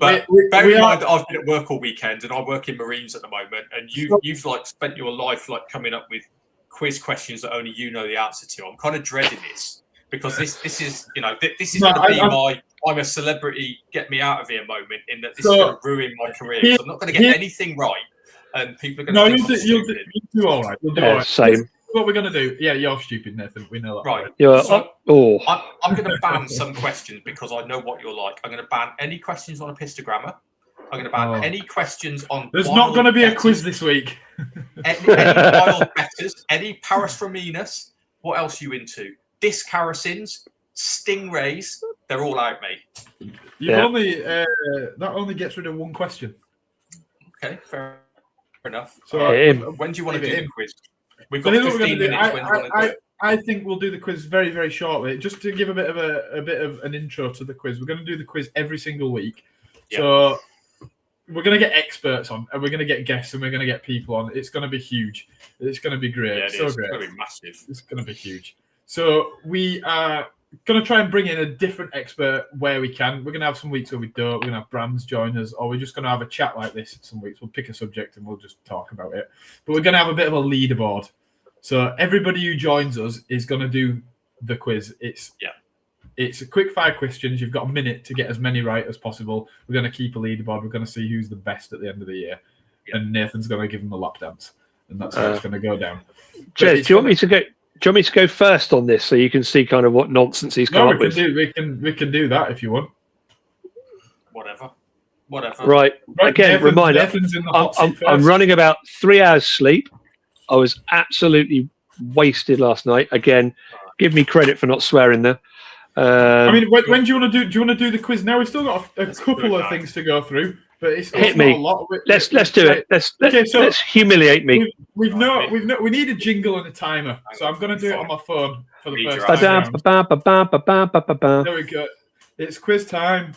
But bear in mind that I've been at work all weekend and I work in Marines at the moment, and you've like spent your life like coming up with quiz questions that only you know the answer to. I'm kind of dreading this because this is this is going to be my I'm a celebrity, get me out of here moment. In that this is going to ruin my career. So I'm not going to get anything right. And people are going to think you'll do all right. You'll do all right. Same. What we're going to do? Yeah, you're stupid, Nathan. We know that. Right. I'm going to ban some questions because I know what you're like. I'm going to ban any questions on a pistogrammer. I'm going to ban any questions on. There's not going to be a quiz this week. any wild betters, any Parasphrominus. What else are you into? Discaracins, stingrays. They're all out, mate. That only gets rid of one question. Okay, fair enough. So when do you want to do the quiz? We've got 15 minutes. I think we'll do the quiz very, very shortly. Just to give a bit of an intro to the quiz. We're going to do the quiz every single week. Yep. So we're going to get experts on, and we're going to get guests, and we're going to get people on. It's going to be huge. It's going to be great. Yeah, so great. It's going to be massive. It's going to be huge. So we are going to try and bring in a different expert where we can. We're going to have some weeks where we don't. We're going to have brands join us, or we're just going to have a chat like this some weeks. We'll pick a subject and we'll just talk about it. But we're going to have a bit of a leaderboard. So everybody who joins us is going to do the quiz. It's a quick 5 questions. You've got a minute to get as many right as possible. We're going to keep a leaderboard. We're going to see who's the best at the end of the year. Yeah. And Nathan's going to give them a lap dance. And that's how it's going to go down. Jez, do you want me to go? Do you want me to go first on this so you can see kind of what nonsense he's come up with? We can do that if you want. Whatever. Right. Again, reminder. I'm running about 3 hours sleep. I was absolutely wasted last night. Again, give me credit for not swearing there. I mean, when do you want to do? Do you want to do the quiz now? We've still got a couple of things to go through, but it's hit me. Not a lot. Let's do it. Let's humiliate me. We need a jingle and a timer, so I'm going to do it on my phone for the first time. There we go. It's quiz time.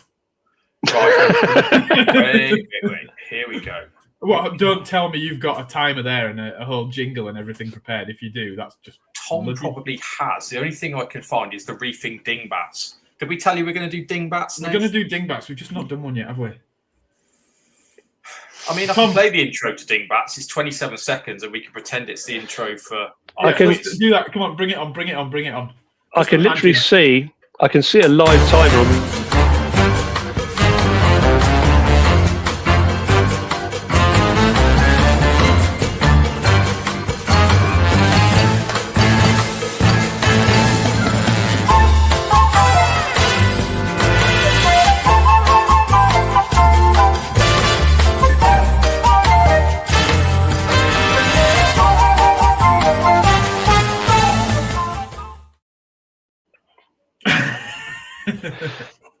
Right. Wait. Here we go. Well, don't tell me you've got a timer there and a whole jingle and everything prepared. If you do, that's just Tom probably has. The only thing I can find is the reefing dingbats. Did we tell you we're going to do dingbats? We're going to do dingbats. We've just not done one yet, have we? I mean, I can play the intro to dingbats. It's 27 seconds, and we can pretend it's the intro for. Let's do that. Come on, bring it on. I can literally see. I can see a live timer on.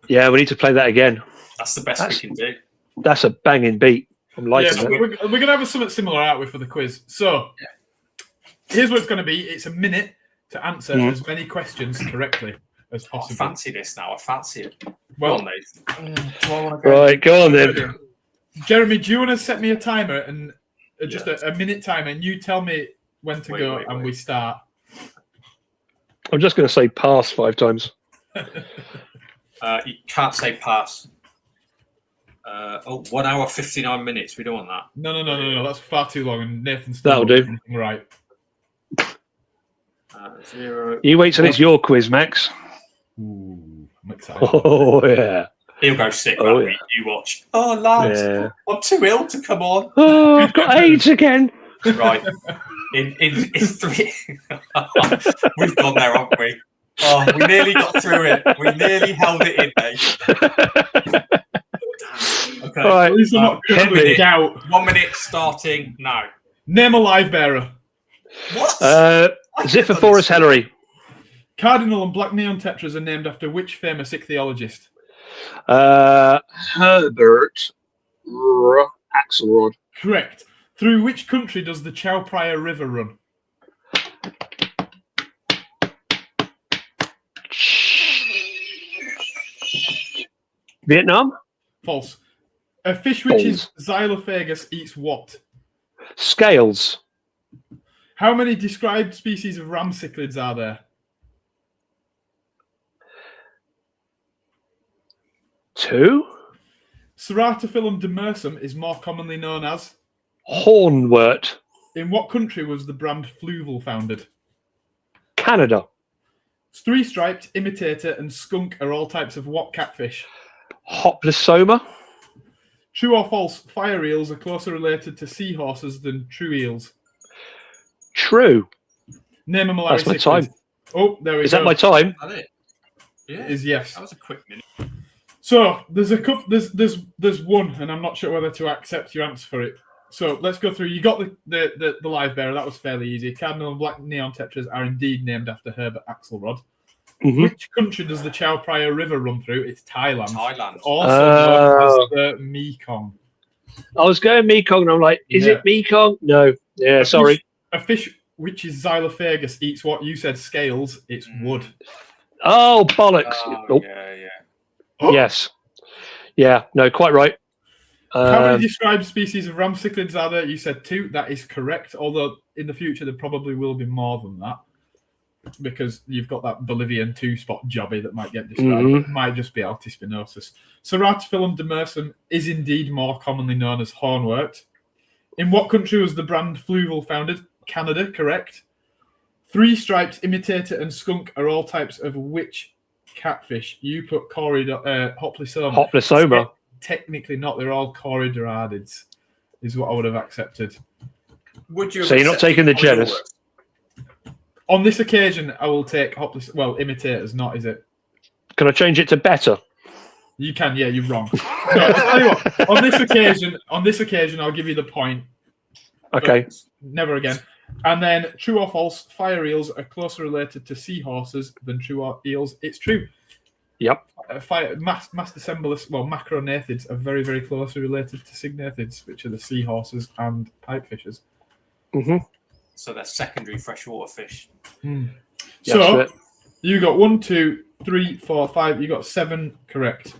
Yeah, we need to play that again. That's the best we can do. That's a banging beat. I'm liking it. We're going to have something similar out with for the quiz. So here's what it's going to be. It's a minute to answer as many questions correctly as possible. I fancy this now. I fancy it. Well, go on, Nathan. Right, go on then. Jeremy, do you want to set me a timer and just a minute timer, and you tell me when to go and we start? I'm just going to say pass 5 times. You can't say pass. 1 hour 59 minutes. We don't want that. No. That's far too long, and Nathan's that'll do. Right. 0. You wait till it's your quiz, Max. Ooh, I'm excited. Oh yeah. He'll go sick. You watch. Oh lads, I'm too ill to come on. Oh, I've got AIDS again. Right. In 3. We've gone there, haven't we? Oh, we nearly got through it. We nearly held it in there. Okay. All right, these are not good doubt. 1 minute starting now. Name a live bearer. What? Ziphiforus hellery. Cardinal and black neon tetras are named after which famous ichthyologist? Herbert Axelrod. Correct. Through which country does the Chao Phraya River run? Vietnam? False. A fish which is xylophagus eats what? Scales. How many described species of ram cichlids are there? 2. Ceratophyllum demersum is more commonly known as? Hornwort. In what country was the brand Fluval founded? Canada. Three-striped, imitator, and skunk are all types of what catfish? Hoplosoma. True or false, fire eels are closer related to seahorses than true eels? True. Name a malarial That's my time. Oh, there we go. Is that my time? Is that it? Yeah. It is, yes. That was a quick minute. So there's a couple. There's one, and I'm not sure whether to accept your answer for it. So let's go through. You got the live bearer. That was fairly easy. Cardinal and black neon tetras are indeed named after Herbert Axelrod. Mm-hmm. Which country does the Chao Phraya River run through? It's Thailand. Also known as the Mekong. I was going Mekong, and I'm like, is it Mekong? No. Yeah, sorry. A fish which is xylophagus eats what? You said scales. It's wood. Oh, bollocks. Yeah. Oh. Yes. Yeah, no, quite right. How many described species of ram cichlids are there? You said 2. That is correct. Although in the future there probably will be more than that, because you've got that Bolivian 2-spot jobby that might get described. It might just be Altispinosus. Ceratophyllum demersum is indeed more commonly known as hornwort. In what country was the brand Fluval founded? Canada, correct. 3-striped imitator and skunk are all types of which catfish? You put Hoplysoma. Hoplysoma. Technically not. They're all Corydoradeids, is what I would have accepted. Would you? So you're not taking the genus? On this occasion, I will take imitators, not, is it? Can I change it to better? You can, yeah, you're wrong. No, I'll tell you what, on this occasion, I'll give you the point. Okay. Never again. And then, true or false, fire eels are closer related to seahorses than true eels. It's true. Yep. Mastacembulus, macronathids are very, very closely related to cygnathids, which are the seahorses and pipefishes. Mm-hmm. So they're secondary freshwater fish. So you got 1, 2, 3, 4, 5. You got 7 correct.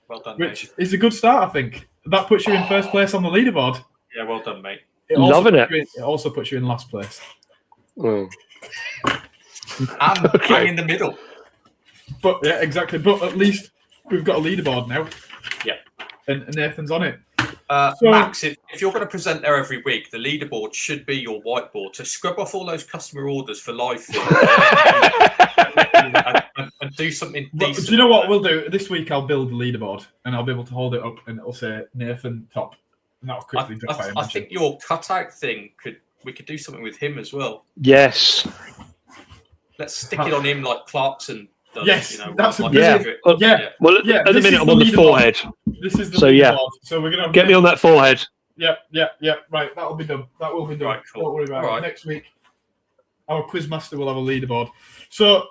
Well done, which mate. is a good start, I think. That puts you in first place on the leaderboard. Yeah, well done, mate. Loving it. It also puts you in last place. Oh. And bang in the middle. But yeah, exactly. But at least we've got a leaderboard now. Yeah. And Nathan's on it. Max, if you're going to present there every week, the leaderboard should be your whiteboard to scrub off all those customer orders for live feed and do something decent. Do you know what we'll do? This week I'll build the leaderboard and I'll be able to hold it up and it'll say Nathan top. And that'll quickly drop. I think your cutout thing we could do something with him as well. Yes. Let's stick it on him like Clarkson does. Yes, that's like yeah. Well, at the minute I'm on the forehead. This is the so leaderboard. So we're gonna get me on that forehead. Yeah. Right, that'll be done. That will be done. Right, cool. Don't worry about it. Right. Next week, our quizmaster will have a leaderboard. So,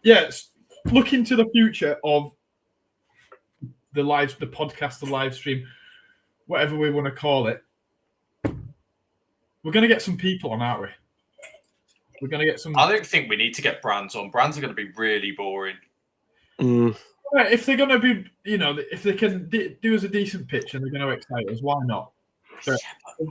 yes, look into the future of the podcast, the live stream, whatever we want to call it. We're going to get some people on, aren't we? We're going to get some. I don't think we need to get brands on. Brands are going to be really boring. Right, if they're going to be, if they can do us a decent pitch and they're going to excite us, why not?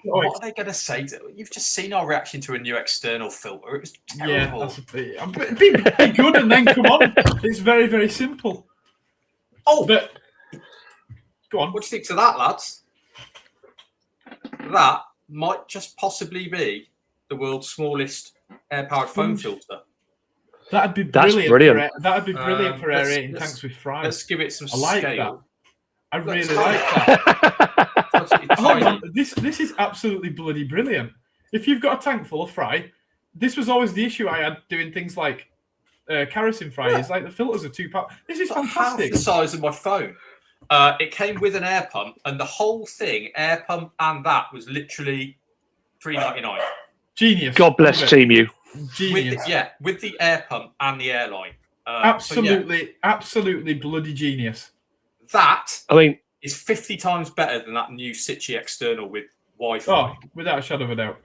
What are they going to say? You've just seen our reaction to a new external filter. It was terrible. Yeah, be good and then come on. It's very, very simple. Oh, but go on. What do you think to that, lads? That might just possibly be the world's smallest air-powered foam filter. That'd be brilliant. That'd be brilliant for aerating tanks with fry. Let's give it some like scale. That. I really like that. Hold on. This is absolutely bloody brilliant. If you've got a tank full of fry, this was always the issue I had doing things like kerosene fry. Is like the filters are too powerful. This is fantastic. Half the size of my phone. It came with an air pump, and the whole thing, air pump and that, was literally $3.99. Genius. God bless Team U. Genius. With the air pump and the airline. Absolutely bloody genius. That is 50 times better than that new Sitchi external with Wi-Fi. Oh, without a shadow of a doubt.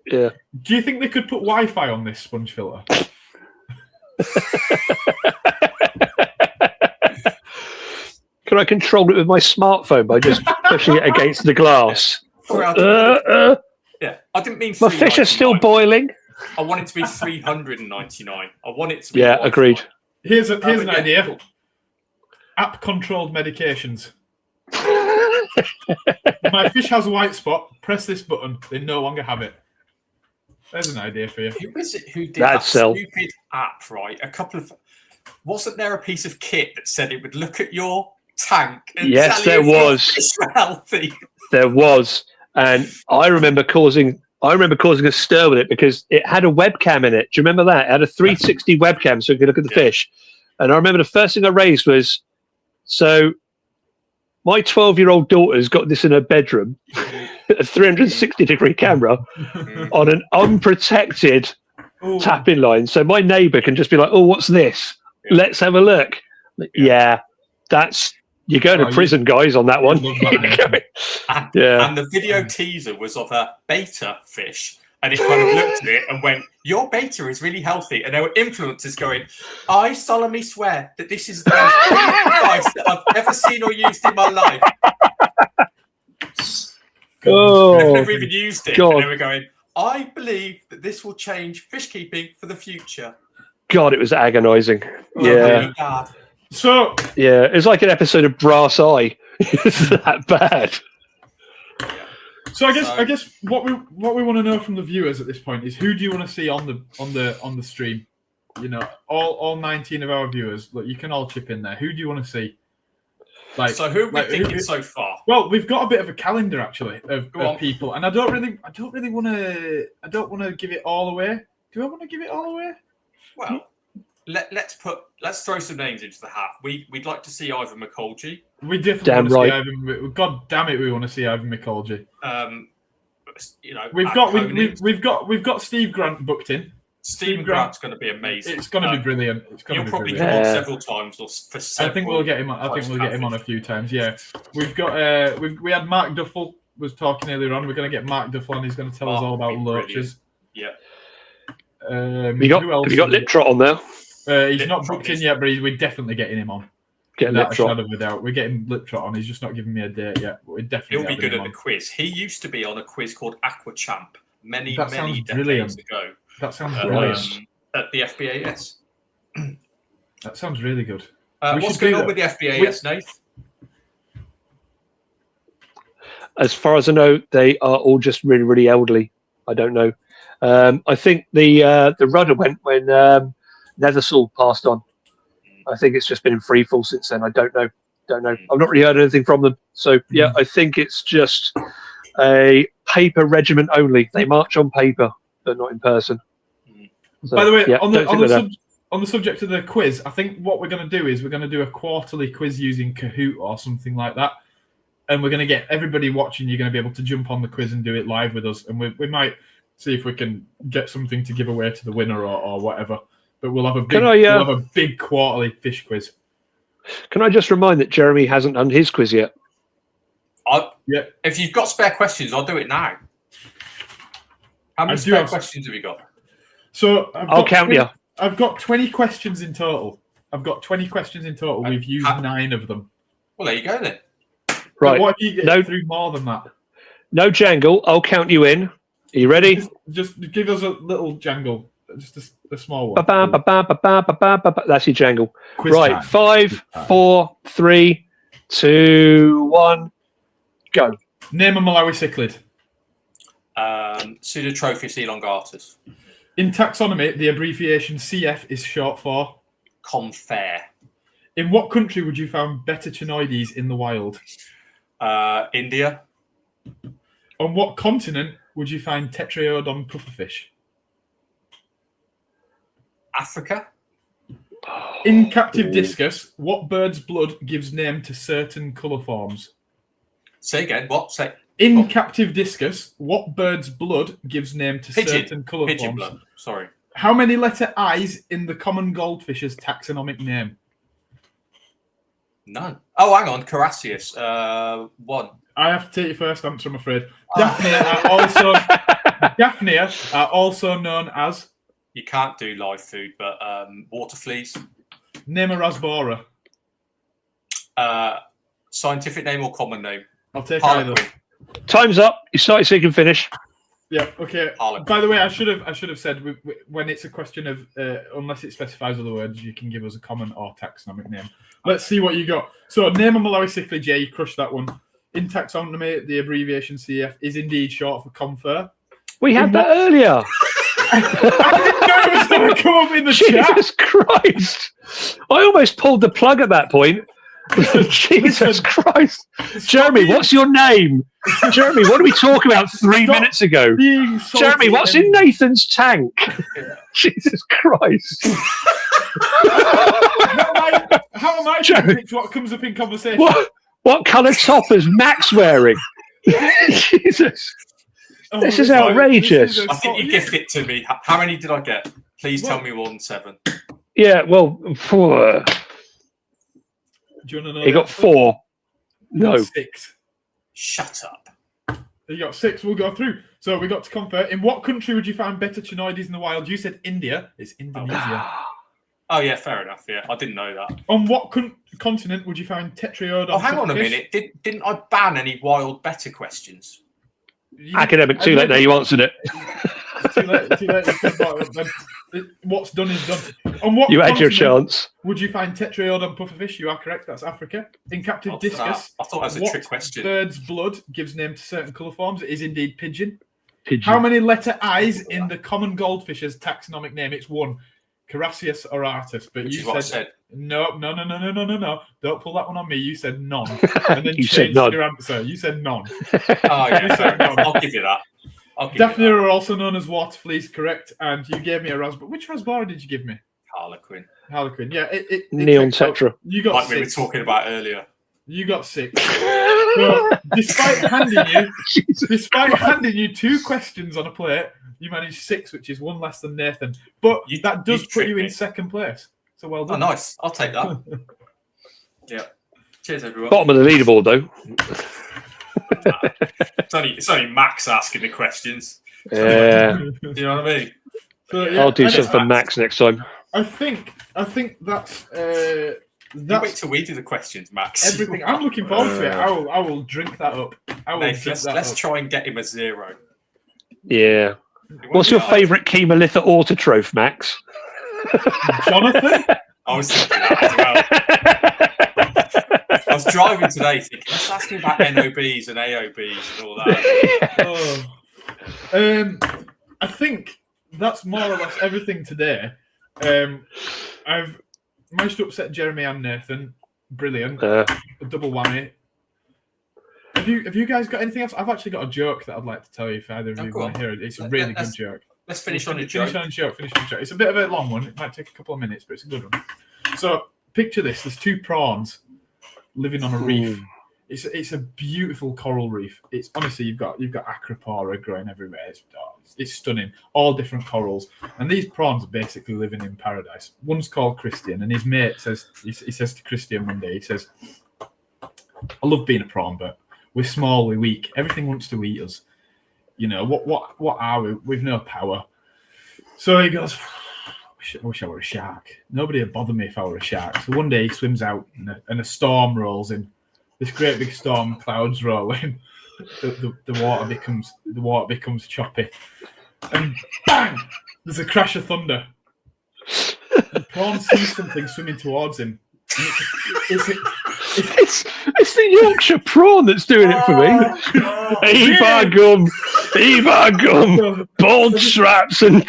Yeah. Do you think they could put Wi-Fi on this sponge filter? Can I control it with my smartphone by just pushing it against the glass? Yeah, I didn't mean. My fish are still boiling. I want it to be $399. I want it to be. Yeah, agreed. Here's an idea. App-controlled medications. If my fish has a white spot, press this button. They no longer have it. There's an idea for you. Who is it who did that stupid app? Right, wasn't there a piece of kit that said it would look at your tank? And yes, there was. Healthy. There was, and I remember causing a stir with it because it had a webcam in it. Do you remember that? It had a 360 webcam so you could look at the fish. And I remember the first thing I raised was, so my 12-year-old daughter's got this in her bedroom, a 360-degree camera on an unprotected tapping line. So my neighbour can just be like, oh, what's this? Let's have a look. Yeah, you're going to prison, guys, on that one. And the video teaser was of a beta fish. And it kind of looked at it and went, your beta is really healthy. And there were influencers going, I solemnly swear that this is the most device that I've ever seen or used in my life. Oh, We've never even used it. God. And then we're going, I believe that this will change fish keeping for the future. God, it was agonising. Oh, Yeah. really bad. So Yeah, it's like an episode of Brass Eye. It's that bad. So I guess what we want to know from the viewers at this point is, who do you want to see on the stream? You know, all 19 of our viewers. Look, you can all chip in there. Who do you want to see? So who are we thinking so far? Well, we've got a bit of a calendar actually of people, and I don't really want to give it all away. Do I want to give it all away? Well, let's throw some names into the hat. We'd like to see Ivan McColgy. We definitely want to see Ivan. God damn it, we want to see Ivan McColgy. We've got Steve Grant booked in. Steve Grant's going to be amazing. It's going to be brilliant. He'll probably come on several times for several. I think we'll get him on. A few times. Yeah, we've got. We had Mark Duffel was talking earlier on. We're going to get Mark Duffel on. He's going to tell us all about lurchers. Yeah. Have you got Liptrot on there? He's not booked in yet, but we're definitely getting him on. Without a shadow of a doubt. We're getting Liptrot on. He's just not giving me a date yet. But we're definitely. He'll be good at the quiz. He used to be on a quiz called Aqua Champ many decades ago. That sounds brilliant. At the FBAS. That sounds really good. What's going on with the FBAS, Nath? As far as I know, they are all just really, really elderly. I don't know. I think the rudder went when Nethersall passed on. I think it's just been in free fall since then. I don't know. I've not really heard anything from them. So yeah, I think it's just a paper regiment only. They march on paper, but not in person. So, by the way, yeah, on the subject of the quiz, I think what we're going to do is we're going to do a quarterly quiz using Kahoot or something like that, and we're going to get everybody watching. You're going to be able to jump on the quiz and do it live with us, and we might see if we can get something to give away to the winner or whatever. But we'll have a big quarterly fish quiz. Can I just remind that Jeremy hasn't done his quiz yet? Yeah. If you've got spare questions, I'll do it now. How many spare questions have you got? So I'll count you. I've got 20 questions in total. We've used 9 of them. Well, there you go then. Right. But what if you get through more than that? No jangle. I'll count you in. Are you ready? Just give us a little jangle. Just a small one. That's your jangle. Quiz right. time. 5, 4, 3, 2, 1, go. Name a Malawi cichlid. Pseudotrophus elongatus. In taxonomy, the abbreviation CF is short for? Confer. In what country would you find Betachinoides in the wild? India. On what continent would you find Tetraodon pufferfish? Africa. In captive discus, what bird's blood gives name to certain colour forms? Say again. What? In captive discus, what bird's blood gives name to certain colour Pigeon forms? blood. Sorry. How many letter I's in the common goldfish's taxonomic name? None. Oh, hang on. Carassius. 1. I have to take your first answer, I'm afraid. Daphnia are also known as? You can't do live food, but water fleas. Name a rasbora. Scientific name or common name? I'll take Harlequin. either. Time's up. You started so you can finish. Yeah. Okay. Harlequin. By the way, I should have said when it's a question of unless it specifies other words, you can give us a common or taxonomic name. Let's see what you got. So, name a Malawi cichlid. Jay, you crushed that one. In taxonomy, the abbreviation CF is indeed short for confer. We had that earlier. I didn't know it was going to come up in the chat. Jesus Christ! I almost pulled the plug at that point. Jesus Christ. Jeremy, what's your name? Jeremy, what did we talk about 3 minutes ago? Jeremy, what's in Nathan's tank? Jesus Christ. How am I to predict what comes up in conversation? What colour top is Max wearing? Jesus. This is outrageous. I think you gifted it to me. How many did I get? Please tell me more than 7. Yeah, well, 4. Do you want to know? He got 4. No. 6. Shut up. You got 6. We'll go through. So we got to confer. In what country would you find Betachinoides in the wild? You said India. It's Indonesia. Oh, yeah, fair enough. Yeah, I didn't know that. On what continent would you find Tetraodon? Oh, hang on a minute. Didn't I ban any wild betta questions? Academic, too late now. You answered it. Too late. What's done is done. On what you had your chance. Would you find tetraodon pufferfish? You are correct. That's Africa. In captive discus. I thought that was a trick question. Bird's blood gives name to certain colour forms. It is indeed pigeon. Pigeon. How many letter I's in the common goldfish's taxonomic name? It's 1. Carassius auratus. But Which you is what I said. No. Don't pull that one on me. You said none. And then You said changed none. your answer. You said none. Oh, yeah. I'll give you that. Daphne are also known as water fleas, correct? And you gave me a raspberry. Which raspberry did you give me? Harlequin. Harlequin. Yeah. It Neon Tetra. You got Like 6. we were talking about earlier. You got 6. So, despite handing you 2 questions on a plate, you managed 6, which is 1 less than Nathan. But that does put you in 2nd place. So well done. Oh, nice. I'll take that. Yeah. Cheers, everyone. Bottom of the leaderboard, though. It's only Max asking the questions. Yeah. Do you know what I mean? So, yeah, I'll do something for Max next time. I think that's You wait till we do the questions, Max. everything. I'm looking forward to it. I will drink that up. Let's try and get him a 0. Yeah. What's your favourite Chemalith autotroph, Max? Jonathan? I was thinking that as well. I was driving today thinking, let's ask him about NOBs and AOBs and all that. I think that's more or less everything today. I've managed to upset Jeremy and Nathan. Brilliant. A double whammy. Have you guys got anything else? I've actually got a joke that I'd like to tell you if either of you want to hear it. It's a really good joke. Let's finish on a joke. Finish on a joke. It's a bit of a long one. It might take a couple of minutes, but it's a good one. So picture this. There's 2 prawns living on a reef. It's a beautiful coral reef. It's honestly you've got acropora growing everywhere. It's stunning. All different corals. And these prawns are basically living in paradise. One's called Christian, and his mate says he says to Christian one day, he says, I love being a prawn, but we're small, we're weak. Everything wants to eat us. You know, what are we? We've no power. So he goes, I wish I were a shark. Nobody would bother me if I were a shark. So one day he swims out and a storm rolls in. This great big storm, clouds roll in. The water becomes choppy. And bang! There's a crash of thunder. The prawn sees something swimming towards him. It's the Yorkshire prawn that's doing it for me. Heave our gum, bold straps, and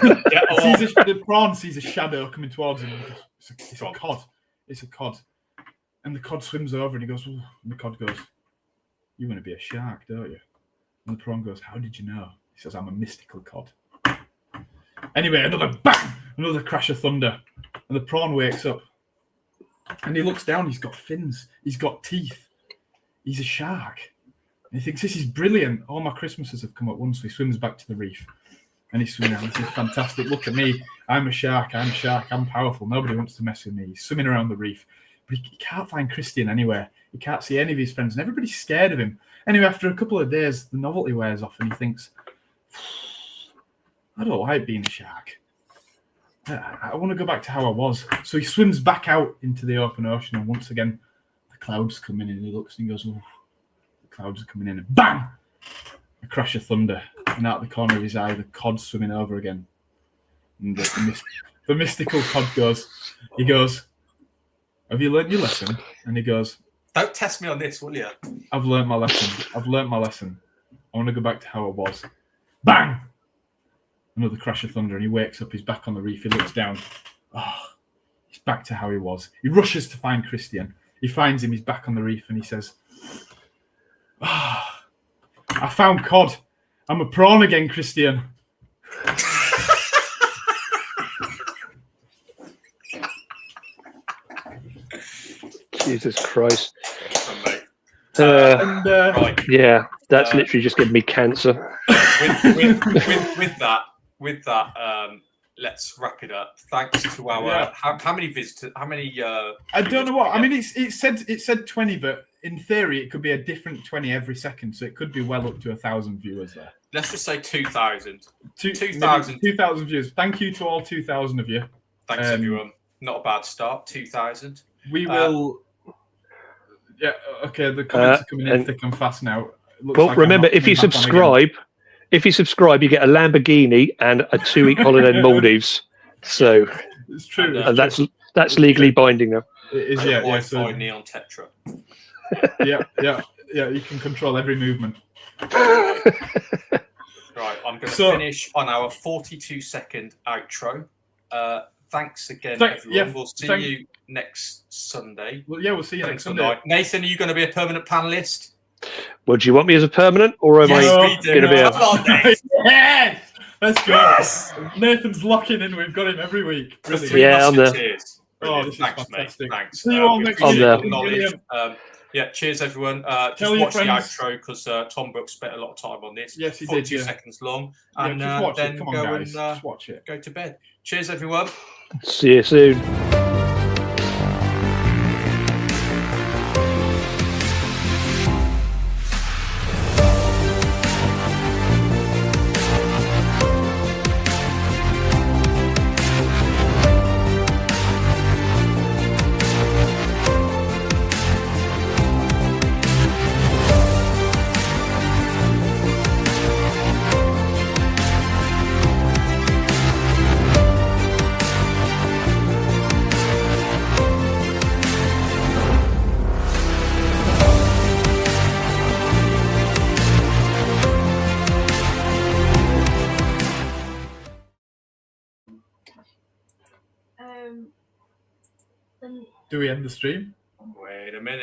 the prawn sees a shadow coming towards him. It's a cod. It's a cod. And the cod swims over and he goes, ooh. And the cod goes, you want to be a shark, don't you? And the prawn goes, how did you know? He says, I'm a mystical cod. Anyway, another bang! Another crash of thunder. And the prawn wakes up. And he looks down, he's got fins. He's got teeth. He's a shark. And he thinks, this is brilliant. All my Christmases have come at once. So he swims back to the reef. And he's swimming around. This is fantastic. Look at me. I'm a shark. I'm powerful. Nobody wants to mess with me. He's swimming around the reef. But he can't find Christian anywhere. He can't see any of his friends. And everybody's scared of him. Anyway, after a couple of days, the novelty wears off. And he thinks, I don't like being a shark. I want to go back to how I was. So he swims back out into the open ocean. And once again, the clouds come in. And he looks and he goes, oh, the clouds are coming in. And bang! A crash of thunder. And out the corner of his eye, the cod's swimming over again. And the mystical cod goes, have you learned your lesson? And he goes, don't test me on this, will you? I've learned my lesson. I want to go back to how I was. Bang! Another crash of thunder, and he wakes up. He's back on the reef. He looks down. Oh, he's back to how he was. He rushes to find Christian. He finds him. He's back on the reef, and he says, I found cod. I'm a prawn again, Christian. Jesus Christ. Right. Yeah, that's literally just giving me cancer. With that, let's wrap it up. Thanks to our how many visitors? How many? I don't know what. I mean, it said 20, but in theory, it could be a different 20 every second, so it could be well up to 1,000 viewers there. Let's just say 2,000. 2,000 viewers. Thank you to all 2,000 of you. Thanks everyone. Not a bad start. 2,000. We will. Yeah. Okay. The comments are coming in thick and fast now. Well, remember, if you subscribe, you get a Lamborghini and a 2-week holiday in Maldives. So it's true, and that's legally binding now. It is, yeah. So neon tetra. Yeah. You can control every movement. Right, I'm going to finish on our 42-second outro. Thanks again, everyone. We'll see you next Sunday. Well, we'll see you next Sunday. Nathan, are you going to be a permanent panelist? Well, do you want me as a permanent, or am I going to be a... Yes! Let's go. Yes! Nathan's locking in. We've got him every week. Brilliant. Yeah, I'm there. Oh, this is fantastic. Thanks. See you all next week. Cheers, everyone. Just watch the outro because Tom Brooks spent a lot of time on this. Yes, he did. 42 seconds long. And just watch then it. Come on, guys. Just watch it. Go to bed. Cheers, everyone. See you soon. Do we end the stream? Wait a minute.